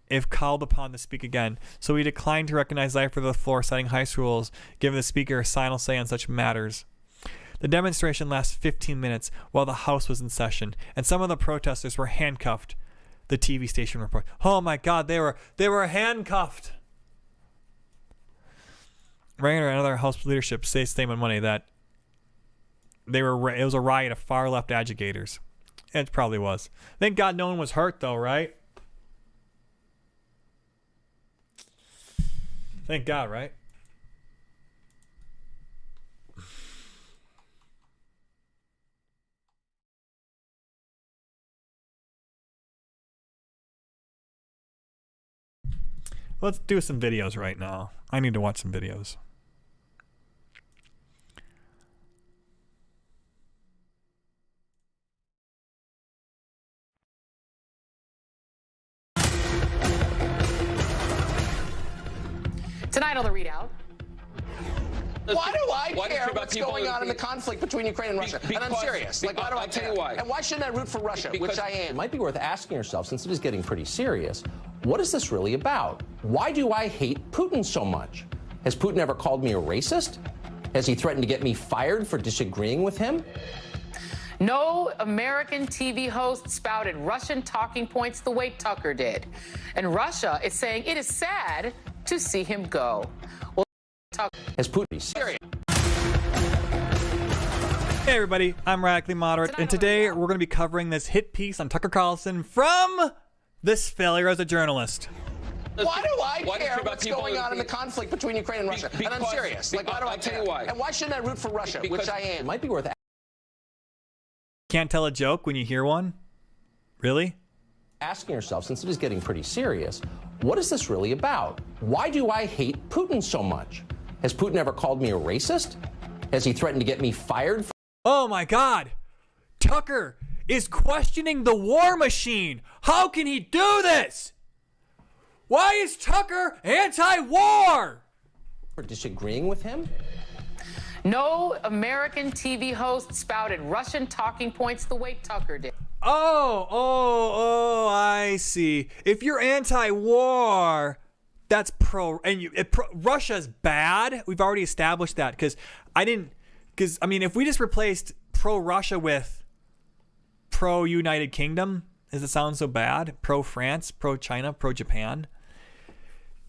if called upon to speak again, so he declined to recognize life for the floor, citing House rules, giving the speaker a final say on such matters. The demonstration lasted 15 minutes while the House was in session, and some of the protesters were handcuffed. The TV station report. Oh my God, they were handcuffed. Reagan and other House leadership say statement Monday that it was a riot of far left agitators. It probably was. Thank God no one was hurt though, right? Thank God, right? Let's do some videos right now. I need to watch some videos. Tonight on the readout. Why do I care what's going on in the conflict between Ukraine and Russia? And I'm serious. Like, why do I care? And why shouldn't I root for Russia, which I am? It might be worth asking yourself, since it is getting pretty serious, what is this really about? Why do I hate Putin so much? Has Putin ever called me a racist? Has he threatened to get me fired for disagreeing with him? No American TV host spouted Russian talking points the way Tucker did. And Russia is saying it is sad to see him go. Well, Tucker has Putin serious. Hey everybody, I'm Radically Moderate, and today we're going to be covering this hit piece on Tucker Carlson from this failure as a journalist. Why do I care what's going on in the conflict between Ukraine and Russia? And I'm serious. Like, why do I care? And why shouldn't I root for Russia, which I am? It might be worth Can't tell a joke when you hear one? Really? asking yourself, since it is getting pretty serious, what is this really about? Why do I hate Putin so much? Has Putin ever called me a racist? Has he threatened to get me fired? Oh my God! Tucker is questioning the war machine! How can he do this? Why is Tucker anti-war? For disagreeing with him? No American TV host spouted Russian talking points the way Tucker did. Oh, I see. If you're anti-war, that's Russia's bad. We've already established that because if we just replaced pro-Russia with pro-United Kingdom, does it sound so bad? Pro-France, pro-China, pro-Japan.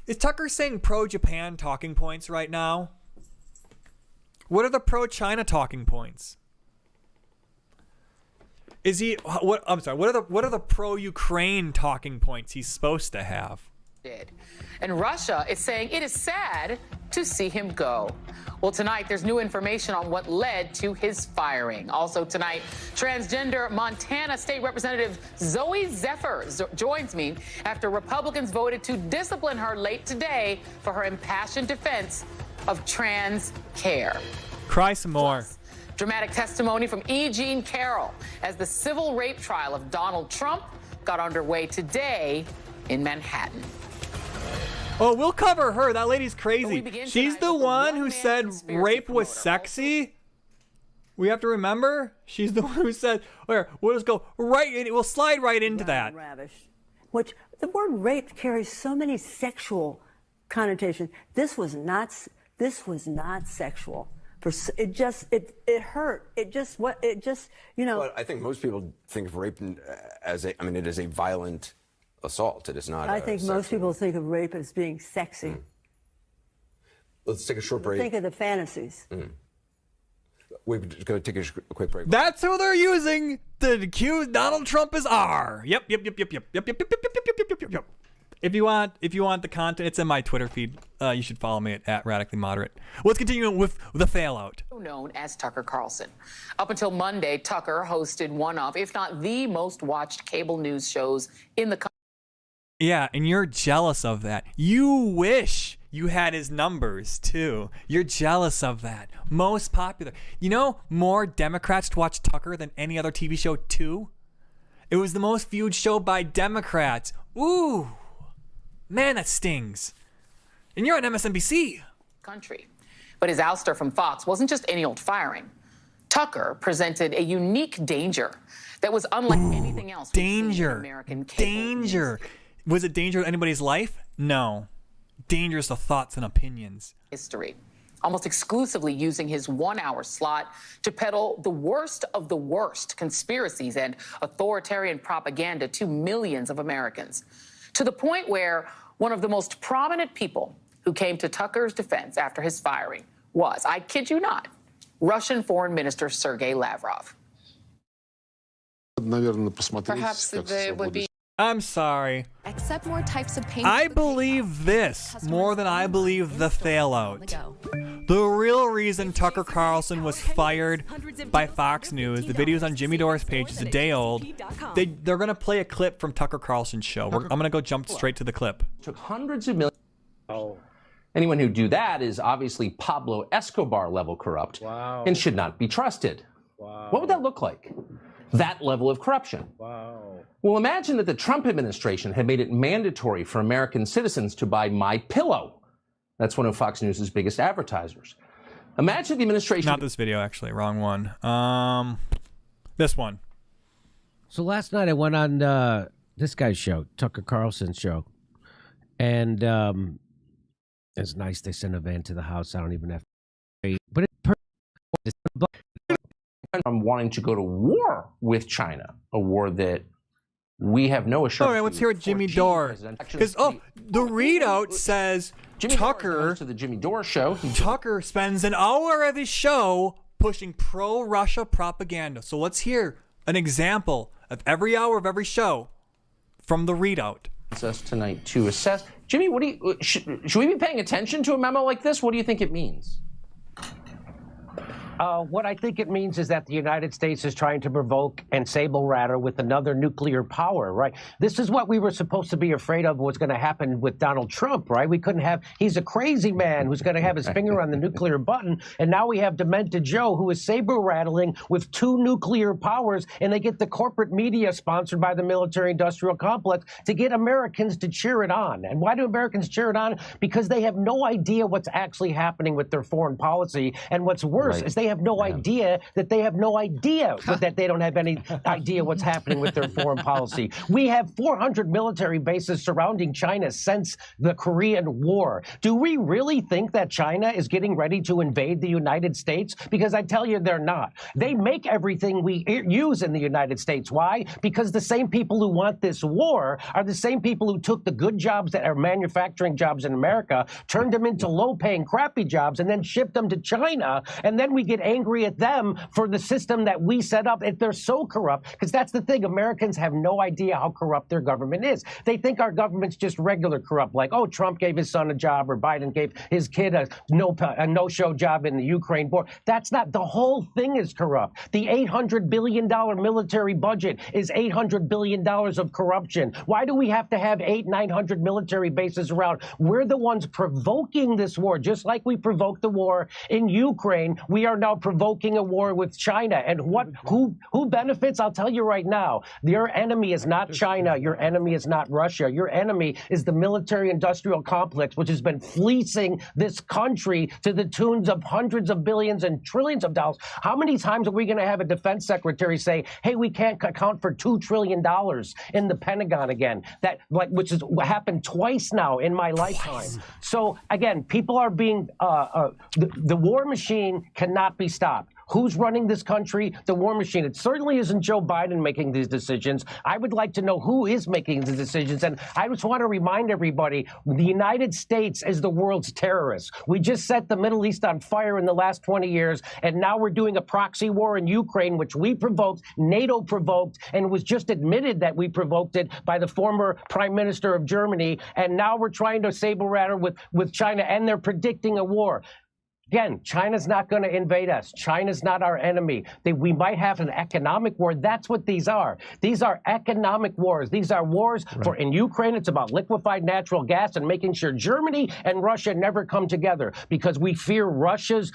Is Tucker saying pro-Japan talking points right now? What are the pro-China talking points? Is he what? I'm sorry. What are the pro-Ukraine talking points he's supposed to have? And Russia is saying it is sad to see him go. Well, tonight there's new information on what led to his firing. Also tonight, transgender Montana State Representative Zoe Zephyr joins me after Republicans voted to discipline her late today for her impassioned defense of trans care. Cry some more. Plus, dramatic testimony from E. Jean Carroll as the civil rape trial of Donald Trump got underway today in Manhattan. Oh, we'll cover her. That lady's crazy. She's the one who said rape was sexy. We have to remember. She's the one who said, we'll just go right in. We'll slide right into that. Ravish. Which the word rape carries so many sexual connotations. This was not sexual. It hurt. Well, I think most people think of rape as it is a violent assault. It is not. I think most people think of rape as being sexy. Let's take a short break. Think of the fantasies. We're going to take a quick break. That's who they're using to accuse Donald Trump as R. Yep. If you want the content, it's in my Twitter feed. You should follow me at Radically Moderate. Let's continue with the failout. Known as Tucker Carlson. Up until Monday, Tucker hosted one of, if not the most watched cable news shows in the country. Yeah, and you're jealous of that. You wish you had his numbers, too. You're jealous of that. Most popular. You know, more Democrats watch Tucker than any other TV show, too? It was the most viewed show by Democrats. Ooh. Man, that stings. And you're on MSNBC. Country. But his ouster from Fox wasn't just any old firing. Tucker presented a unique danger that was unlike anything else we've seen in American cable news. Was it dangerous to anybody's life? No. Dangerous to thoughts and opinions. History, almost exclusively using his 1-hour slot to peddle the worst of the worst conspiracies and authoritarian propaganda to millions of Americans, to the point where one of the most prominent people who came to Tucker's defense after his firing was, I kid you not, Russian Foreign Minister Sergei Lavrov. Perhaps it would be. I'm sorry. Accept more types of payments. I believe this more than I believe the failout. The real reason Tucker Carlson was fired by Fox News, the video's on Jimmy Dore's page, is a day old. They're going to play a clip from Tucker Carlson's show. I'm going to go jump straight to the clip. Took hundreds of millions. Oh. Anyone who do that is obviously Pablo Escobar level corrupt and should not be trusted. Wow. What would that look like? That level of corruption. Wow. Well, imagine that the Trump administration had made it mandatory for American citizens to buy MyPillow. That's one of Fox News' biggest advertisers. Imagine the administration... Not this video, actually. Wrong one. This one. So last night I went on this guy's show, Tucker Carlson's show. And it's nice they send a van to the house. I don't even have to pay. But it's... I'm wanting to go to war with China, a war that we have no assurance. All right, let's hear what Jimmy Dore. Because the readout says Tucker to the Jimmy Dore show. Tucker spends an hour of his show pushing pro-Russia propaganda. So let's hear an example of every hour of every show from the readout. Us tonight to assess. Jimmy, what do you should we be paying attention to a memo like this? What do you think it means? What I think it means is that the United States is trying to provoke and sable rattle with another nuclear power, right? This is what we were supposed to be afraid of was going to happen with Donald Trump, right? We couldn't have, he's a crazy man who's going to have his finger on the nuclear button. And now we have Demented Joe, who is saber rattling with 2 nuclear powers, and they get the corporate media sponsored by the military industrial complex to get Americans to cheer it on. And why do Americans cheer it on? Because they have no idea what's actually happening with their foreign policy. And what's worse is they have no idea that they have no idea that they don't have any idea what's happening with their foreign policy. We have 400 military bases surrounding China since the Korean War. Do we really think that China is getting ready to invade the United States? Because I tell you, they're not. They make everything we use in the United States. Why? Because the same people who want this war are the same people who took the good jobs that are manufacturing jobs in America, turned them into low-paying, crappy jobs, and then shipped them to China, and then we get angry at them for the system that we set up if they're so corrupt, because that's the thing. Americans have no idea how corrupt their government is. They think our government's just regular corrupt, like, oh, Trump gave his son a job or Biden gave his kid a no-show job in the Ukraine war. That's not, the whole thing is corrupt. The $800 billion military budget is $800 billion of corruption. Why do we have to have 900 military bases around? We're the ones provoking this war, just like we provoked the war in Ukraine. We are now provoking a war with China. And who benefits? I'll tell you right now. Your enemy is not China. Your enemy is not Russia. Your enemy is the military-industrial complex, which has been fleecing this country to the tunes of hundreds of billions and trillions of dollars. How many times are we going to have a defense secretary say, hey, we can't account for $2 trillion in the Pentagon again? That, which has happened twice now in my lifetime. So again, people are being, the war machine cannot be stopped. Who's running this country? The war machine. It certainly isn't Joe Biden making these decisions. I would like to know who is making the decisions. And I just want to remind everybody, the United States is the world's terrorist. We just set the Middle East on fire in the last 20 years. And now we're doing a proxy war in Ukraine, which we provoked, NATO provoked, and was just admitted that we provoked it by the former prime minister of Germany. And now we're trying to saber rattle with China, and they're predicting a war. Again, China's not going to invade us. China's not our enemy. We might have an economic war. That's what these are. These are economic wars. These are wars in Ukraine, it's about liquefied natural gas and making sure Germany and Russia never come together, because we fear Russia's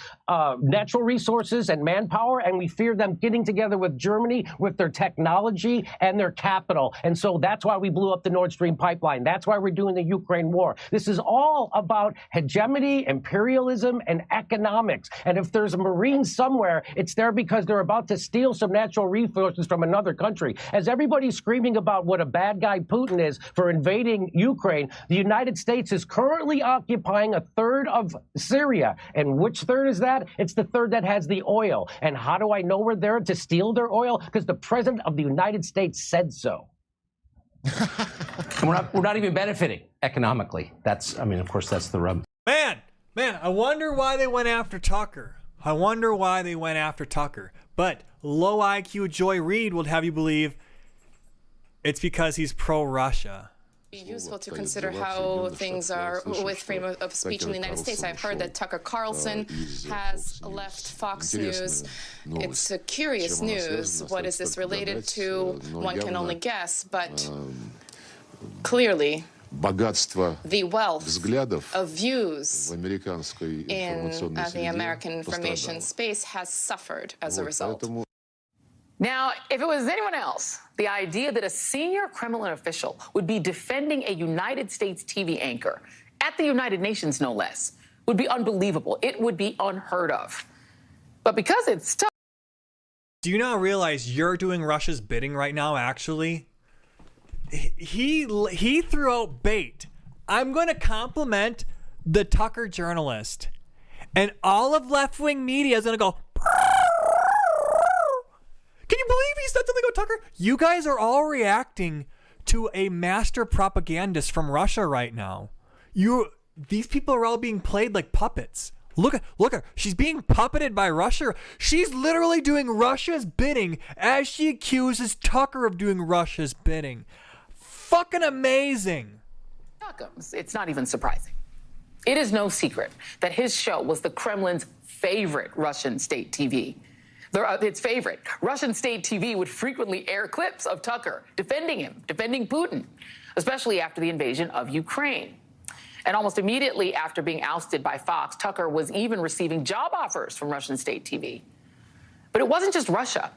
natural resources and manpower, and we fear them getting together with Germany with their technology and their capital. And so that's why we blew up the Nord Stream pipeline. That's why we're doing the Ukraine war. This is all about hegemony, imperialism, and economics. And if there's a Marine somewhere, it's there because they're about to steal some natural resources from another country. As everybody's screaming about what a bad guy Putin is for invading Ukraine, the United States is currently occupying a third of Syria. And which third is that? It's the third that has the oil. And how do I know we're there to steal their oil? Because the President of the United States said so. We're not even benefiting economically. Of course, that's the rub. Man, I wonder why they went after Tucker. But low IQ Joy Reid would have you believe it's because he's pro-Russia. Useful to consider how things are with freedom of speech in the United States. I've heard that Tucker Carlson has left Fox News. It's a curious news. What is this related to? One can only guess, but clearly the wealth of views in the American information space has suffered as a result. Now, if it was anyone else, the idea that a senior Kremlin official would be defending a United States TV anchor, at the United Nations no less, would be unbelievable. It would be unheard of. But because it's tough. Do you now realize you're doing Russia's bidding right now, actually? He threw out bait. I'm going to compliment the Tucker journalist. And all of left-wing media is going to go, can you believe he said something about Tucker? You guys are all reacting to a master propagandist from Russia right now. These people are all being played like puppets. Look at her. She's being puppeted by Russia. She's literally doing Russia's bidding as she accuses Tucker of doing Russia's bidding. Fucking amazing. It's not even surprising. It is no secret that his show was the Kremlin's favorite Russian state TV. Its favorite. Russian state TV would frequently air clips of Tucker defending him, defending Putin, especially after the invasion of Ukraine. And almost immediately after being ousted by Fox, Tucker was even receiving job offers from Russian state TV. But it wasn't just Russia.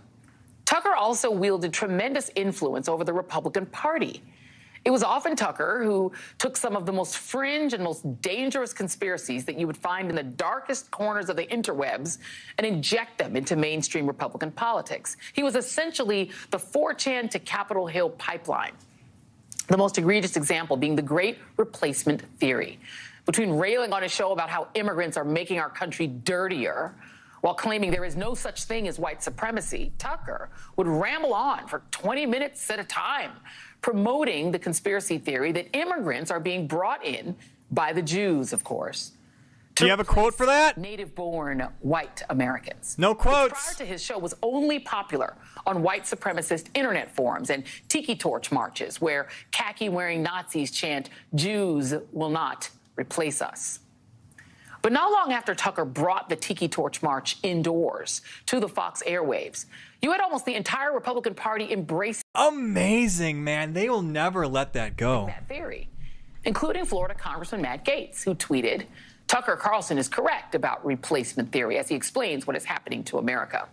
Tucker also wielded tremendous influence over the Republican Party. It was often Tucker who took some of the most fringe and most dangerous conspiracies that you would find in the darkest corners of the interwebs and inject them into mainstream Republican politics. He was essentially the 4chan to Capitol Hill pipeline. The most egregious example being the Great Replacement Theory. Between railing on his show about how immigrants are making our country dirtier while claiming there is no such thing as white supremacy, Tucker would ramble on for 20 minutes at a time, promoting the conspiracy theory that immigrants are being brought in by the Jews, of course. Do you have a quote for that? Native-born white Americans. No quotes. Which prior to his show was only popular on white supremacist internet forums and tiki torch marches where khaki-wearing Nazis chant, "Jews will not replace us." But not long after Tucker brought the Tiki Torch March indoors to the Fox airwaves, you had almost the entire Republican Party embrace amazing, man. They will never let that go. That theory, including Florida Congressman Matt Gaetz, who tweeted, "Tucker Carlson is correct about replacement theory," as he explains what is happening to America.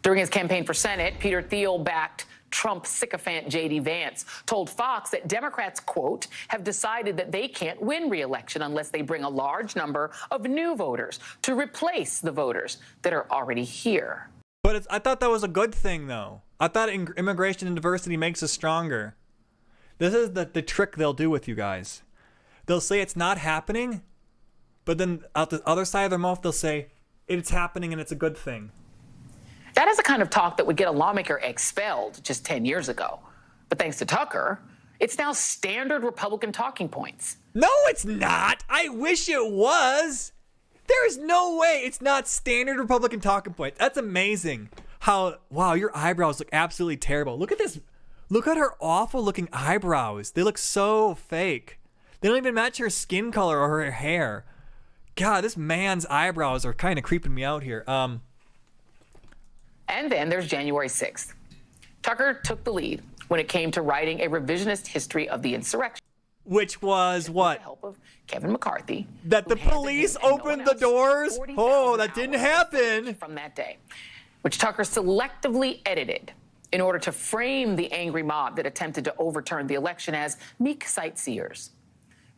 During his campaign for Senate, Peter Thiel-backed Trump sycophant J.D. Vance told Fox that Democrats, quote, have decided that they can't win re-election unless they bring a large number of new voters to replace the voters that are already here. But I thought that was a good thing, though. I thought immigration and diversity makes us stronger. This is the trick they'll do with you guys. They'll say it's not happening, but then out the other side of their mouth, they'll say it's happening and it's a good thing. That is the kind of talk that would get a lawmaker expelled just 10 years ago. But thanks to Tucker, it's now standard Republican talking points. No, it's not. I wish it was. There is no way it's not standard Republican talking points. That's amazing. Wow, your eyebrows look absolutely terrible. Look at this. Look at her awful looking eyebrows. They look so fake. They don't even match her skin color or her hair. God, this man's eyebrows are kind of creeping me out here. And then there's January 6th. Tucker took the lead when it came to writing a revisionist history of the insurrection. Which was what? With the help of Kevin McCarthy. That the police opened the doors? Oh, that didn't happen. From that day, which Tucker selectively edited in order to frame the angry mob that attempted to overturn the election as meek sightseers.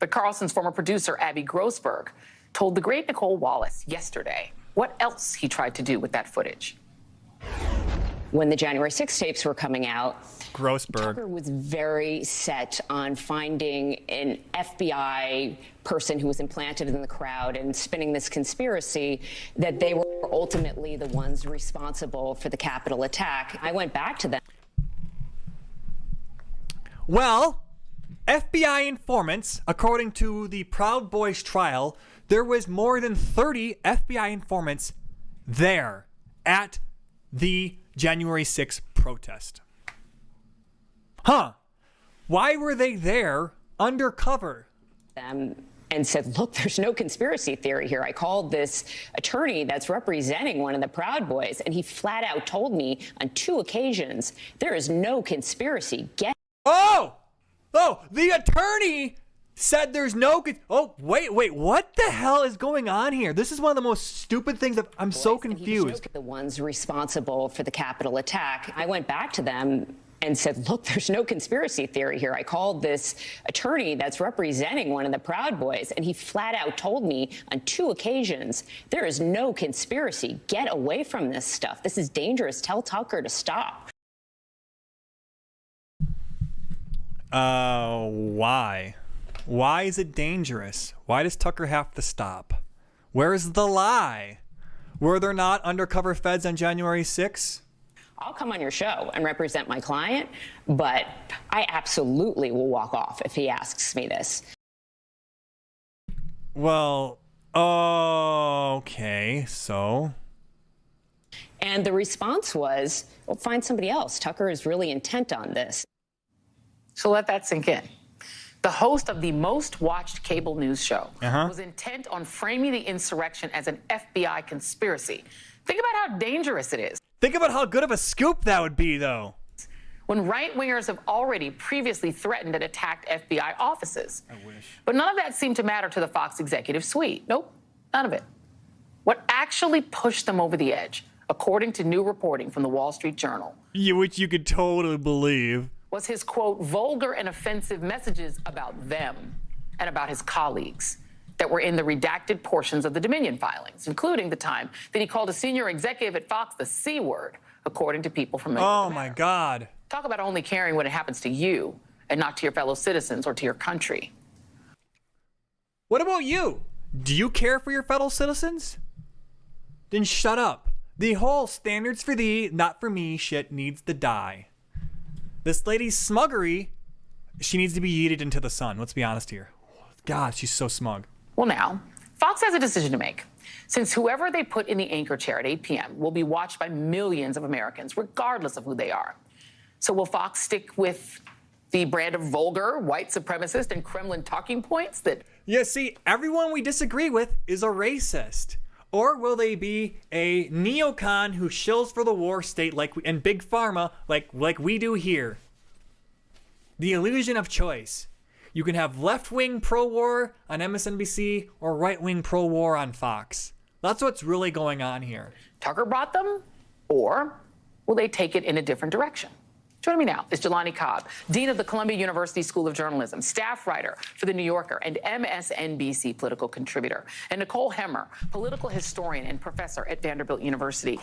But Carlson's former producer, Abby Grossberg, told the great Nicole Wallace yesterday what else he tried to do with that footage. When the January 6 tapes were coming out, Grossberg. Tucker was very set on finding an FBI person who was implanted in the crowd and spinning this conspiracy that they were ultimately the ones responsible for the Capitol attack. I went back to them. Well, FBI informants, according to the Proud Boys trial, there was more than 30 FBI informants there at the January 6th protest. Huh. Why were they there undercover? And said, look, there's no conspiracy theory here. I called this attorney that's representing one of the Proud Boys, and he flat out told me on 2 occasions, there is no conspiracy. Oh, the attorney said there's no... wait, what the hell is going on here? This is one of the most stupid things that I'm so confused. The ones responsible for the Capitol attack. I went back to them and said, look, there's no conspiracy theory here. I called this attorney that's representing one of the Proud Boys, and he flat out told me on 2 occasions, there is no conspiracy. Get away from this stuff. This is dangerous. Tell Tucker to stop. Why? Why is it dangerous? Why does Tucker have to stop? Where's the lie? Were there not undercover feds on January 6th? I'll come on your show and represent my client, but I absolutely will walk off if he asks me this. Well, okay, so... And the response was, well, find somebody else. Tucker is really intent on this. So let that sink in. The host of the most watched cable news show was intent on framing the insurrection as an FBI conspiracy. Think about how dangerous it is. Think about how good of a scoop that would be, though. When right-wingers have already previously threatened and attacked FBI offices. I wish. But none of that seemed to matter to the Fox executive suite. Nope, none of it. What actually pushed them over the edge, according to new reporting from the Wall Street Journal, which you could totally believe, was his, quote, vulgar and offensive messages about them and about his colleagues that were in the redacted portions of the Dominion filings, including the time that he called a senior executive at Fox the C word, according to people from... Oh, my God. Talk about only caring when it happens to you and not to your fellow citizens or to your country. What about you? Do you care for your fellow citizens? Then shut up. The whole standards for thee, not for me shit needs to die. This lady's smuggery, she needs to be yeeted into the sun. Let's be honest here. God, she's so smug. Well, now, Fox has a decision to make. Since whoever they put in the anchor chair at 8 p.m. will be watched by millions of Americans, regardless of who they are. So will Fox stick with the brand of vulgar, white supremacist, and Kremlin talking points that... Yeah, see, everyone we disagree with is a racist. Or will they be a neocon who shills for the war state and big pharma like we do here? The illusion of choice. You can have left-wing pro-war on MSNBC or right-wing pro-war on Fox. That's what's really going on here. Tucker brought them, or will they take it in a different direction? Joining me now is Jelani Cobb, Dean of the Columbia University School of Journalism, staff writer for The New Yorker and MSNBC political contributor, and Nicole Hemmer, political historian and professor at Vanderbilt University.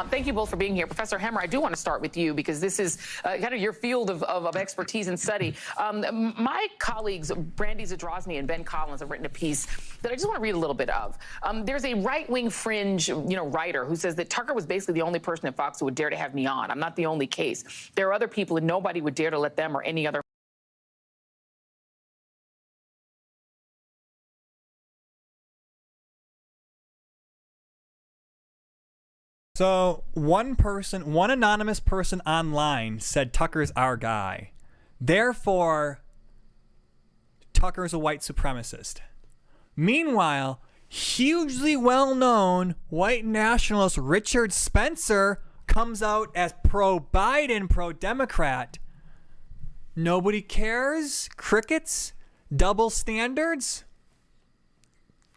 Thank you both for being here. Professor Hemmer, I do want to start with you because this is kind of your field of expertise and study. My colleagues, Brandy Zadrozny and Ben Collins, have written a piece that I just want to read a little bit of. There's a right-wing fringe, writer who says that Tucker was basically the only person at Fox who would dare to have me on. I'm not the only case. There are other people, and nobody would dare to let them or any other. So one anonymous person online said Tucker's our guy. Therefore, Tucker's a white supremacist. Meanwhile, hugely well-known white nationalist Richard Spencer comes out as pro-Biden, pro-Democrat. Nobody cares? Crickets? Double standards?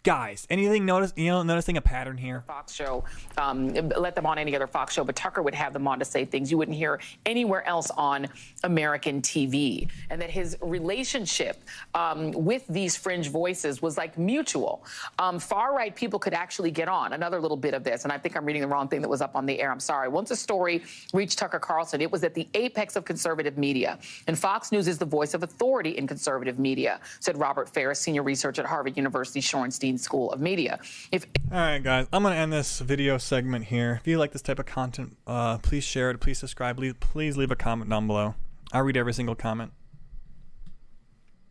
Guys, anything noticing a pattern here? Fox show, let them on any other Fox show, but Tucker would have them on to say things you wouldn't hear anywhere else on American TV. And that his relationship with these fringe voices was like mutual. Far-right people could actually get on. Another little bit of this, and I think I'm reading the wrong thing that was up on the air. I'm sorry. Once a story reached Tucker Carlson, it was at the apex of conservative media. And Fox News is the voice of authority in conservative media, said Robert Ferris, senior researcher at Harvard University Shorenstein School of Media. All right, guys, I'm going to end this video segment here. If you like this type of content, please share it. Please subscribe. Please leave a comment down below. I'll read every single comment.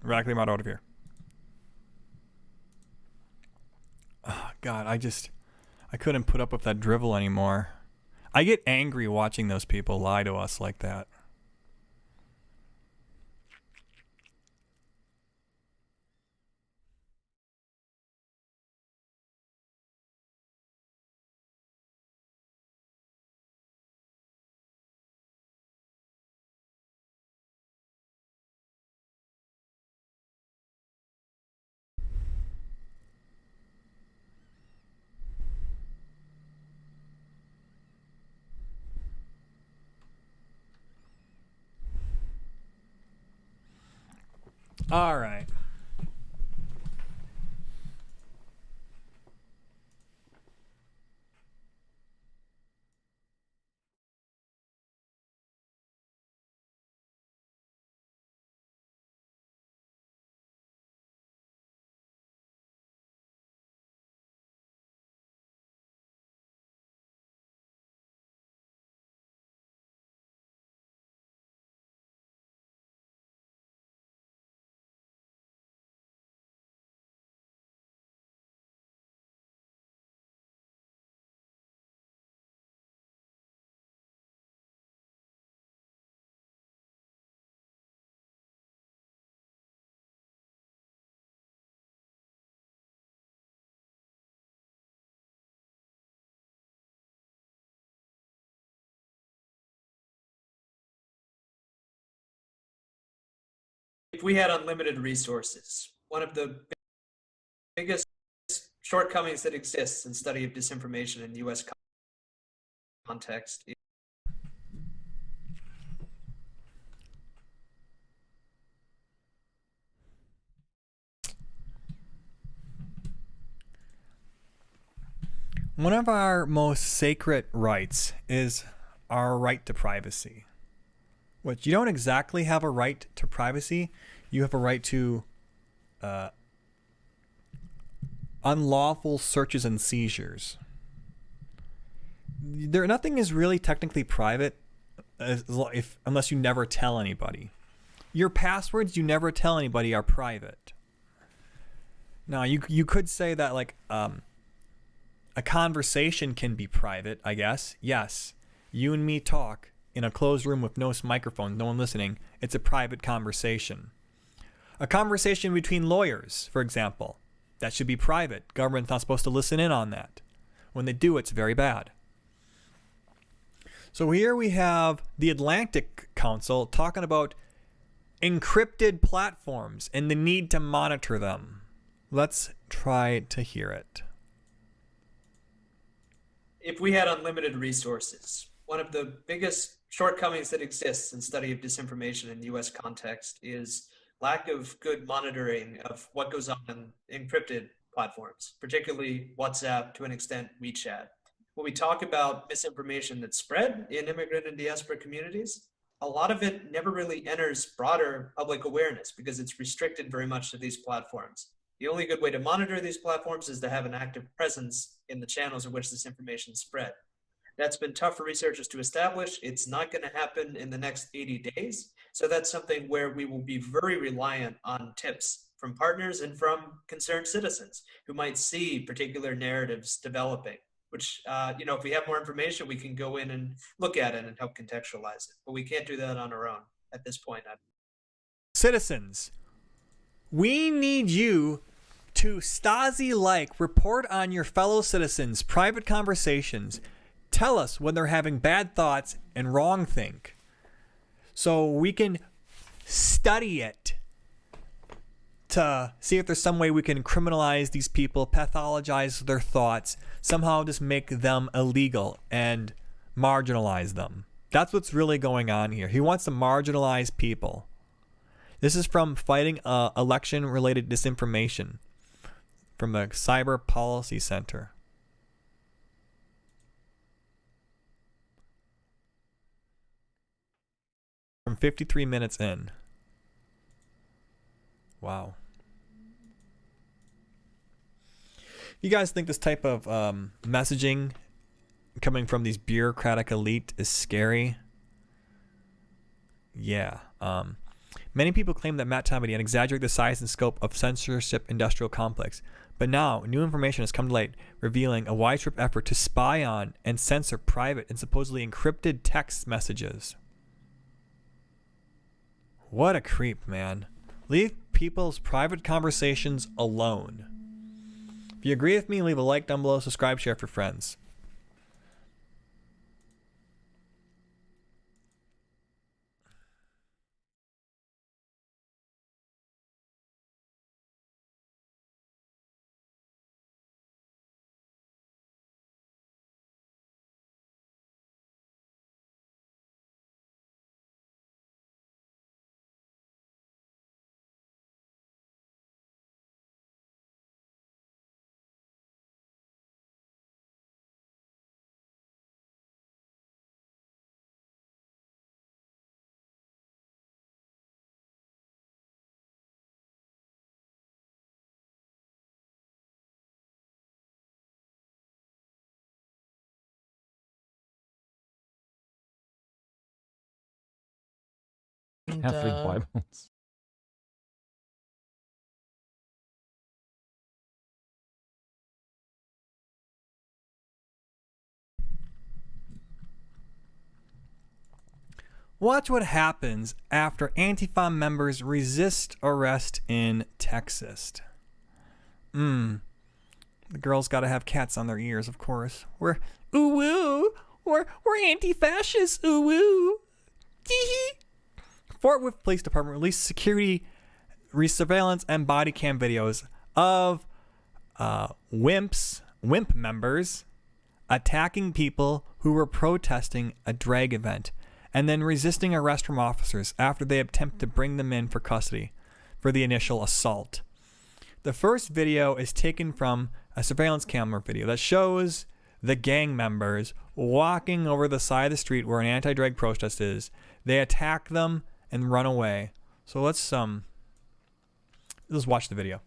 Radically out of here. Oh, God, I couldn't put up with that drivel anymore. I get angry watching those people lie to us like that. All right. If we had unlimited resources, one of the biggest shortcomings that exists in study of disinformation in U.S. context. One of our most sacred rights is our right to privacy. Which you don't exactly have a right to privacy. You have a right to unlawful searches and seizures. Nothing is really technically private unless you never tell anybody. Your passwords you never tell anybody are private. Now you could say that like a conversation can be private, I guess. Yes, you and me talk in a closed room with no microphone, no one listening. It's a private conversation. A conversation between lawyers, for example, that should be private. Government's not supposed to listen in on that. When they do, it's very bad. So here we have the Atlantic Council talking about encrypted platforms and the need to monitor them. Let's try to hear it. If we had unlimited resources, one of the biggest shortcomings that exists in study of disinformation in U.S. context is lack of good monitoring of what goes on in encrypted platforms, particularly WhatsApp, to an extent WeChat. When we talk about misinformation that's spread in immigrant and diaspora communities, a lot of it never really enters broader public awareness because it's restricted very much to these platforms. The only good way to monitor these platforms is to have an active presence in the channels in which this information is spread. That's been tough for researchers to establish. It's not going to happen in the next 80 days. So that's something where we will be very reliant on tips from partners and from concerned citizens who might see particular narratives developing, which, if we have more information, we can go in and look at it and help contextualize it. But we can't do that on our own at this point. Citizens, we need you to Stasi-like report on your fellow citizens' private conversations. Tell us when they're having bad thoughts and wrong think, so we can study it to see if there's some way we can criminalize these people, pathologize their thoughts, somehow just make them illegal and marginalize them. That's what's really going on here. He wants to marginalize people. This is from Fighting Election-Related Disinformation from the Cyber Policy Center. From 53 minutes in. Wow. You guys think this type of messaging coming from these bureaucratic elite is scary? Yeah. Many people claim that Matt Taibbi had exaggerated the size and scope of censorship industrial complex. But now, new information has come to light, revealing a widespread effort to spy on and censor private and supposedly encrypted text messages. What a creep, man. Leave people's private conversations alone. If you agree with me, leave a like down below, subscribe, share for friends. Catholic Bibles. Watch what happens after Antifa members resist arrest in Texas. The girls gotta have cats on their ears, of course. We're anti-fascists, ooh woo. Fort Worth Police Department released security surveillance and body cam videos of WIMP members attacking people who were protesting a drag event and then resisting arrest from officers after they attempt to bring them in for custody for the initial assault. The first video is taken from a surveillance camera video that shows the gang members walking over the side of the street where an anti-drag protest is. They attack them and run away. So let's watch the video.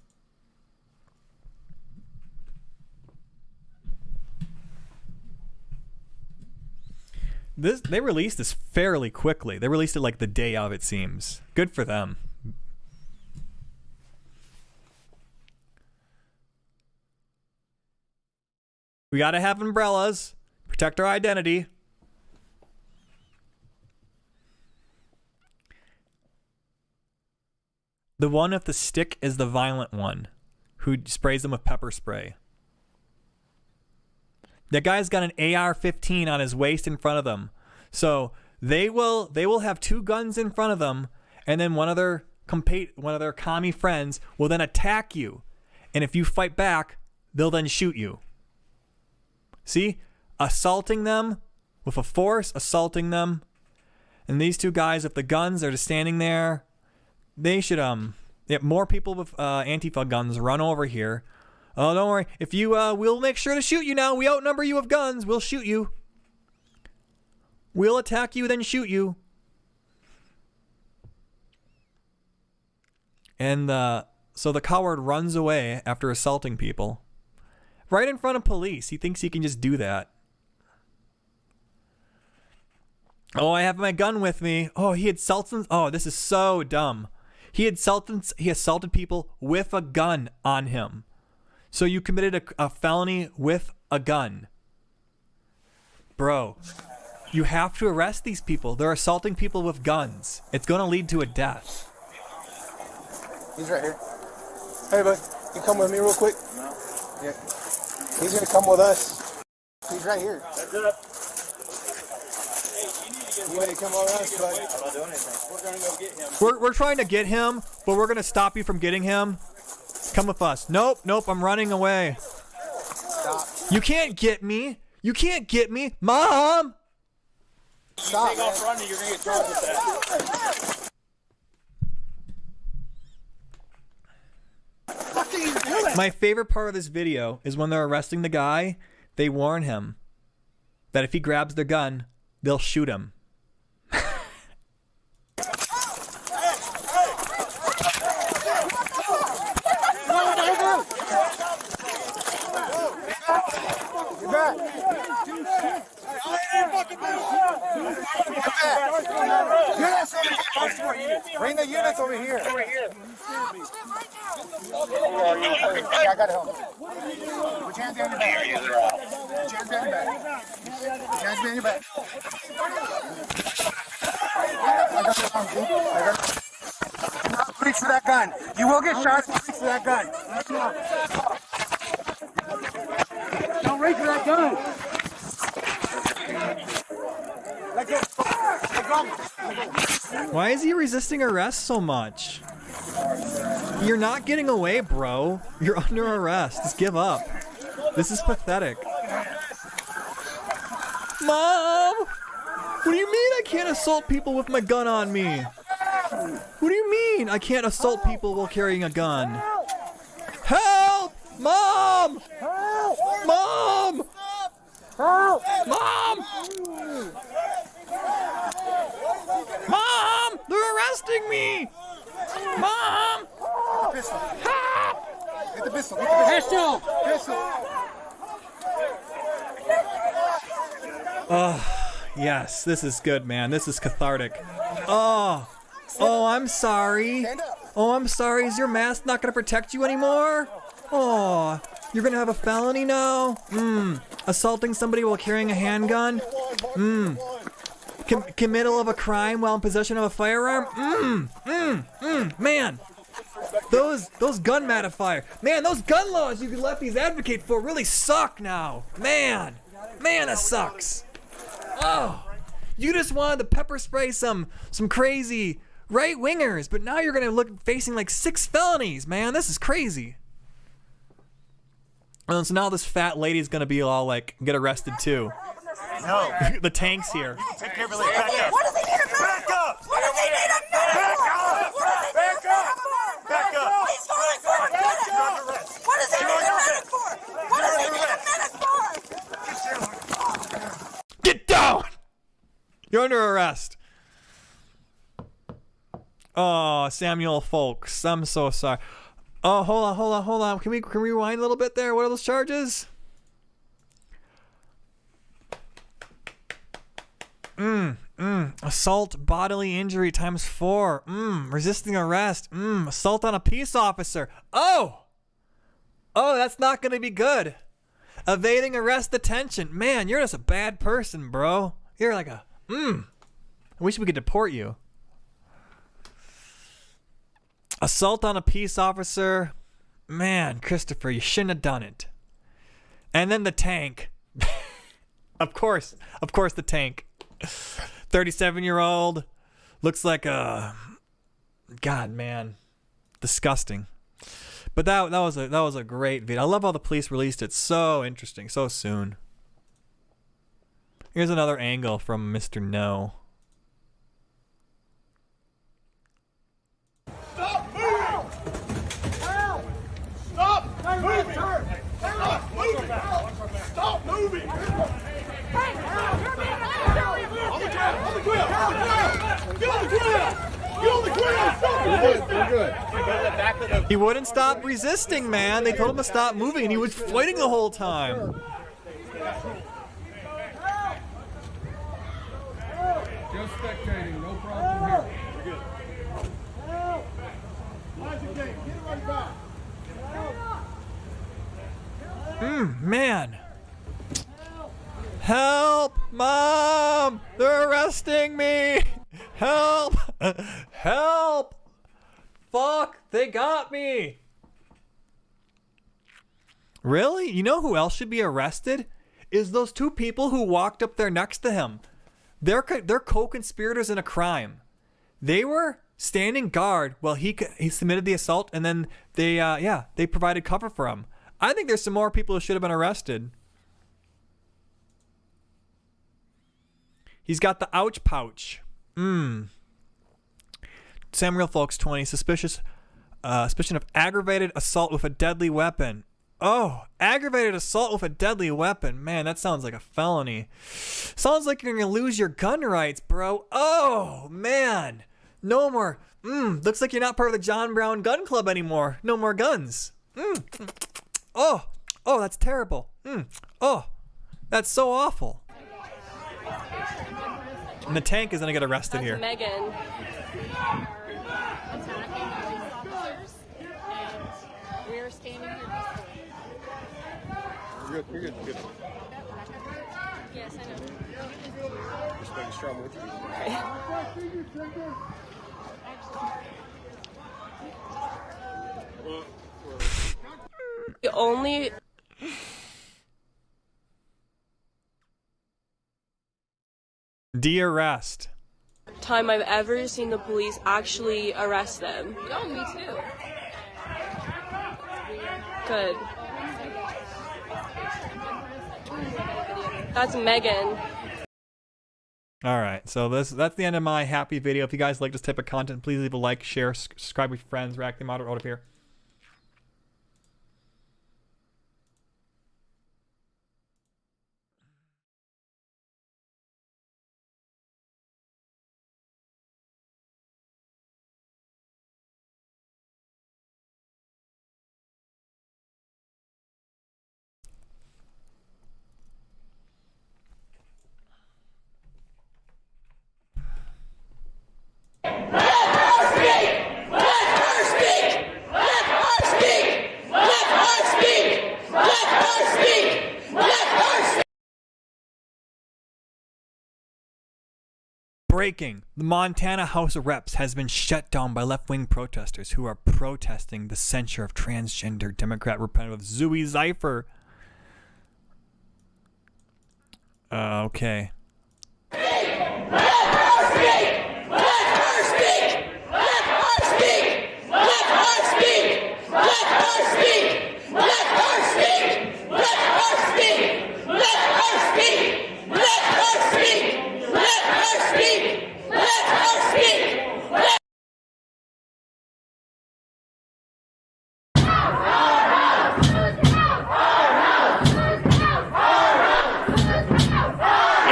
They released this fairly quickly. They released it like the day of, it seems. Good for them. We gotta have umbrellas. Protect our identity. The one with the stick is the violent one who sprays them with pepper spray. That guy's got an AR-15 on his waist in front of them. So they will have two guns in front of them, and then one of their commie friends will then attack you. And if you fight back, they'll then shoot you. See? Assaulting them with a force, assaulting them. And these two guys with the guns are just standing there. They should more people with Antifa guns run over here. Oh, don't worry. If you we'll make sure to shoot you now. We outnumber you with guns. We'll shoot you. We'll attack you, then shoot you. And so the coward runs away after assaulting people. Right in front of police. He thinks he can just do that. Oh, I have my gun with me. Oh, he assaulted. Oh, this is so dumb. He assaulted people with a gun on him. So you committed a felony with a gun. Bro, you have to arrest these people. They're assaulting people with guns. It's going to lead to a death. He's right here. Hey, bud, you come with me real quick? No. Yeah. He's going to come with us. He's right here. That's it. Hey, you need We're trying to get him, but we're gonna stop you from getting him. Come with us. Nope, I'm running away. Stop. You can't get me. You can't get me, Mom. Stop. Take off running, you're gonna get charged with that. What are you doing? My favorite part of this video is when they're arresting the guy. They warn him that if he grabs their gun, they'll shoot him. Bring the units over here. I got help. Put your hands behind your back. Put your hands behind your back. Put your hands behind your back. I got the arm. Reach for that gun. You will get shot. Reach for that gun. Don't reach for that gun. Let go. Why is he resisting arrest so much? You're not getting away, bro. You're under arrest. Just give up. This is pathetic. Mom! What do you mean I can't assault people with my gun on me? What do you mean I can't assault people while carrying a gun? Help! Mom! Mom! Mom! Mom! They're arresting me! Mom! Pistol. Help! Get the pistol. Get the pistol. Pistol. Oh, yes. This is good, man. This is cathartic. Oh. Oh, I'm sorry. Oh, I'm sorry. Is your mask not going to protect you anymore? Oh, you're going to have a felony now? Assaulting somebody while carrying a handgun? Committal of a crime while in possession of a firearm? Man. Those gun matifier. Man, those gun laws you lefties advocate for really suck now. Man, that sucks. Oh, you just wanted to pepper spray some crazy right wingers, but now you're gonna look facing like 6 felonies. Man, this is crazy. And so now this fat lady's gonna be all like get arrested too. No. The tank's here. Take care of it. What does he need a gun? Back up. What does he need a gun? Back up. Back up. Back up. He's going for a medic. What does he need a medic for? What does he need a medic for? Get down! You're under arrest. Oh, Samuel Folks. I'm so sorry. Oh, hold on. Can we rewind a little bit there? What are those charges? Assault, bodily injury times 4. Resisting arrest. Assault on a peace officer. Oh, that's not going to be good. Evading arrest detention. Man, you're just a bad person, bro. You're like a, I wish we could deport you. Assault on a peace officer. Man, Christopher, you shouldn't have done it. And then the tank. Of course, the tank. 37-year-old. Looks like a... God, man. Disgusting. But that was a great video. I love how the police released it so interesting, so soon. Here's another angle from Mr. No. Stop moving! Stop moving! Stop moving! Stop moving! On the ground! On the ground! Get on the ground! Get on the ground! Stop moving! We're good. He wouldn't stop resisting, man. They told him to stop moving, and he was fighting the whole time. Just spectating, no problem here. We're good. Man. Help, Mom! They're arresting me! Help! Help! Fuck, they got me! Really? You know who else should be arrested? Is those 2 people who walked up there next to him. They're co-conspirators in a crime. They were standing guard while he submitted the assault, and then they provided cover for him. I think there's some more people who should have been arrested. He's got the ouch pouch. Samuel Folks 20, suspicion of aggravated assault with a deadly weapon. Oh, aggravated assault with a deadly weapon. Man, that sounds like a felony. Sounds like you're going to lose your gun rights, bro. Oh, man. No more. Looks like you're not part of the John Brown Gun Club anymore. No more guns. Oh, that's terrible. Oh, that's so awful. And the tank is going to get arrested here. Megan. We're standing here. You're good. Yes, I know. Just making sure I'm with you. The only De-arrest. time I've ever seen the police actually arrest them. Oh, me too. Good. That's Megan. All right, so that's the end of my happy video. If you guys like this type of content, please leave a like, share, subscribe with your friends, radicalmoderate out of here. Breaking. The Montana House of Reps has been shut down by left-wing protesters who are protesting the censure of transgender Democrat Representative Zooey Zeifer. Okay.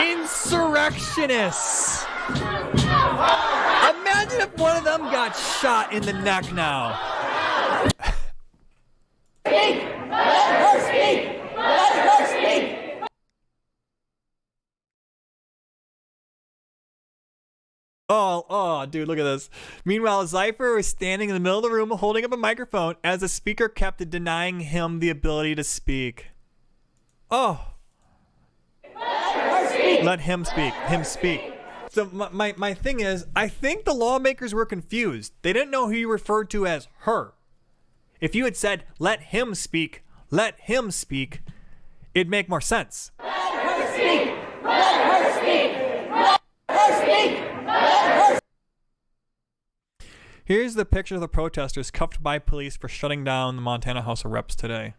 Insurrectionists! Imagine if one of them got shot in the neck now. Speak! Let her speak! Let her speak! Oh, dude, look at this. Meanwhile, Zeifer was standing in the middle of the room holding up a microphone as the speaker kept denying him the ability to speak. Oh. Let him speak. Him speak. So my thing is, I think the lawmakers were confused. They didn't know who you referred to as her. If you had said, let him speak, it'd make more sense. Let her speak! Let her speak! Let her speak! Let her speak! Here's the picture of the protesters cuffed by police for shutting down the Montana House of Reps today.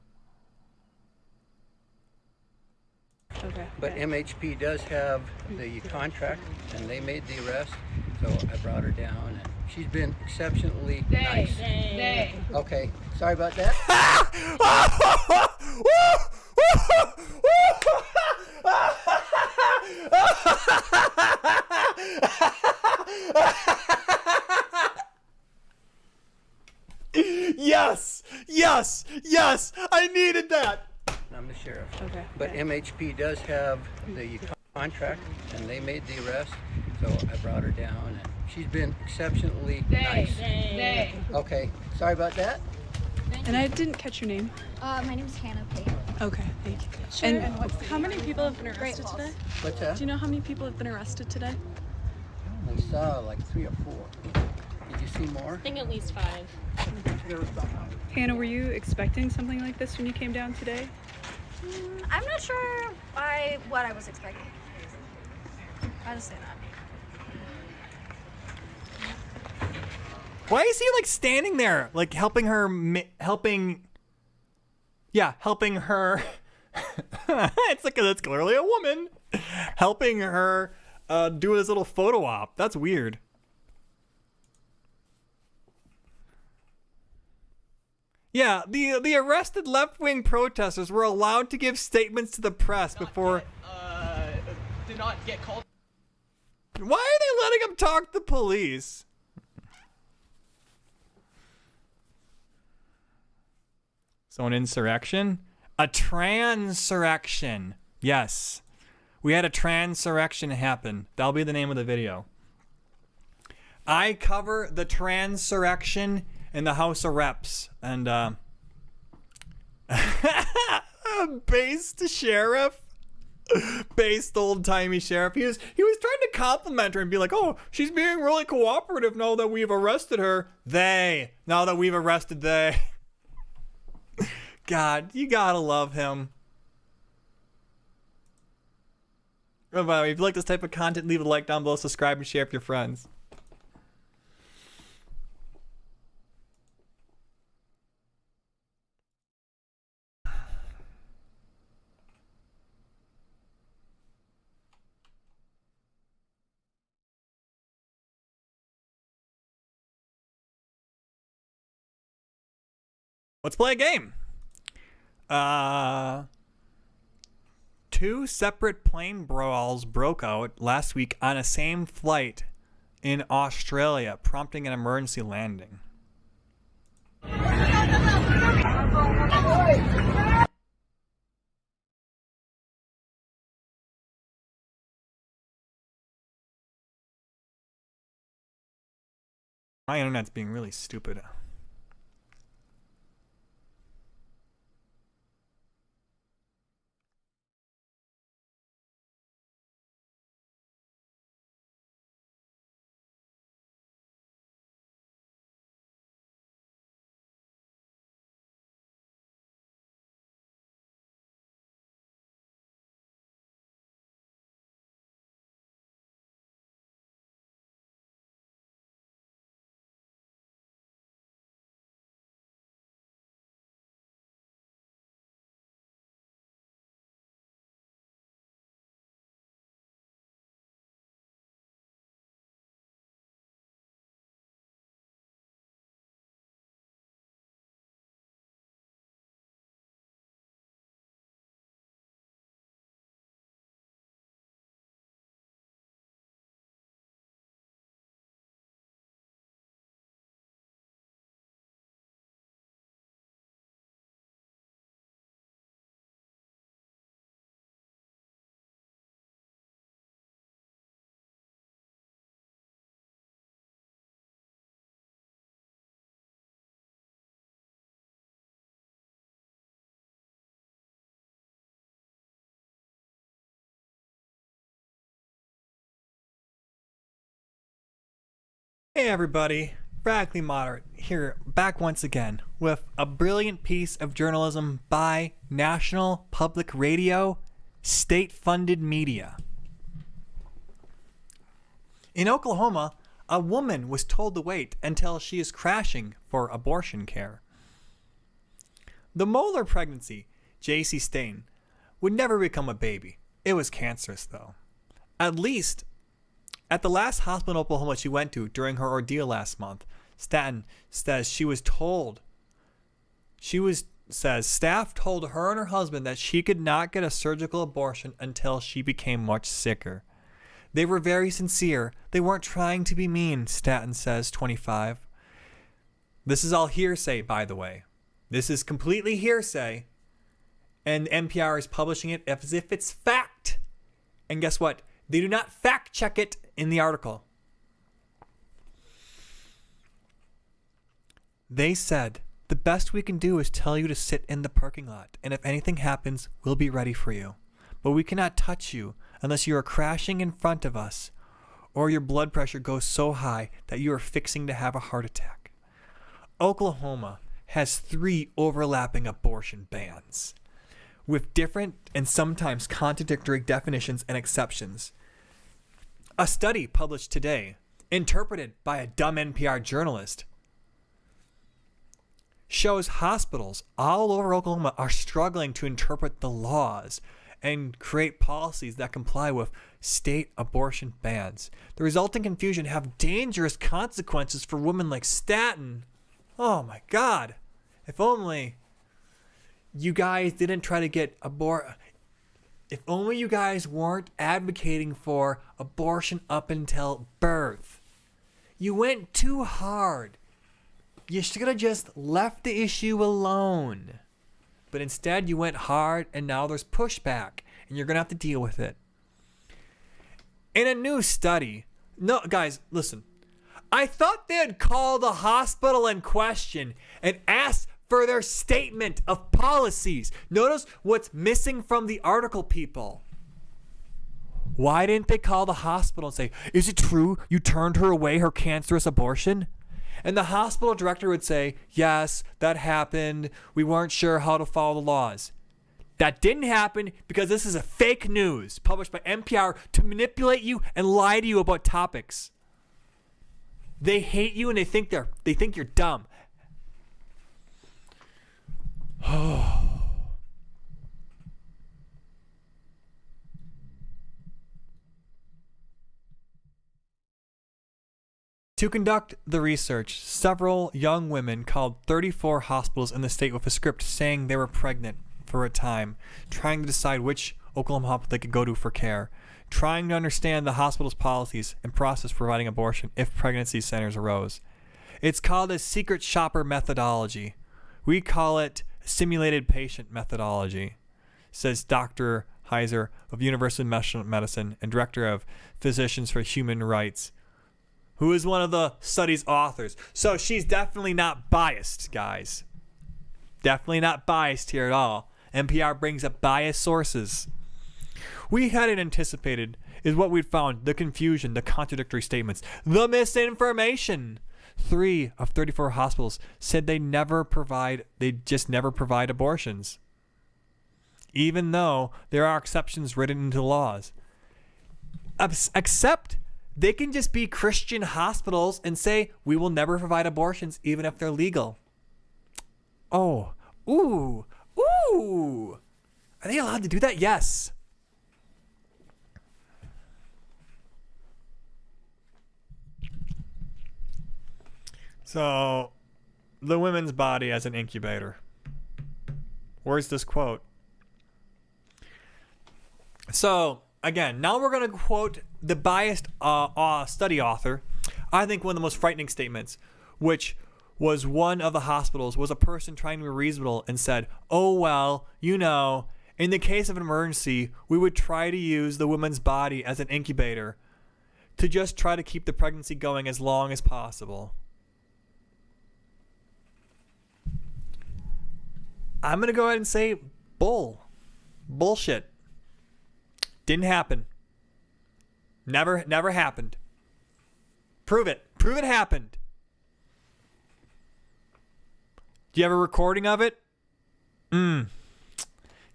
Okay. But MHP does have the contract, and they made the arrest, so I brought her down, and she's been exceptionally nice. Okay, sorry about that. Yes, I needed that. I'm the sheriff. Okay. But MHP does have the contract, and they made the arrest, so I brought her down, and she's been exceptionally nice. Okay, sorry about that. And I didn't catch your name. My name is Hannah Payne. Okay, thank you. Sure. And how many people have been arrested today? What's that? Do you know how many people have been arrested today? I saw like 3 or 4. Did you see more? I think at least 5. Hannah, were you expecting something like this when you came down today? I'm not sure what I was expecting. I just say that. Why is he like standing there, like helping her? Helping her. It's like that's clearly a woman helping her do his little photo op. That's weird. Yeah, the arrested left-wing protesters were allowed to give statements to the press before. Did not get called. Why are they letting him talk to the police? So an insurrection? A transurrection. Yes. We had a transurrection happen. That'll be the name of the video. I cover the transurrection in the House of Reps. And, based sheriff. Based old-timey sheriff. He was trying to compliment her and be like, oh, she's being really cooperative now that we've arrested her. Now that we've arrested they. God, you gotta love him. By the way, if you like this type of content, leave a like down below, subscribe, and share with your friends. Let's play a game. Two separate plane brawls broke out last week on a same flight in Australia, prompting an emergency landing. My internet's being really stupid. Hey everybody, Radically Moderate here, back once again with a brilliant piece of journalism by National Public Radio, state-funded media. In Oklahoma, a woman was told to wait until she is crashing for abortion care. The molar pregnancy, J.C. Stain, would never become a baby. It was cancerous though. At least at the last hospital in Oklahoma she went to during her ordeal last month, Staten says staff told her and her husband that she could not get a surgical abortion until she became much sicker. They were very sincere. They weren't trying to be mean, Staten says, 25. This is all hearsay, by the way. This is completely hearsay. And NPR is publishing it as if it's fact. And guess what? They do not fact check it in the article. They said, the best we can do is tell you to sit in the parking lot, and if anything happens, we'll be ready for you. But we cannot touch you unless you are crashing in front of us, or your blood pressure goes so high that you are fixing to have a heart attack. Oklahoma has 3 overlapping abortion bans, with different and sometimes contradictory definitions and exceptions. A study published today, interpreted by a dumb NPR journalist, shows hospitals all over Oklahoma are struggling to interpret the laws and create policies that comply with state abortion bans. The resulting confusion have dangerous consequences for women like Staten. Oh my God. If only you guys didn't try to get if only you guys weren't advocating for abortion up until birth. You went too hard. You should have just left the issue alone. But instead you went hard, and now there's pushback, and you're going to have to deal with it. In a new study, no, guys, listen. I thought they'd call the hospital in question and ask for their statement of policies. Notice what's missing from the article, people. Why didn't they call the hospital and say, is it true you turned her away, her cancerous abortion? And the hospital director would say, yes, that happened. We weren't sure how to follow the laws. That didn't happen because this is a fake news published by NPR to manipulate you and lie to you about topics. They hate you and they think you're dumb. To conduct the research, several young women called 34 hospitals in the state with a script saying they were pregnant for a time, trying to decide which Oklahoma hospital they could go to for care, trying to understand the hospital's policies and process for providing abortion if pregnancy centers arose. It's called a secret shopper methodology. We call it simulated patient methodology, says Dr. Heiser of University of Medicine and Director of Physicians for Human Rights, who is one of the study's authors. So she's definitely not biased, guys. Definitely not biased here at all. NPR brings up biased sources. We hadn't anticipated is what we'd found: the confusion, the contradictory statements, the misinformation. 3 of 34 hospitals said they just never provide abortions, even though there are exceptions written into laws. Except they can just be Christian hospitals and say, we will never provide abortions even if they're legal. Oh, ooh. Are they allowed to do that? Yes. So, the women's body as an incubator. Where's this quote? So, again, now we're going to quote the biased study author. I think one of the most frightening statements, which was one of the hospitals, was a person trying to be reasonable and said, oh, well, in the case of an emergency, we would try to use the woman's body as an incubator to just try to keep the pregnancy going as long as possible. I'm going to go ahead and say bullshit. Didn't happen. Never happened. Prove it. Prove it happened. Do you have a recording of it?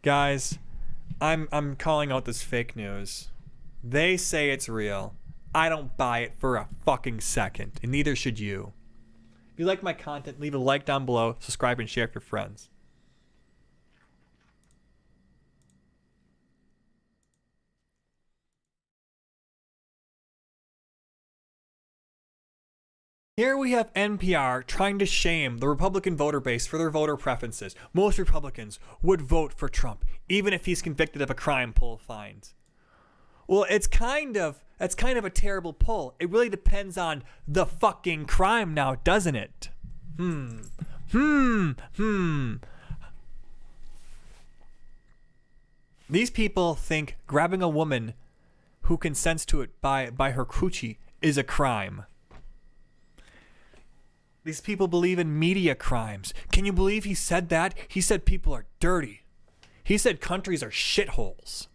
Guys, I'm calling out this fake news. They say it's real. I don't buy it for a fucking second, and neither should you. If you like my content, leave a like down below, subscribe, and share with your friends. Here we have NPR trying to shame the Republican voter base for their voter preferences. Most Republicans would vote for Trump, even if he's convicted of a crime, Poll finds. Well, that's kind of a terrible poll. It really depends on the fucking crime now, doesn't it? These people think grabbing a woman who consents to it by her coochie is a crime. These people believe in media crimes. Can you believe he said that? He said people are dirty. He said countries are shitholes.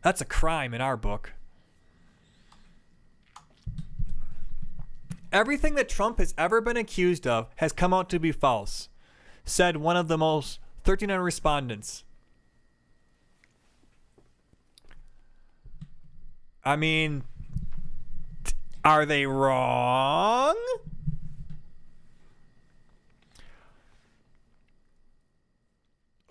That's a crime in our book. Everything that Trump has ever been accused of has come out to be false, said one of the most 1,300 respondents. I mean, Are they wrong?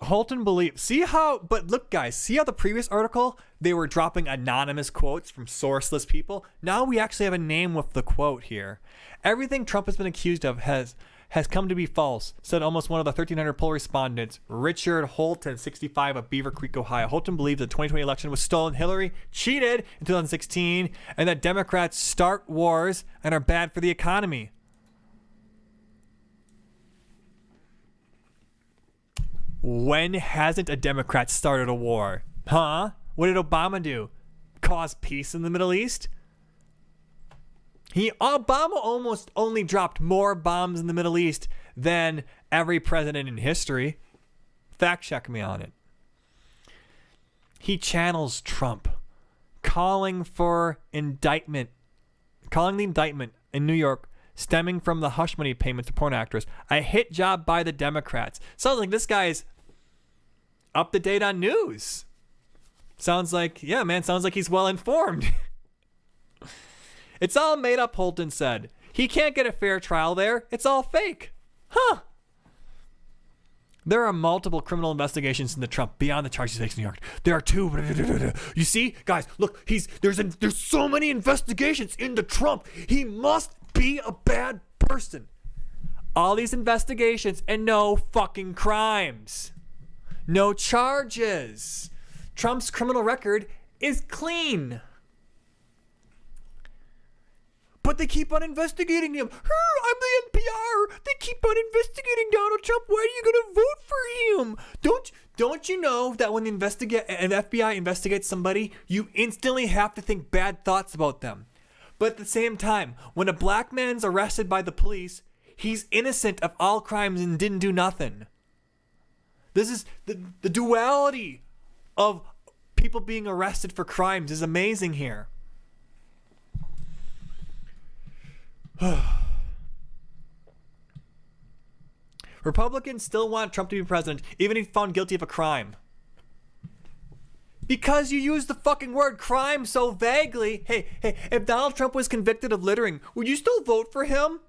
Holton believes. But look, guys, see how the previous article, they were dropping anonymous quotes from sourceless people? Now we actually have a name with the quote here. Everything Trump has been accused of has come to be false, said almost one of the 1,300 poll respondents, Richard Holton, 65, of Beaver Creek, Ohio. Holton believes the 2020 election was stolen. Hillary cheated in 2016, and that Democrats start wars and are bad for the economy. When hasn't a Democrat started a war? Huh? What did Obama do? Cause peace in the Middle East? Obama almost only dropped more bombs in the Middle East than every president in history. Fact check me on it. He channels Trump, calling the indictment in New York stemming from the hush money payments to porn actors a hit job by the Democrats. Sounds like this guy's up to date on news. Sounds like he's well informed. It's all made up, Holton said. He can't get a fair trial there. It's all fake. Huh. There are multiple criminal investigations into Trump beyond the charges faced in New York. There are two. You see, guys, look, there's so many investigations into Trump. He must be a bad person. All these investigations and no fucking crimes. No charges. Trump's criminal record is clean. But they keep on investigating him. I'm the NPR. They keep on investigating Donald Trump. Why are you going to vote for him? Don't you know that when an FBI investigates somebody, you instantly have to think bad thoughts about them? But at the same time, when a black man's arrested by the police, he's innocent of all crimes and didn't do nothing. This is the duality of people being arrested for crimes is amazing here. Republicans still want Trump to be president, even if he's found guilty of a crime. Because you use the fucking word crime so vaguely. Hey, if Donald Trump was convicted of littering, would you still vote for him?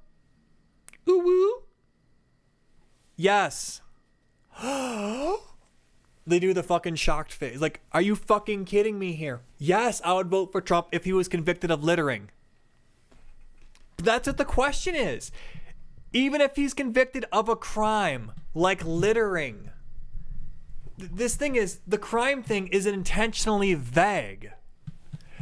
Ooh woo. Yes. They do the fucking shocked face. Like, are you fucking kidding me here? Yes, I would vote for Trump if he was convicted of littering. That's what the question is. Even if he's convicted of a crime like littering, this thing is, the crime thing is intentionally vague.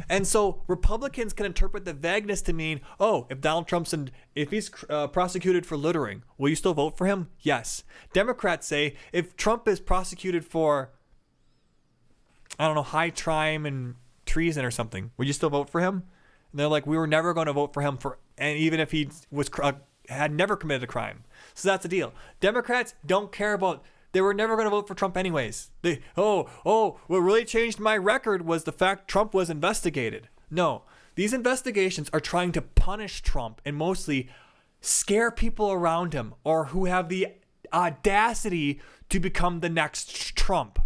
And so Republicans can interpret the vagueness to mean, oh, if Donald Trump's if he's prosecuted for littering, will you still vote for him? Yes. Democrats say if Trump is prosecuted for, I don't know, high crime and treason or something, would you still vote for him? And they're like, we were never going to vote for him and even if he had never committed a crime. So that's the deal. Democrats don't care about. They were never going to vote for Trump anyways. What really changed my record was the fact Trump was investigated. No, these investigations are trying to punish Trump and mostly scare people around him or who have the audacity to become the next Trump.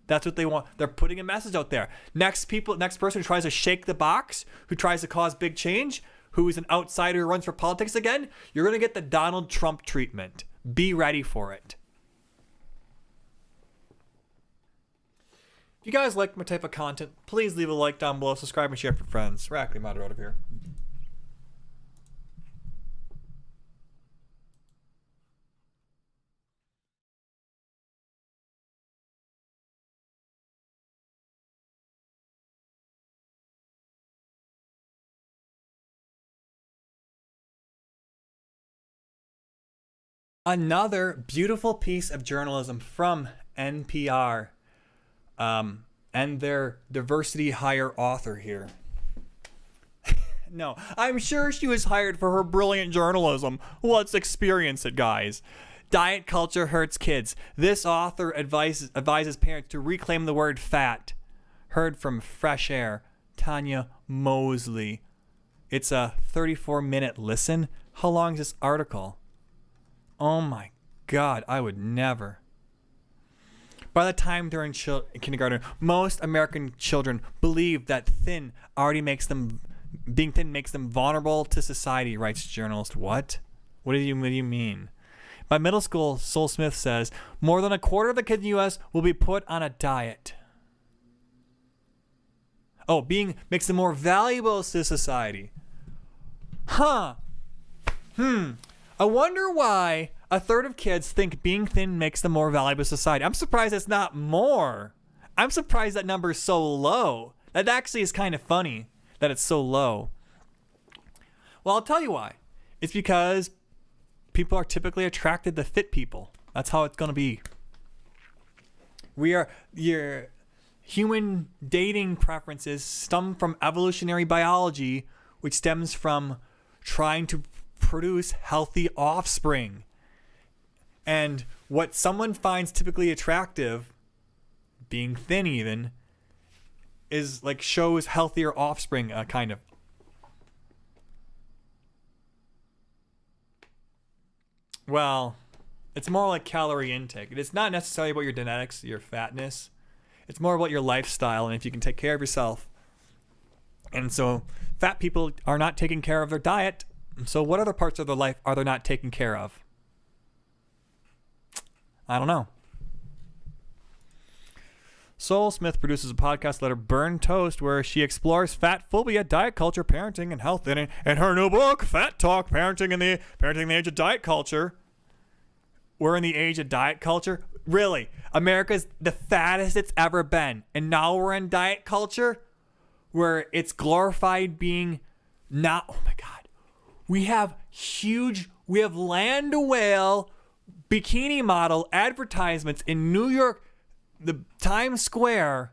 That's what they want. They're putting a message out there. Next person who tries to shake the box, who tries to cause big change, who is an outsider who runs for politics again, you're going to get the Donald Trump treatment. Be ready for it. If you guys like my type of content, please leave a like down below, subscribe and share for friends. radicalmoderate here. Another beautiful piece of journalism from NPR. And their diversity hire author here. No, I'm sure she was hired for her brilliant journalism. Let's experience it, guys. Diet culture hurts kids. This author advises parents to reclaim the word fat. Heard from Fresh Air, Tanya Mosley. It's a 34-minute listen. How long is this article? Oh my God, I would never. By the time they're in kindergarten, most American children believe that thin already makes them Being thin makes them vulnerable to society, writes journalist. What? What do you mean? By middle school, Sol Smith says, more than a quarter of the kids in the U.S. will be put on a diet. Oh, being makes them more valuable to society. Huh. I wonder why a third of kids think being thin makes them more valuable to society. I'm surprised it's not more. I'm surprised that number is so low. That actually is kind of funny that it's so low. Well, I'll tell you why. It's because people are typically attracted to fit people. That's how it's going to be. Your human dating preferences stem from evolutionary biology, which stems from trying to produce healthy offspring. And what someone finds typically attractive, being thin even, is like shows healthier offspring, kind of. Well, it's more like calorie intake. It's not necessarily about your genetics, your fatness. It's more about your lifestyle and if you can take care of yourself. And so fat people are not taking care of their diet. So what other parts of their life are they not taking care of? I don't know. Sol Smith produces a podcast letter, Burn Toast, where she explores fat phobia, diet culture, parenting, and health in her new book, Fat Talk, Parenting in the Age of Diet Culture. We're in the age of diet culture? Really? America's the fattest it's ever been. And now we're in diet culture where it's glorified being not, oh my God. We have land whale bikini model advertisements in New York, the Times Square,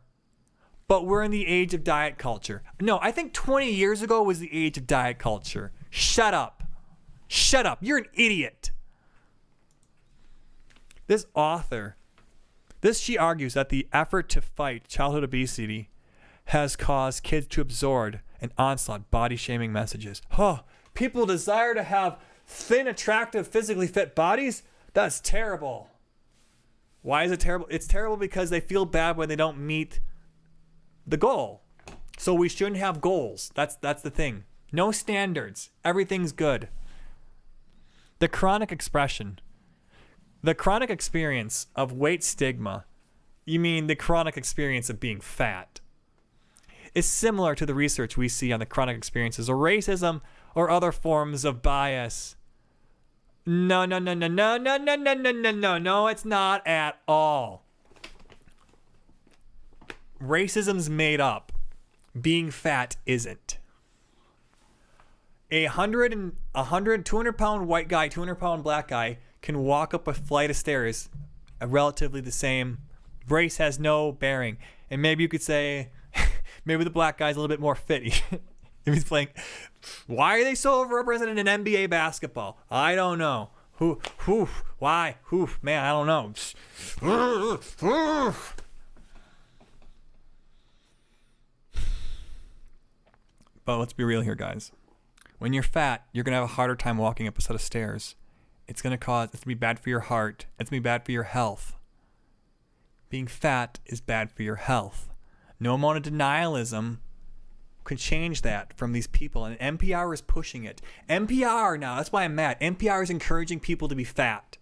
but we're in the age of diet culture. No, I think 20 years ago was the age of diet culture. Shut up. Shut up. You're an idiot. This author, she argues that the effort to fight childhood obesity has caused kids to absorb an onslaught of body-shaming messages. Oh, people desire to have thin, attractive, physically fit bodies? That's terrible. Why is it terrible? It's terrible because they feel bad when they don't meet the goal. So we shouldn't have goals. That's the thing. No standards. Everything's good. The chronic experience of weight stigma, you mean the chronic experience of being fat, is similar to the research we see on the chronic experiences of racism or other forms of bias. No, it's not at all. Racism's made up. Being fat isn't. A 200-pound white guy, 200-pound black guy can walk up a flight of stairs relatively the same. Race has no bearing. And maybe you could say, maybe the black guy's a little bit more fit. If he's playing, why are they so overrepresented in NBA basketball? I don't know. Why? Man, I don't know. But let's be real here, guys. When you're fat, you're going to have a harder time walking up a set of stairs. It's going to be bad for your heart. It's going to be bad for your health. Being fat is bad for your health. No amount of denialism can change that from these people, and NPR is pushing it. NPR now, that's why I'm mad. NPR is encouraging people to be fat.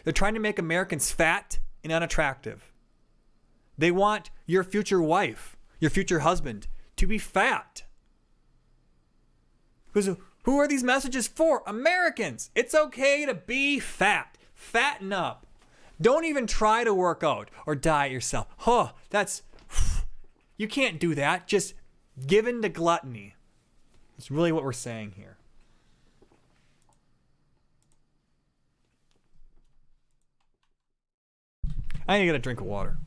They're trying to make Americans fat and unattractive. They want your future wife, your future husband, to be fat. Because who are these messages for? Americans. It's okay to be fat. Fatten up. Don't even try to work out or diet yourself. You can't do that. Just give in to gluttony. That's really what we're saying here. I need to get a drink of water.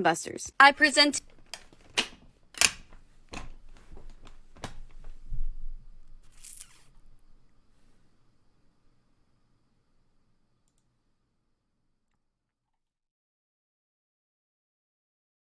Busters. I present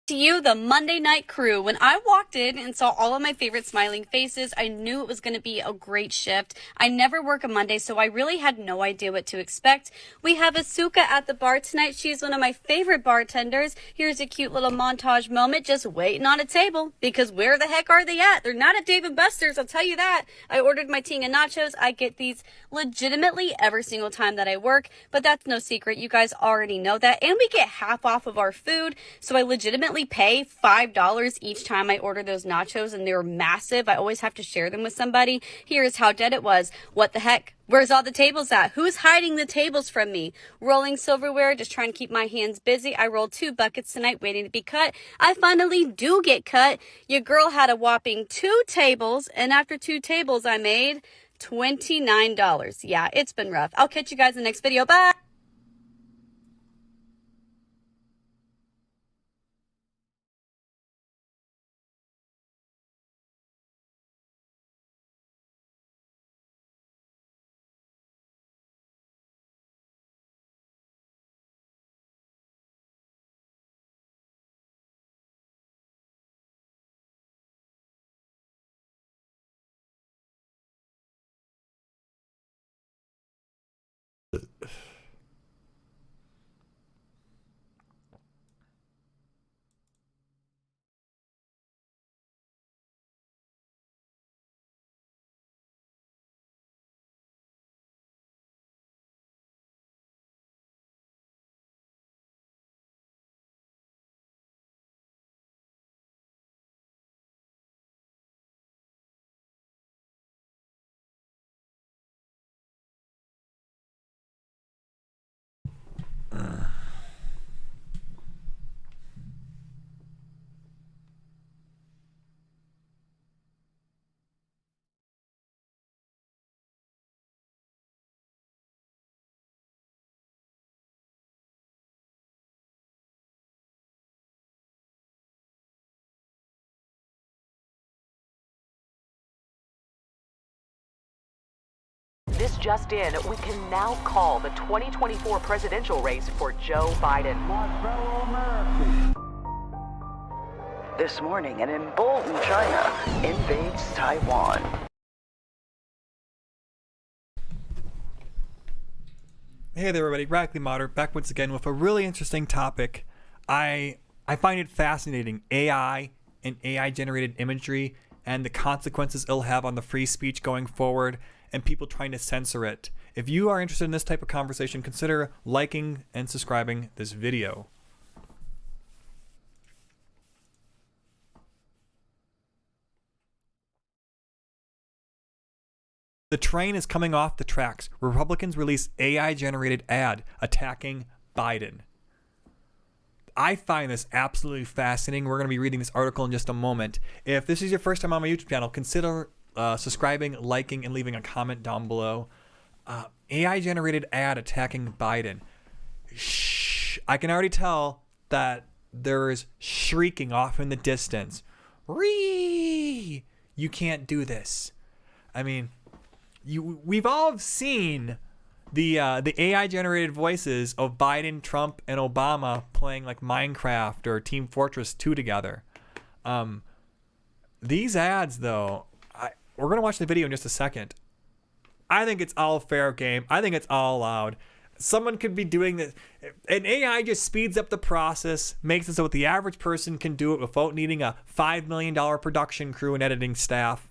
to you, the Monday Night Crew. When I walked in and saw all of my favorite smiling faces, I knew it was going to be a great shift. I never work a Monday, so I really had no idea what to expect. We have Asuka at the bar tonight. She's one of my favorite bartenders. Here's a cute little montage moment, just waiting on a table, because where the heck are they at? They're not at Dave & Buster's, I'll tell you that. I ordered my Tinga nachos. I get these legitimately every single time that I work, but that's no secret. You guys already know that. And we get half off of our food, so I legitimately pay $5 each time I order those nachos, and they're massive. I always have to share them with somebody. Here's how dead it was. What the heck? Where's all the tables at? Who's hiding the tables from me? Rolling silverware, just trying to keep my hands busy. I rolled 2 buckets tonight waiting to be cut. I finally do get cut. Your girl had a whopping 2 tables, and after 2 tables I made $29. Yeah, it's been rough. I'll catch you guys in the next video. Bye! This just in, we can now call the 2024 presidential race for Joe Biden. This morning, an emboldened China invades Taiwan. Hey there, everybody. Radically Moderate back once again with a really interesting topic. I find it fascinating, AI and AI-generated imagery and the consequences it'll have on the free speech going forward and people trying to censor it. If you are interested in this type of conversation, consider liking and subscribing this video. The train is coming off the tracks. Republicans release AI-generated ad attacking Biden. I find this absolutely fascinating. We're going to be reading this article in just a moment. If this is your first time on my YouTube channel, consider subscribing, liking, and leaving a comment down below. AI-generated ad attacking Biden. Shh. I can already tell that there is shrieking off in the distance. Ree! You can't do this. I mean, we've all seen the AI-generated voices of Biden, Trump, and Obama playing like Minecraft or Team Fortress 2 together. These ads, though, we're going to watch the video in just a second. I think it's all fair game. I think it's all allowed. Someone could be doing this. An AI just speeds up the process, makes it so that the average person can do it without needing a $5 million production crew and editing staff.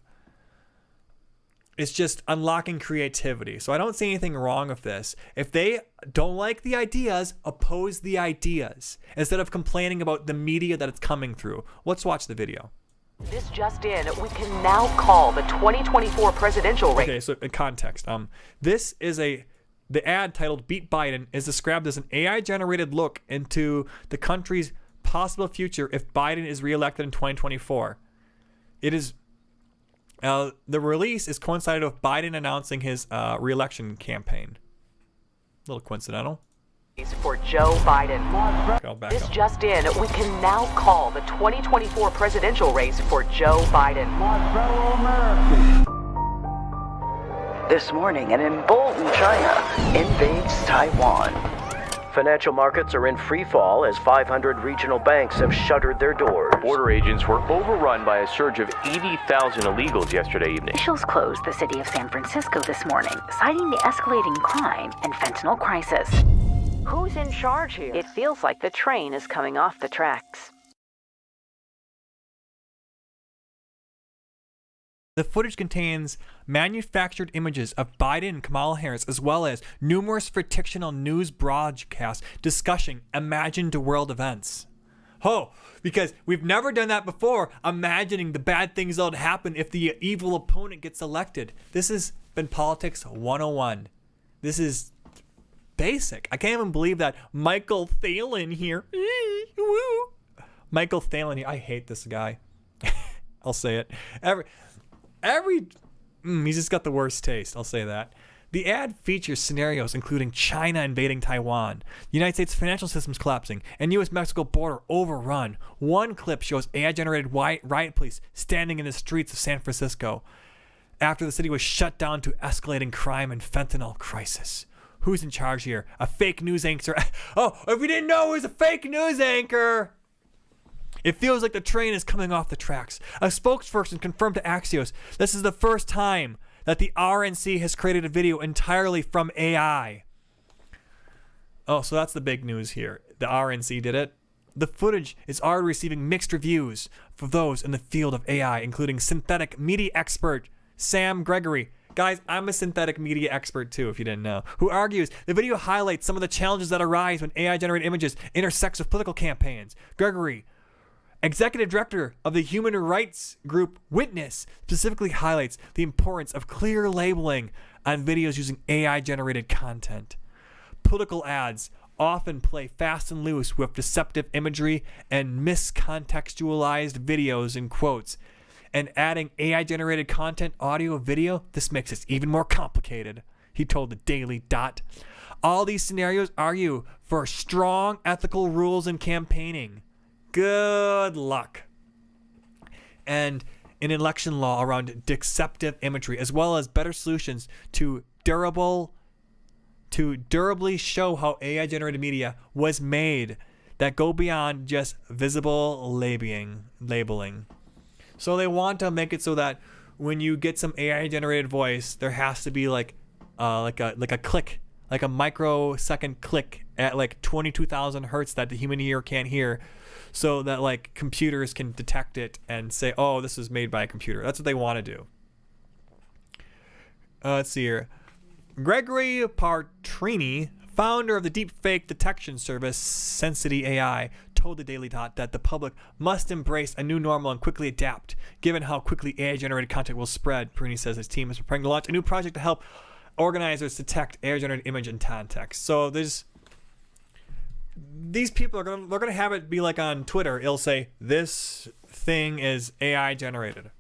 It's just unlocking creativity. So I don't see anything wrong with this. If they don't like the ideas, oppose the ideas instead of complaining about the media that it's coming through. Let's watch the video. This just in, we can now call the 2024 presidential race. Okay, so in context, this is the ad titled "Beat Biden" is described as an AI-generated look into the country's possible future if Biden is reelected in 2024. It is the release is coincided with Biden announcing his reelection campaign. A little coincidental. for Joe Biden. This just in, we can now call the 2024 presidential race for Joe Biden. This morning, an emboldened China invades Taiwan. Financial markets are in free fall as 500 regional banks have shuttered their doors. Border agents were overrun by a surge of 80,000 illegals yesterday evening. Officials closed the city of San Francisco this morning, citing the escalating crime and fentanyl crisis. Who's in charge here? It feels like the train is coming off the tracks. The footage contains manufactured images of Biden and Kamala Harris, as well as numerous fictional news broadcasts discussing imagined world events. Because we've never done that before, imagining the bad things that would happen if the evil opponent gets elected. This has been Politics 101. This is basic. I can't even believe that Michael Thalin here. Michael Thalin here. I hate this guy. I'll say it. He's just got the worst taste. I'll say that. The ad features scenarios including China invading Taiwan, the United States financial systems collapsing, and U.S.-Mexico border overrun. One clip shows AI-generated riot police standing in the streets of San Francisco after the city was shut down to escalating crime and fentanyl crisis. Who's in charge here? A fake news anchor. Oh, if we didn't know it was a fake news anchor. It feels like the train is coming off the tracks. A spokesperson confirmed to Axios this is the first time that the RNC has created a video entirely from AI. Oh, so that's the big news here. The RNC did it. The footage is already receiving mixed reviews for those in the field of AI, including synthetic media expert Sam Gregory. Guys, I'm a synthetic media expert too, if you didn't know, who argues the video highlights some of the challenges that arise when AI-generated images intersect with political campaigns. Gregory, executive director of the human rights group Witness, specifically highlights the importance of clear labeling on videos using AI-generated content. Political ads often play fast and loose with deceptive imagery and miscontextualized videos and quotes. And adding AI-generated content, audio, video, this makes it even more complicated, he told the Daily Dot. All these scenarios argue for strong ethical rules in campaigning. Good luck. And in election law around deceptive imagery, as well as better solutions to durably show how AI-generated media was made that go beyond just visible labeling. So they want to make it so that when you get some AI-generated voice, there has to be like a click, like a microsecond click at like 22,000 hertz that the human ear can't hear, so that like computers can detect it and say, oh, this is made by a computer. That's what they want to do. Let's see here. Gregory Partrini, founder of the deepfake detection service Sensity AI, told the Daily Dot that the public must embrace a new normal and quickly adapt, given how quickly AI-generated content will spread. Partrini says his team is preparing to launch a new project to help organizers detect AI-generated image and context. So these people are gonna have it be like on Twitter. It'll say this thing is AI-generated,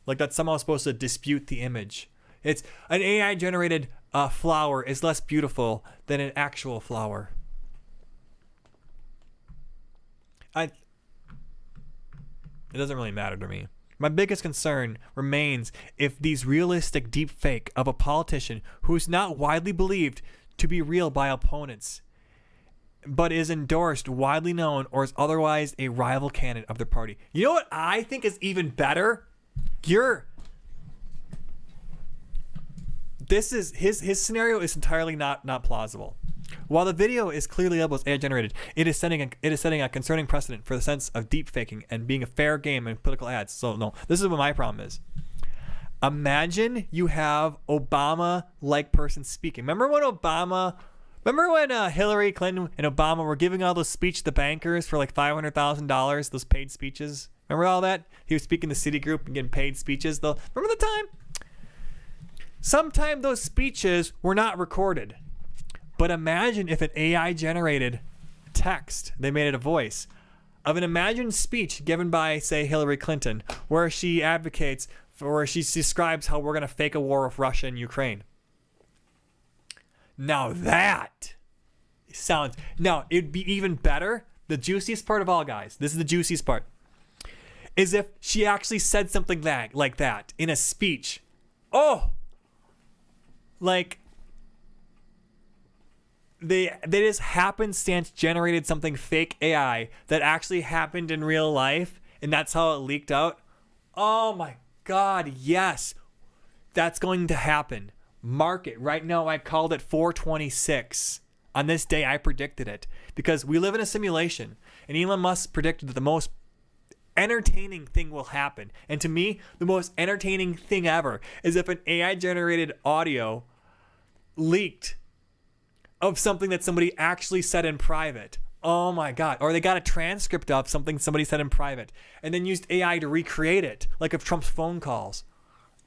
like that's somehow supposed to dispute the image. It's an AI-generated flower is less beautiful than an actual flower. It doesn't really matter to me. My biggest concern remains if these realistic deepfake of a politician who's not widely believed to be real by opponents, but is endorsed, widely known, or is otherwise a rival candidate of their party. You know what I think is even better? This is his scenario is entirely not plausible. While the video is clearly labeled as AI-generated, it is setting a concerning precedent for the sense of deep faking and being a fair game in political ads. So no, this is what my problem is. Imagine you have Obama-like person speaking. Remember when Hillary Clinton and Obama were giving all those speech to bankers for like $500,000, those paid speeches? Remember all that? He was speaking to Citigroup and getting paid speeches. Remember the time? Sometimes those speeches were not recorded. But imagine if an AI-generated text, they made it a voice, of an imagined speech given by, say, Hillary Clinton, where she advocates for, where she describes how we're going to fake a war with Russia and Ukraine. Now that sounds. Now, it'd be even better. The juiciest part of all, guys. This is the juiciest part. Is if she actually said something like that in a speech. Oh! Like, they just happenstance generated something fake AI that actually happened in real life, and that's how it leaked out. Oh my God, yes. That's going to happen. Mark it. Right now, I called it 426. On this day, I predicted it. Because we live in a simulation. And Elon Musk predicted that the most entertaining thing will happen. And to me, the most entertaining thing ever is if an AI-generated audio leaked of something that somebody actually said in private. Oh my God. Or they got a transcript of something somebody said in private and then used AI to recreate it, like of Trump's phone calls.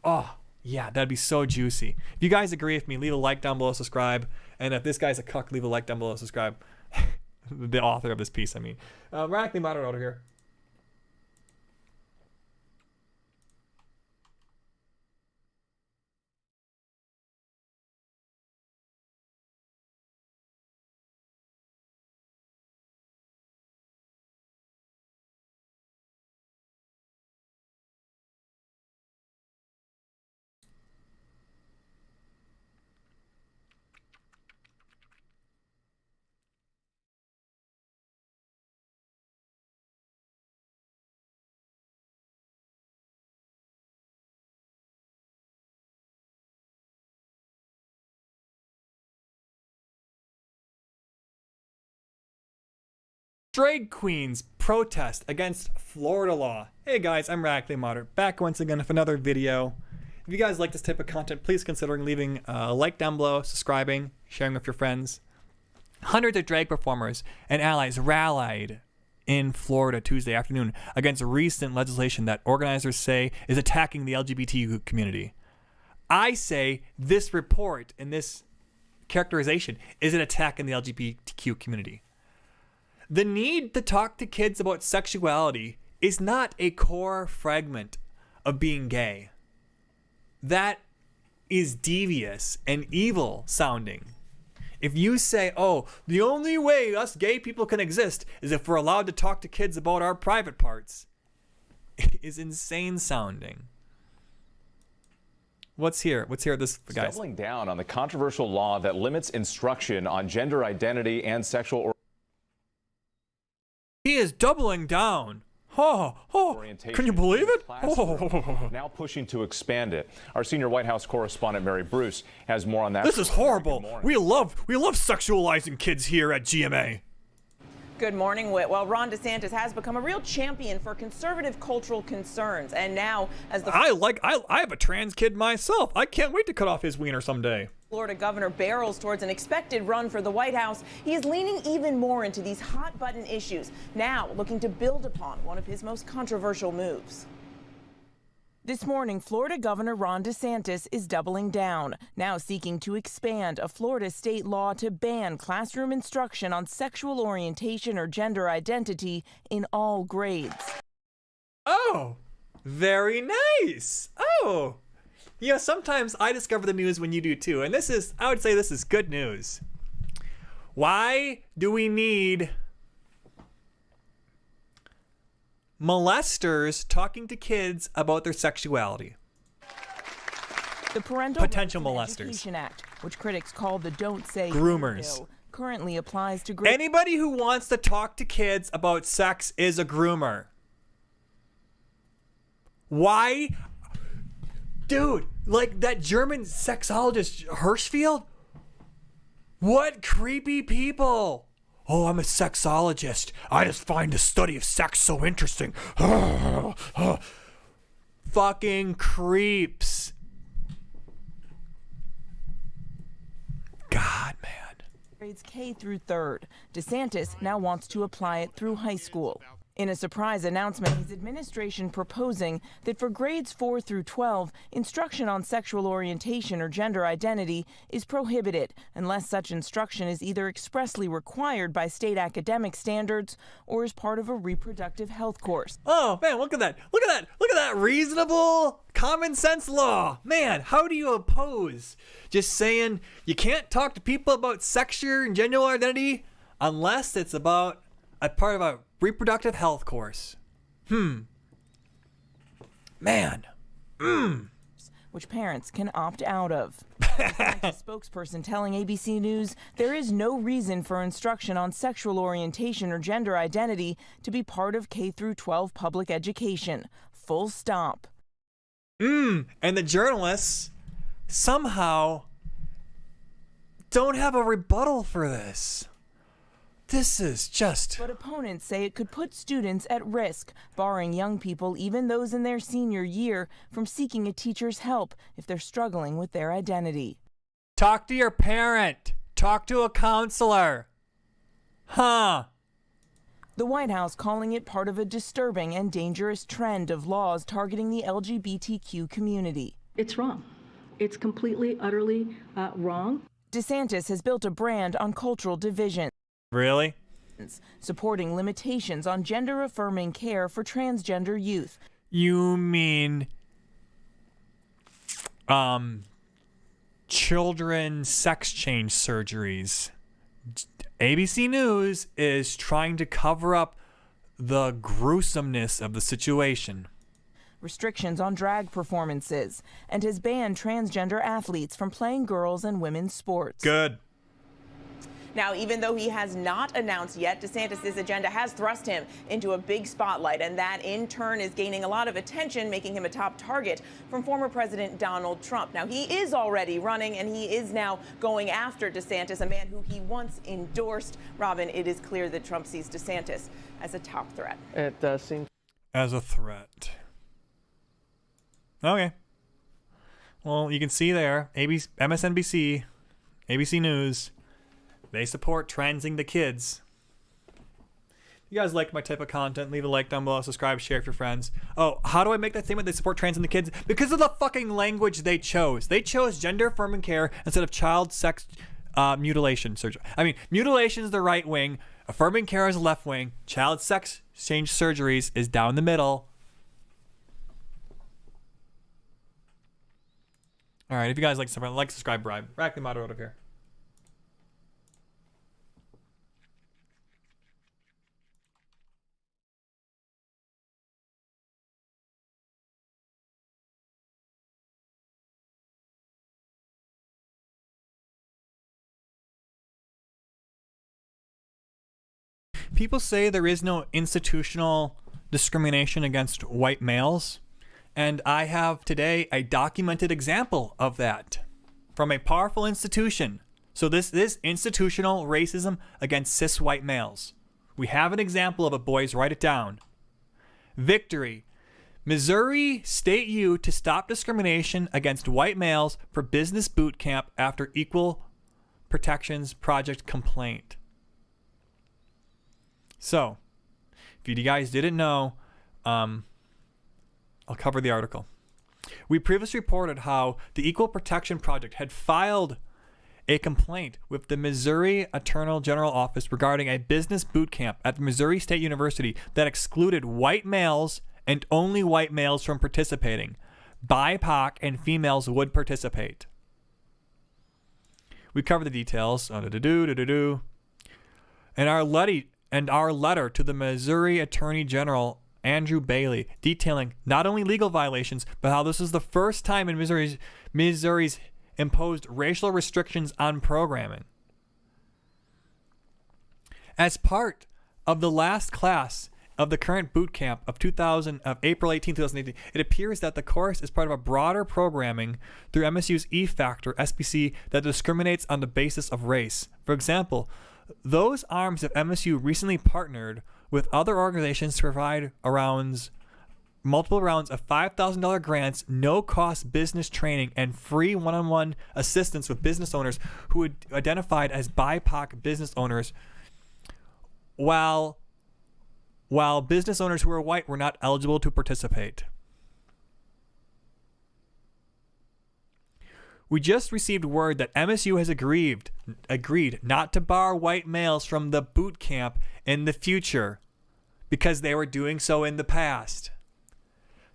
Oh, yeah, that'd be so juicy. If you guys agree with me, leave a like down below, subscribe. And if this guy's a cuck, leave a like down below, subscribe. The author of this piece, I mean. Radically Moderate over here. Drag queens protest against Florida law. Hey guys, I'm Radically Moderate, back once again with another video. If you guys like this type of content, please consider leaving a like down below, subscribing, sharing with your friends. Hundreds of drag performers and allies rallied in Florida Tuesday afternoon against recent legislation that organizers say is attacking the LGBT community. I say this report and this characterization is an attack in the LGBTQ community. The need to talk to kids about sexuality is not a core fragment of being gay. That is devious and evil sounding. If you say, oh, the only way us gay people can exist is if we're allowed to talk to kids about our private parts, is insane sounding. What's here? What's here? This guy's doubling down on the controversial law that limits instruction on gender identity and sexual. He is doubling down. Can you believe it? Now pushing to expand it. Our senior White House correspondent Mary Bruce has more on that. This is horrible. We love sexualizing kids here at GMA. Good morning, Whit. Well, Ron DeSantis has become a real champion for conservative cultural concerns, and now as the I have a trans kid myself. I can't wait to cut off his wiener someday. Florida governor barrels towards an expected run for the White House, he is leaning even more into these hot-button issues, now looking to build upon one of his most controversial moves. This morning, Florida Governor Ron DeSantis is doubling down, now seeking to expand a Florida state law to ban classroom instruction on sexual orientation or gender identity in all grades. Oh, very nice. Oh. You know, sometimes I discover the news when you do too, and I would say this is good news. Why do we need molesters talking to kids about their sexuality? The Potential molesters. Education Act, which critics call the Don't Say Groomers. Bill, currently applies to anybody who wants to talk to kids about sex is a groomer. Why? Dude, like that German sexologist Hirschfeld? What creepy people. Oh, I'm a sexologist. I just find the study of sex so interesting. Fucking creeps. God, man. Grades K through 3rd. DeSantis now wants to apply it through high school. In a surprise announcement, his administration proposing that for grades 4 through 12, instruction on sexual orientation or gender identity is prohibited unless such instruction is either expressly required by state academic standards or is part of a reproductive health course. Oh, man, look at that. Look at that. Look at that reasonable, common sense law. Man, how do you oppose just saying you can't talk to people about sexual and gender identity unless it's about a part of a reproductive health course? Man. Which parents can opt out of. A spokesperson telling ABC News there is no reason for instruction on sexual orientation or gender identity to be part of K through 12 public education. Full stop. And the journalists somehow don't have a rebuttal for this. This is just... But opponents say it could put students at risk, barring young people, even those in their senior year, from seeking a teacher's help if they're struggling with their identity. Talk to your parent. Talk to a counselor. The White House calling it part of a disturbing and dangerous trend of laws targeting the LGBTQ community. It's wrong. It's completely, utterly wrong. DeSantis has built a brand on cultural division. Really? Supporting limitations on gender-affirming care for transgender youth. You mean children sex change surgeries. ABC News is trying to cover up the gruesomeness of the situation. Restrictions on drag performances, and has banned transgender athletes from playing girls' and women's sports. Good. Now, even though he has not announced yet, DeSantis' agenda has thrust him into a big spotlight, and that in turn is gaining a lot of attention, making him a top target from former President Donald Trump. Now, he is already running, and he is now going after DeSantis, a man who he once endorsed. Robin, it is clear that Trump sees DeSantis as a top threat. It does seem as a threat. Okay. Well, you can see there, MSNBC, ABC News, they support transing the kids. If you guys like my type of content, leave a like down below, subscribe, share with your friends. Oh, how do I make that statement they support transing the kids? Because of the fucking language they chose. They chose gender-affirming care instead of child sex mutilation surgery. I mean, mutilation is the right wing, affirming care is the left wing, child sex change surgeries is down the middle. All right, if you guys like something, like, subscribe, bribe. Radical Moderate over here. People say there is no institutional discrimination against white males, and I have today a documented example of that from a powerful institution. So this is institutional racism against cis white males. We have an example of it, boys. Write it down. Victory. Missouri State U to stop discrimination against white males for business boot camp after Equal Protections Project complaint. So, if you guys didn't know, I'll cover the article. We previously reported how the Equal Protection Project had filed a complaint with the Missouri Attorney General Office regarding a business boot camp at the Missouri State University that excluded white males and only white males from participating. BIPOC and females would participate. We cover the details. And our letter to the Missouri Attorney General Andrew Bailey, detailing not only legal violations, but how this is the first time in Missouri's imposed racial restrictions on programming. As part of the last class of the current boot camp of April 18, 2018, it appears that the course is part of a broader programming through MSU's E-Factor SBC that discriminates on the basis of race. For example, those arms of MSU recently partnered with other organizations to provide multiple rounds of $5,000 grants, no-cost business training, and free one-on-one assistance with business owners who had identified as BIPOC business owners. While while business owners who are white were not eligible to participate. We just received word that MSU has agreed not to bar white males from the boot camp in the future because they were doing so in the past.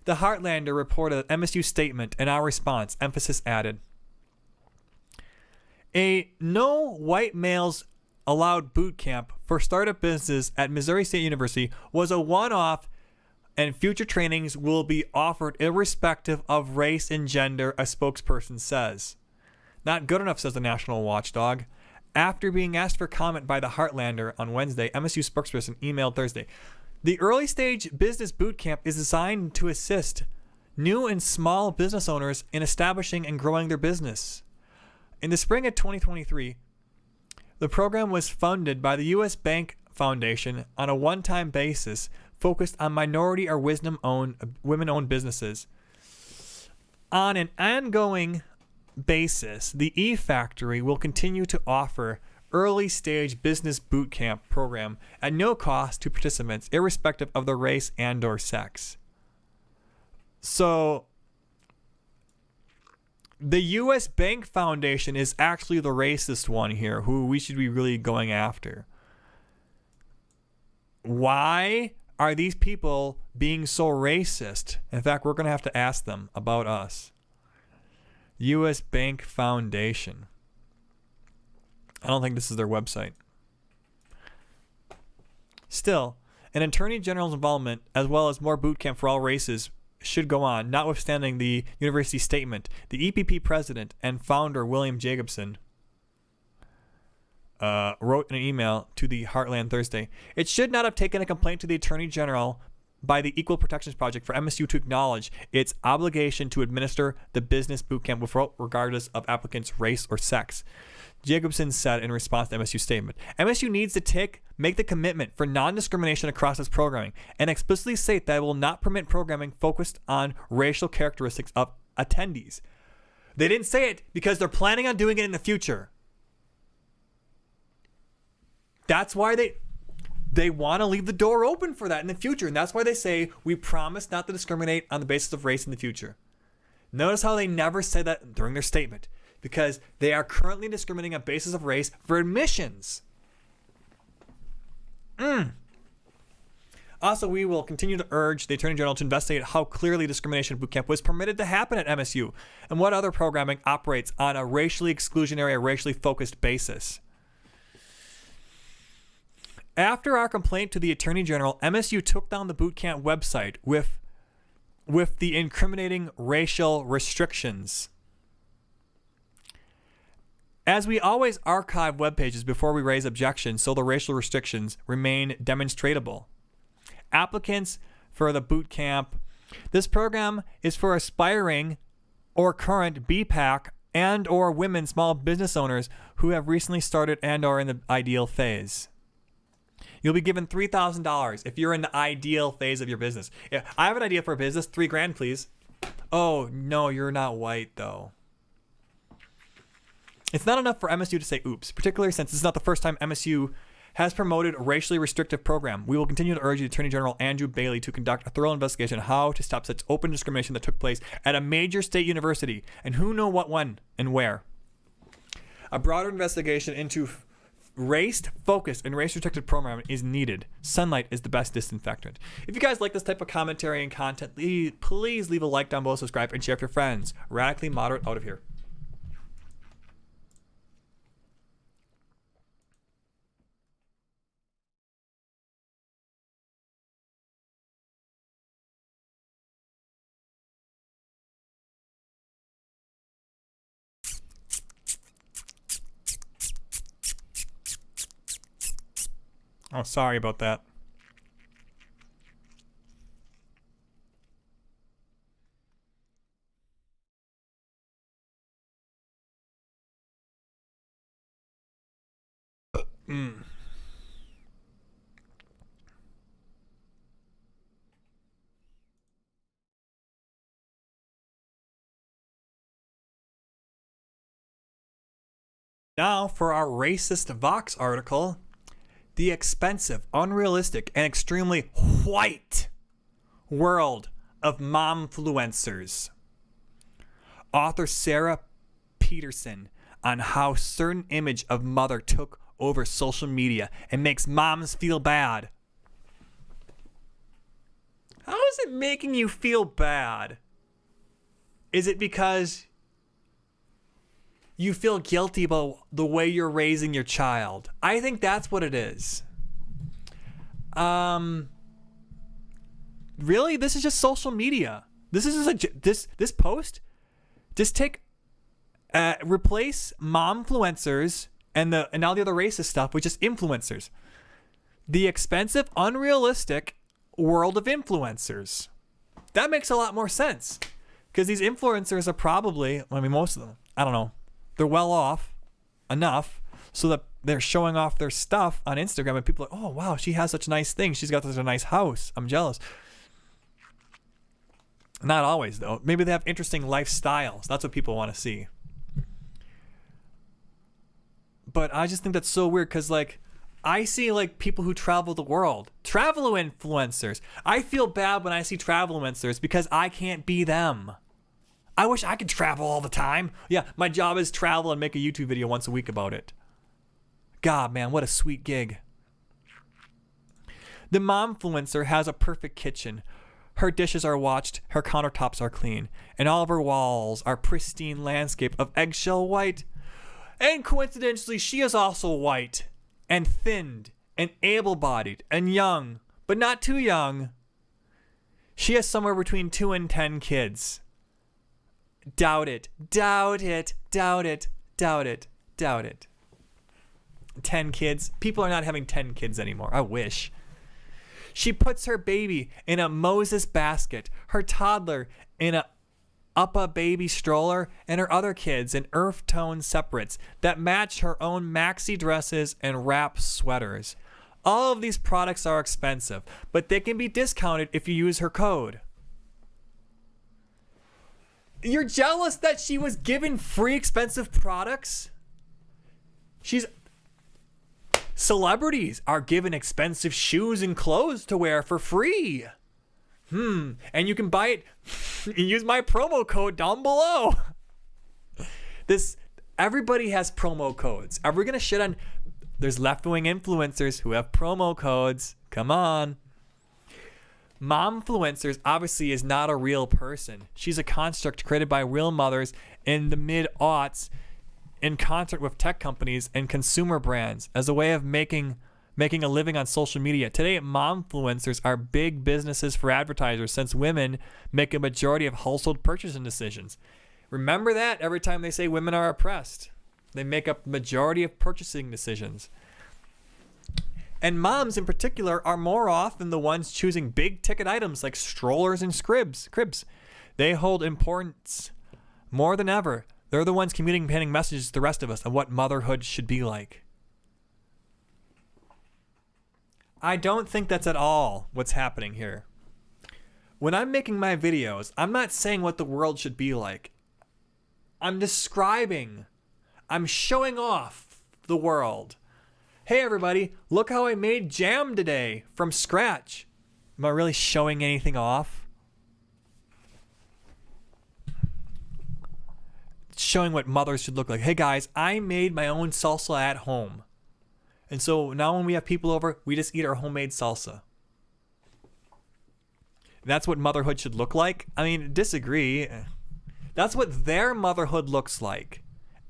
The Heartlander reported an MSU statement, and our response, emphasis added. A no white males allowed boot camp for startup business at Missouri State University was a one-off, and future trainings will be offered irrespective of race and gender, a spokesperson says. Not good enough, says the National Watchdog. After being asked for comment by the Heartlander on Wednesday, MSU spokesperson emailed Thursday. The early stage business boot camp is designed to assist new and small business owners in establishing and growing their business. In the spring of 2023, the program was funded by the U.S. Bank Foundation on a one-time basis focused on minority or women-owned businesses. On an ongoing basis, the E-Factory will continue to offer early-stage business boot camp program at no cost to participants, irrespective of their race and/or sex. So, the U.S. Bank Foundation is actually the racist one here, who we should be really going after. Why are these people being so racist? In fact, we're going to have to ask them about us. U.S. Bank Foundation. I don't think this is their website. Still, an attorney general's involvement, as well as more boot camp for all races, should go on, notwithstanding the university statement. The EPP president and founder, William Jacobson, wrote in an email to the Heartland Thursday, it should not have taken a complaint to the Attorney General by the Equal Protections Project for MSU to acknowledge its obligation to administer the business bootcamp without regardless of applicants' race or sex. Jacobson said in response to MSU's statement, MSU needs to make the commitment for non-discrimination across its programming and explicitly state that it will not permit programming focused on racial characteristics of attendees. They didn't say it because they're planning on doing it in the future. That's why they want to leave the door open for that in the future. And that's why they say, we promise not to discriminate on the basis of race in the future. Notice how they never said that during their statement. Because they are currently discriminating on basis of race for admissions. Also, we will continue to urge the Attorney General to investigate how clearly discrimination at boot camp was permitted to happen at MSU and what other programming operates on a racially exclusionary or racially focused basis. After our complaint to the Attorney General, MSU took down the boot camp website with the incriminating racial restrictions. As we always archive web pages before we raise objections, so the racial restrictions remain demonstratable. Applicants for the boot camp. This program is for aspiring or current BPAC and or women small business owners who have recently started and are in the ideal phase. You'll be given $3,000 if you're in the ideal phase of your business. If I have an idea for a business, $3,000, please. Oh, no, you're not white, though. It's not enough for MSU to say oops, particularly since this is not the first time MSU has promoted a racially restrictive program. We will continue to urge the Attorney General Andrew Bailey to conduct a thorough investigation on how to stop such open discrimination that took place at a major state university, and who know what, when, and where. A broader investigation into race-focused and race-restricted programming is needed. Sunlight is the best disinfectant. If you guys like this type of commentary and content, please leave a like down below, subscribe, and share with your friends. Radically Moderate out of here. Oh, sorry about that. Now for our racist Vox article. The expensive, unrealistic, and extremely white world of momfluencers. Author Sarah Peterson on how certain image of mother took over social media and makes moms feel bad. How is it making you feel bad? Is it because you feel guilty about the way you're raising your child? I think that's what it is. Really, this is just social media. This is just this post. Just replace momfluencers and all the other racist stuff with just influencers. The expensive, unrealistic world of influencers. That makes a lot more sense, because these influencers are probably, I mean, most of them, I don't know, they're well off enough so that they're showing off their stuff on Instagram, and people are like, oh wow, she has such nice things, she's got such a nice house, I'm jealous. Not always though. Maybe they have interesting lifestyles. That's what people want to see. But I just think that's so weird, because like I see like people who travel the world, travel influencers. I feel bad when I see travel influencers because I can't be them. I wish I could travel all the time. Yeah, my job is travel and make a YouTube video once a week about it. God, man, what a sweet gig. The momfluencer has a perfect kitchen. Her dishes are watched, her countertops are clean, and all of her walls are pristine landscape of eggshell white. And coincidentally, she is also white and thinned and able-bodied and young, but not too young. She has somewhere between 2 and 10 kids. Doubt it. Doubt it. Doubt it. Doubt it. Doubt it. 10 kids. People are not having 10 kids anymore. I wish. She puts her baby in a Moses basket, her toddler in a Uppa baby stroller, and her other kids in earth tone separates that match her own maxi dresses and wrap sweaters. All of these products are expensive, but they can be discounted if you use her code. You're jealous that she was given free expensive products? Celebrities are given expensive shoes and clothes to wear for free. And you can buy it. Use my promo code down below. Everybody has promo codes. Are we gonna shit on? There's left-wing influencers who have promo codes. Come on. Momfluencers obviously is not a real person. She's a construct created by real mothers in the mid-aughts in concert with tech companies and consumer brands as a way of making a living on social media. Today, momfluencers are big businesses for advertisers, since women make a majority of household purchasing decisions. Remember that every time they say women are oppressed. They make up the majority of purchasing decisions. And moms in particular are more often the ones choosing big ticket items like strollers and cribs. They hold importance more than ever. They're the ones communicating messages to the rest of us of what motherhood should be like. I don't think that's at all what's happening here. When I'm making my videos, I'm not saying what the world should be like. I'm describing. I'm showing off the world. Hey everybody, look how I made jam today from scratch. Am I really showing anything off? Showing what mothers should look like. Hey guys, I made my own salsa at home. And so now when we have people over, we just eat our homemade salsa. That's what motherhood should look like? I mean, disagree. That's what their motherhood looks like.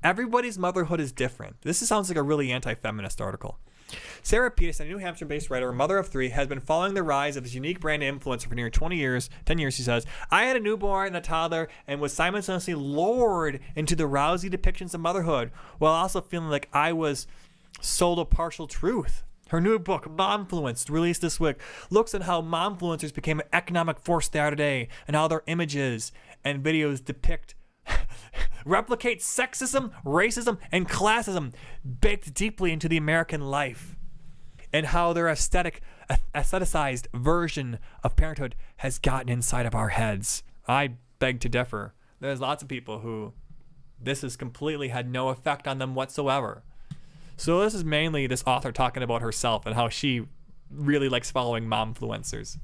Everybody's motherhood is different. This sounds like a really anti-feminist article. Sarah Peterson, a New Hampshire-based writer, mother of 3, has been following the rise of this unique brand influencer for nearly 10 years, she says. I had a newborn and a toddler and was simultaneously lured into the rousy depictions of motherhood, while also feeling like I was sold a partial truth. Her new book, Momfluenced, released this week, looks at how momfluencers became an economic force they are today, and how their images and videos replicate sexism, racism, and classism baked deeply into the American life, and how their aestheticized version of parenthood has gotten inside of our heads. I beg to differ. There's lots of people who this has completely had no effect on them whatsoever. So this is mainly this author talking about herself and how she really likes following momfluencers.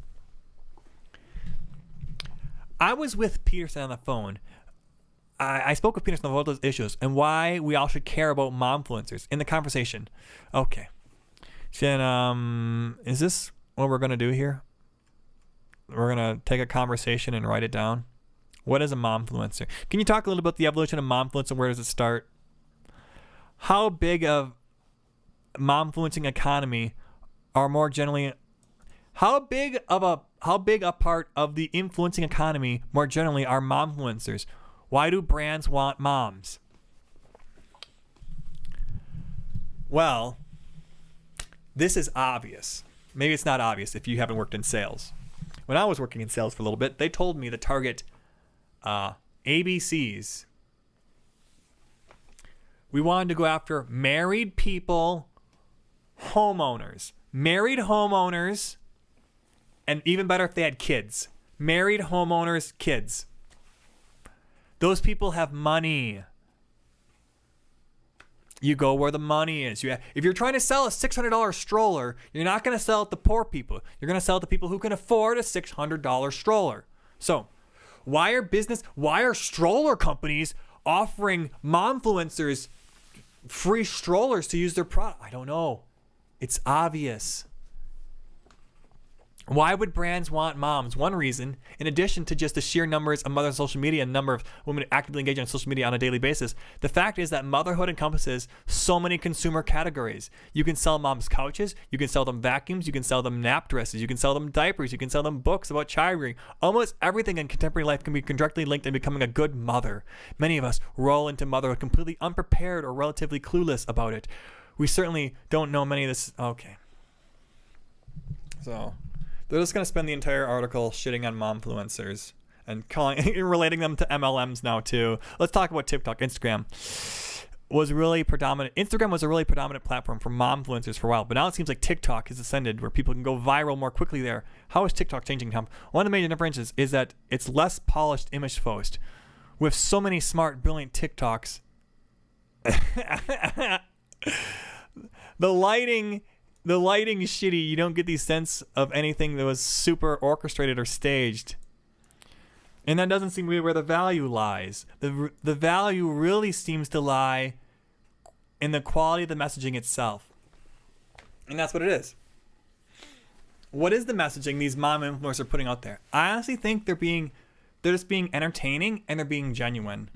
I was with Peterson on the phone. I spoke with Peterson on all those issues and why we all should care about momfluencers in the conversation. Okay. Then, is this what we're going to do here? We're going to take a conversation and write it down. What is a momfluencer? Can you talk a little about the evolution of momfluencer? Where does it start? How big of momfluencing economy are more generally? How big a part of the influencing economy more generally are momfluencers? Why do brands want moms? Well, this is obvious. Maybe it's not obvious if you haven't worked in sales. When I was working in sales for a little bit, they told me to target ABCs. We wanted to go after married people, homeowners. Married homeowners, and even better if they had kids. Married homeowners, kids. Those people have money. You go where the money is. If you're trying to sell a $600 stroller, you're not going to sell it to poor people. You're going to sell it to people who can afford a $600 stroller. So, why are stroller companies offering momfluencers free strollers to use their product? I don't know. It's obvious. Why would brands want moms? One reason, in addition to just the sheer numbers of mothers on social media and number of women actively engaging on social media on a daily basis, the fact is that motherhood encompasses so many consumer categories. You can sell moms couches, you can sell them vacuums, you can sell them nap dresses, you can sell them diapers, you can sell them books about child rearing. Almost everything in contemporary life can be directly linked in becoming a good mother. Many of us roll into motherhood completely unprepared or relatively clueless about it. We certainly don't know many of this. Okay. So they're just going to spend the entire article shitting on momfluencers and relating them to MLMs now too. Let's talk about TikTok. Instagram was really predominant. Instagram was a really predominant platform for momfluencers for a while, but now it seems like TikTok has ascended where people can go viral more quickly there. How is TikTok changing, Tom? One of the major differences is that it's less polished image post. With so many smart, brilliant TikToks, the lighting is shitty. You don't get the sense of anything that was super orchestrated or staged. And that doesn't seem to be where the value lies. The value really seems to lie in the quality of the messaging itself. And that's what it is. What is the messaging these mom influencers are putting out there? I honestly think they're just being entertaining and they're being genuine.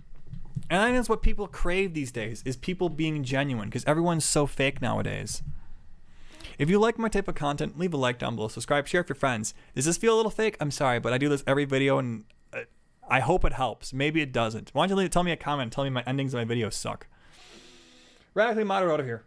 And I think that's what people crave these days, is people being genuine, because everyone's so fake nowadays. If you like my type of content, leave a like down below, subscribe, share with your friends. Does this feel a little fake? I'm sorry, but I do this every video and I hope it helps. Maybe it doesn't. Why don't you tell me a comment, tell me my endings of my videos suck. Radically Moderate out of here.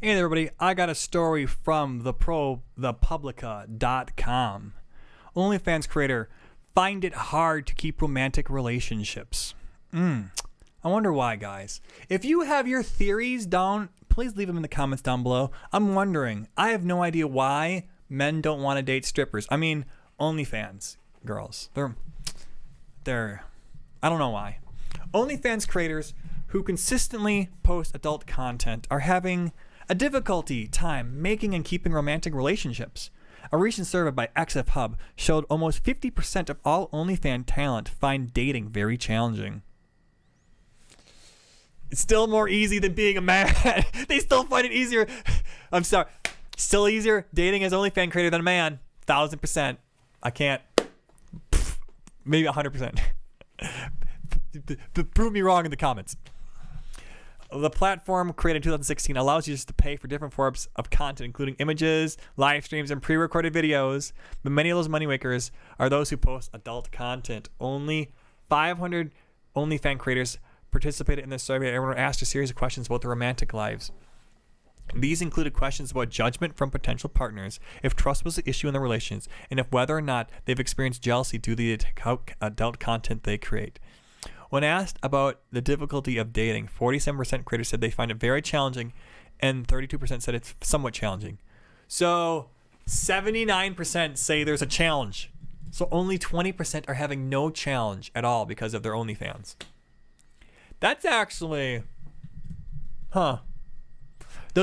Hey there, everybody. I got a story from thepublica.com. OnlyFans creator find it hard to keep romantic relationships. I wonder why, guys. If you have your theories down, please leave them in the comments down below. I'm wondering. I have no idea why men don't want to date strippers. I mean, OnlyFans girls. They're I don't know why. OnlyFans creators who consistently post adult content are having a difficulty time making and keeping romantic relationships. A recent survey by CashAPP showed almost 50% of all OnlyFans talent find dating very challenging. It's still more easy than being a man. They still find it easier. I'm sorry. Still easier dating as OnlyFans creator than a man. 1,000%. I can't. Maybe 100%. Prove me wrong in the comments. The platform, created in 2016, allows users to pay for different forms of content, including images, live streams, and pre-recorded videos. But many of those moneymakers are those who post adult content. Only 500 OnlyFans creators participated in this survey. Everyone asked a series of questions about their romantic lives. These included questions about judgment from potential partners, if trust was an issue in their relations, and if whether or not they've experienced jealousy due to the adult content they create. When asked about the difficulty of dating, 47% creators said they find it very challenging, and 32% said it's somewhat challenging. So 79% say there's a challenge. So only 20% are having no challenge at all because of their OnlyFans. That's actually, Those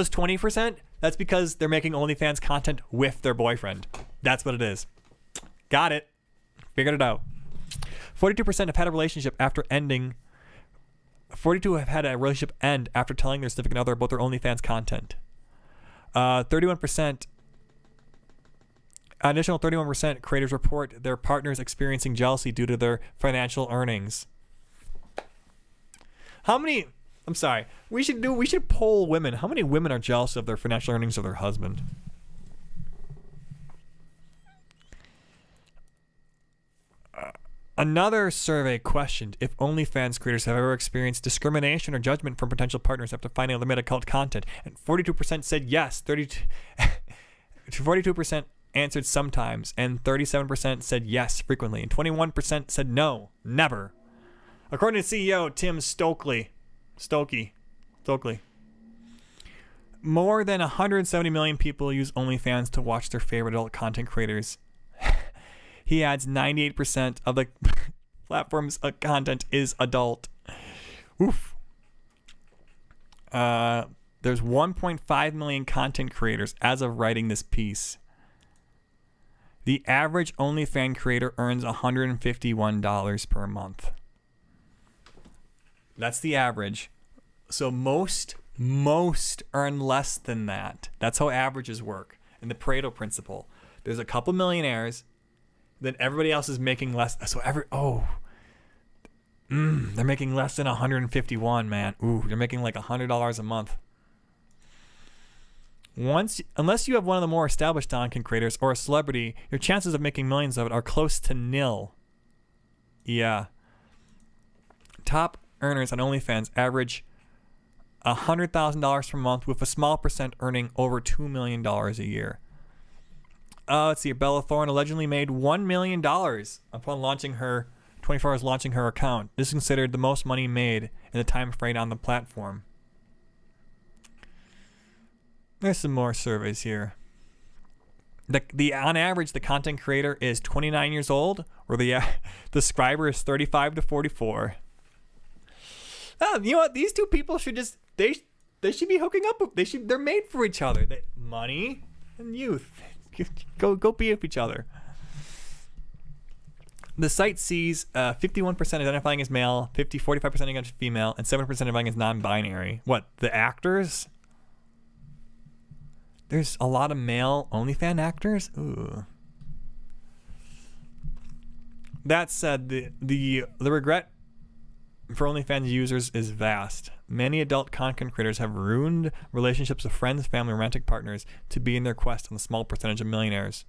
20%, that's because they're making OnlyFans content with their boyfriend. That's what it is. Got it. Figured it out. 42% have had a relationship after ending. 42 have had a relationship end after telling their significant other about their OnlyFans content. 31%. Additional 31% creators report their partners experiencing jealousy due to their financial earnings. How many? I'm sorry. We should poll women. How many women are jealous of their financial earnings of their husband? Another survey questioned if OnlyFans creators have ever experienced discrimination or judgment from potential partners after finding limited adult content, and 42% said yes. 42% answered sometimes, and 37% said yes frequently, and 21% said no, never. According to CEO Tim Stokely, more than 170 million people use OnlyFans to watch their favorite adult content creators. He adds 98% of the platform's content is adult. Oof. There's 1.5 million content creators as of writing this piece. The average OnlyFans creator earns $151 per month. That's the average. So most earn less than that. That's how averages work in the Pareto principle. There's a couple millionaires, then everybody else is making less. So they're making less than 151, man. Ooh, they're making like $100 a month. Unless you have one of the more established content creators or a celebrity, your chances of making millions of it are close to nil. Yeah. Top earners on OnlyFans average $100,000 per month, with a small percent earning over $2 million a year. Let's see. Bella Thorne allegedly made $1 million upon launching her 24 hours launching her account. This is considered the most money made in the time frame on the platform. There's some more surveys here. On average, the content creator is 29 years old, or the subscriber is 35 to 44. You know what? These two people should just they should be hooking up. They're made for each other. Money and youth. Go be with each other. The site sees 51% identifying as male, 45% identifying as female, and 7% identifying as non-binary. What, the actors? There's a lot of male OnlyFans actors? Ooh. That said, the regret for OnlyFans users is vast. Many adult content creators have ruined relationships with friends, family, romantic partners to be in their quest on the small percentage of millionaires.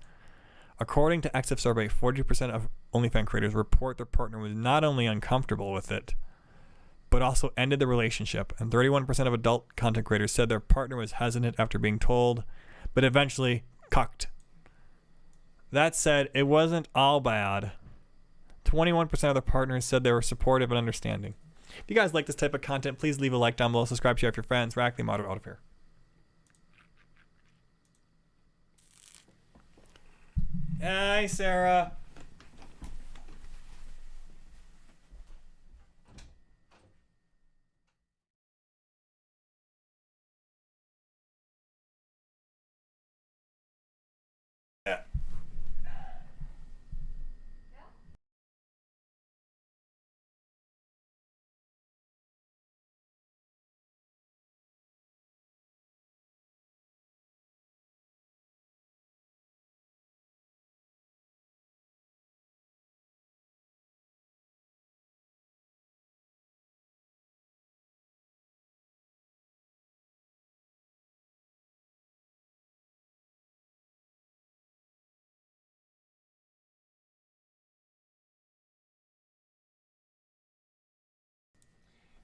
According to CashAPP survey, 42% of OnlyFans creators report their partner was not only uncomfortable with it, but but also ended the relationship. And 31% of adult content creators said their partner was hesitant after being told, but eventually cucked. That said, it wasn't all bad. 21% of the partners said they were supportive and understanding. If you guys like this type of content, please leave a like down below, subscribe, share with your friends. Radically Moderate out of here. Hi, Sarah. Yeah.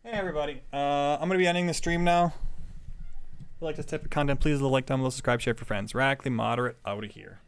Hey everybody, I'm going to be ending the stream now. If you like this type of content, please leave a like down below, subscribe, share for friends. Radically Moderate out of here.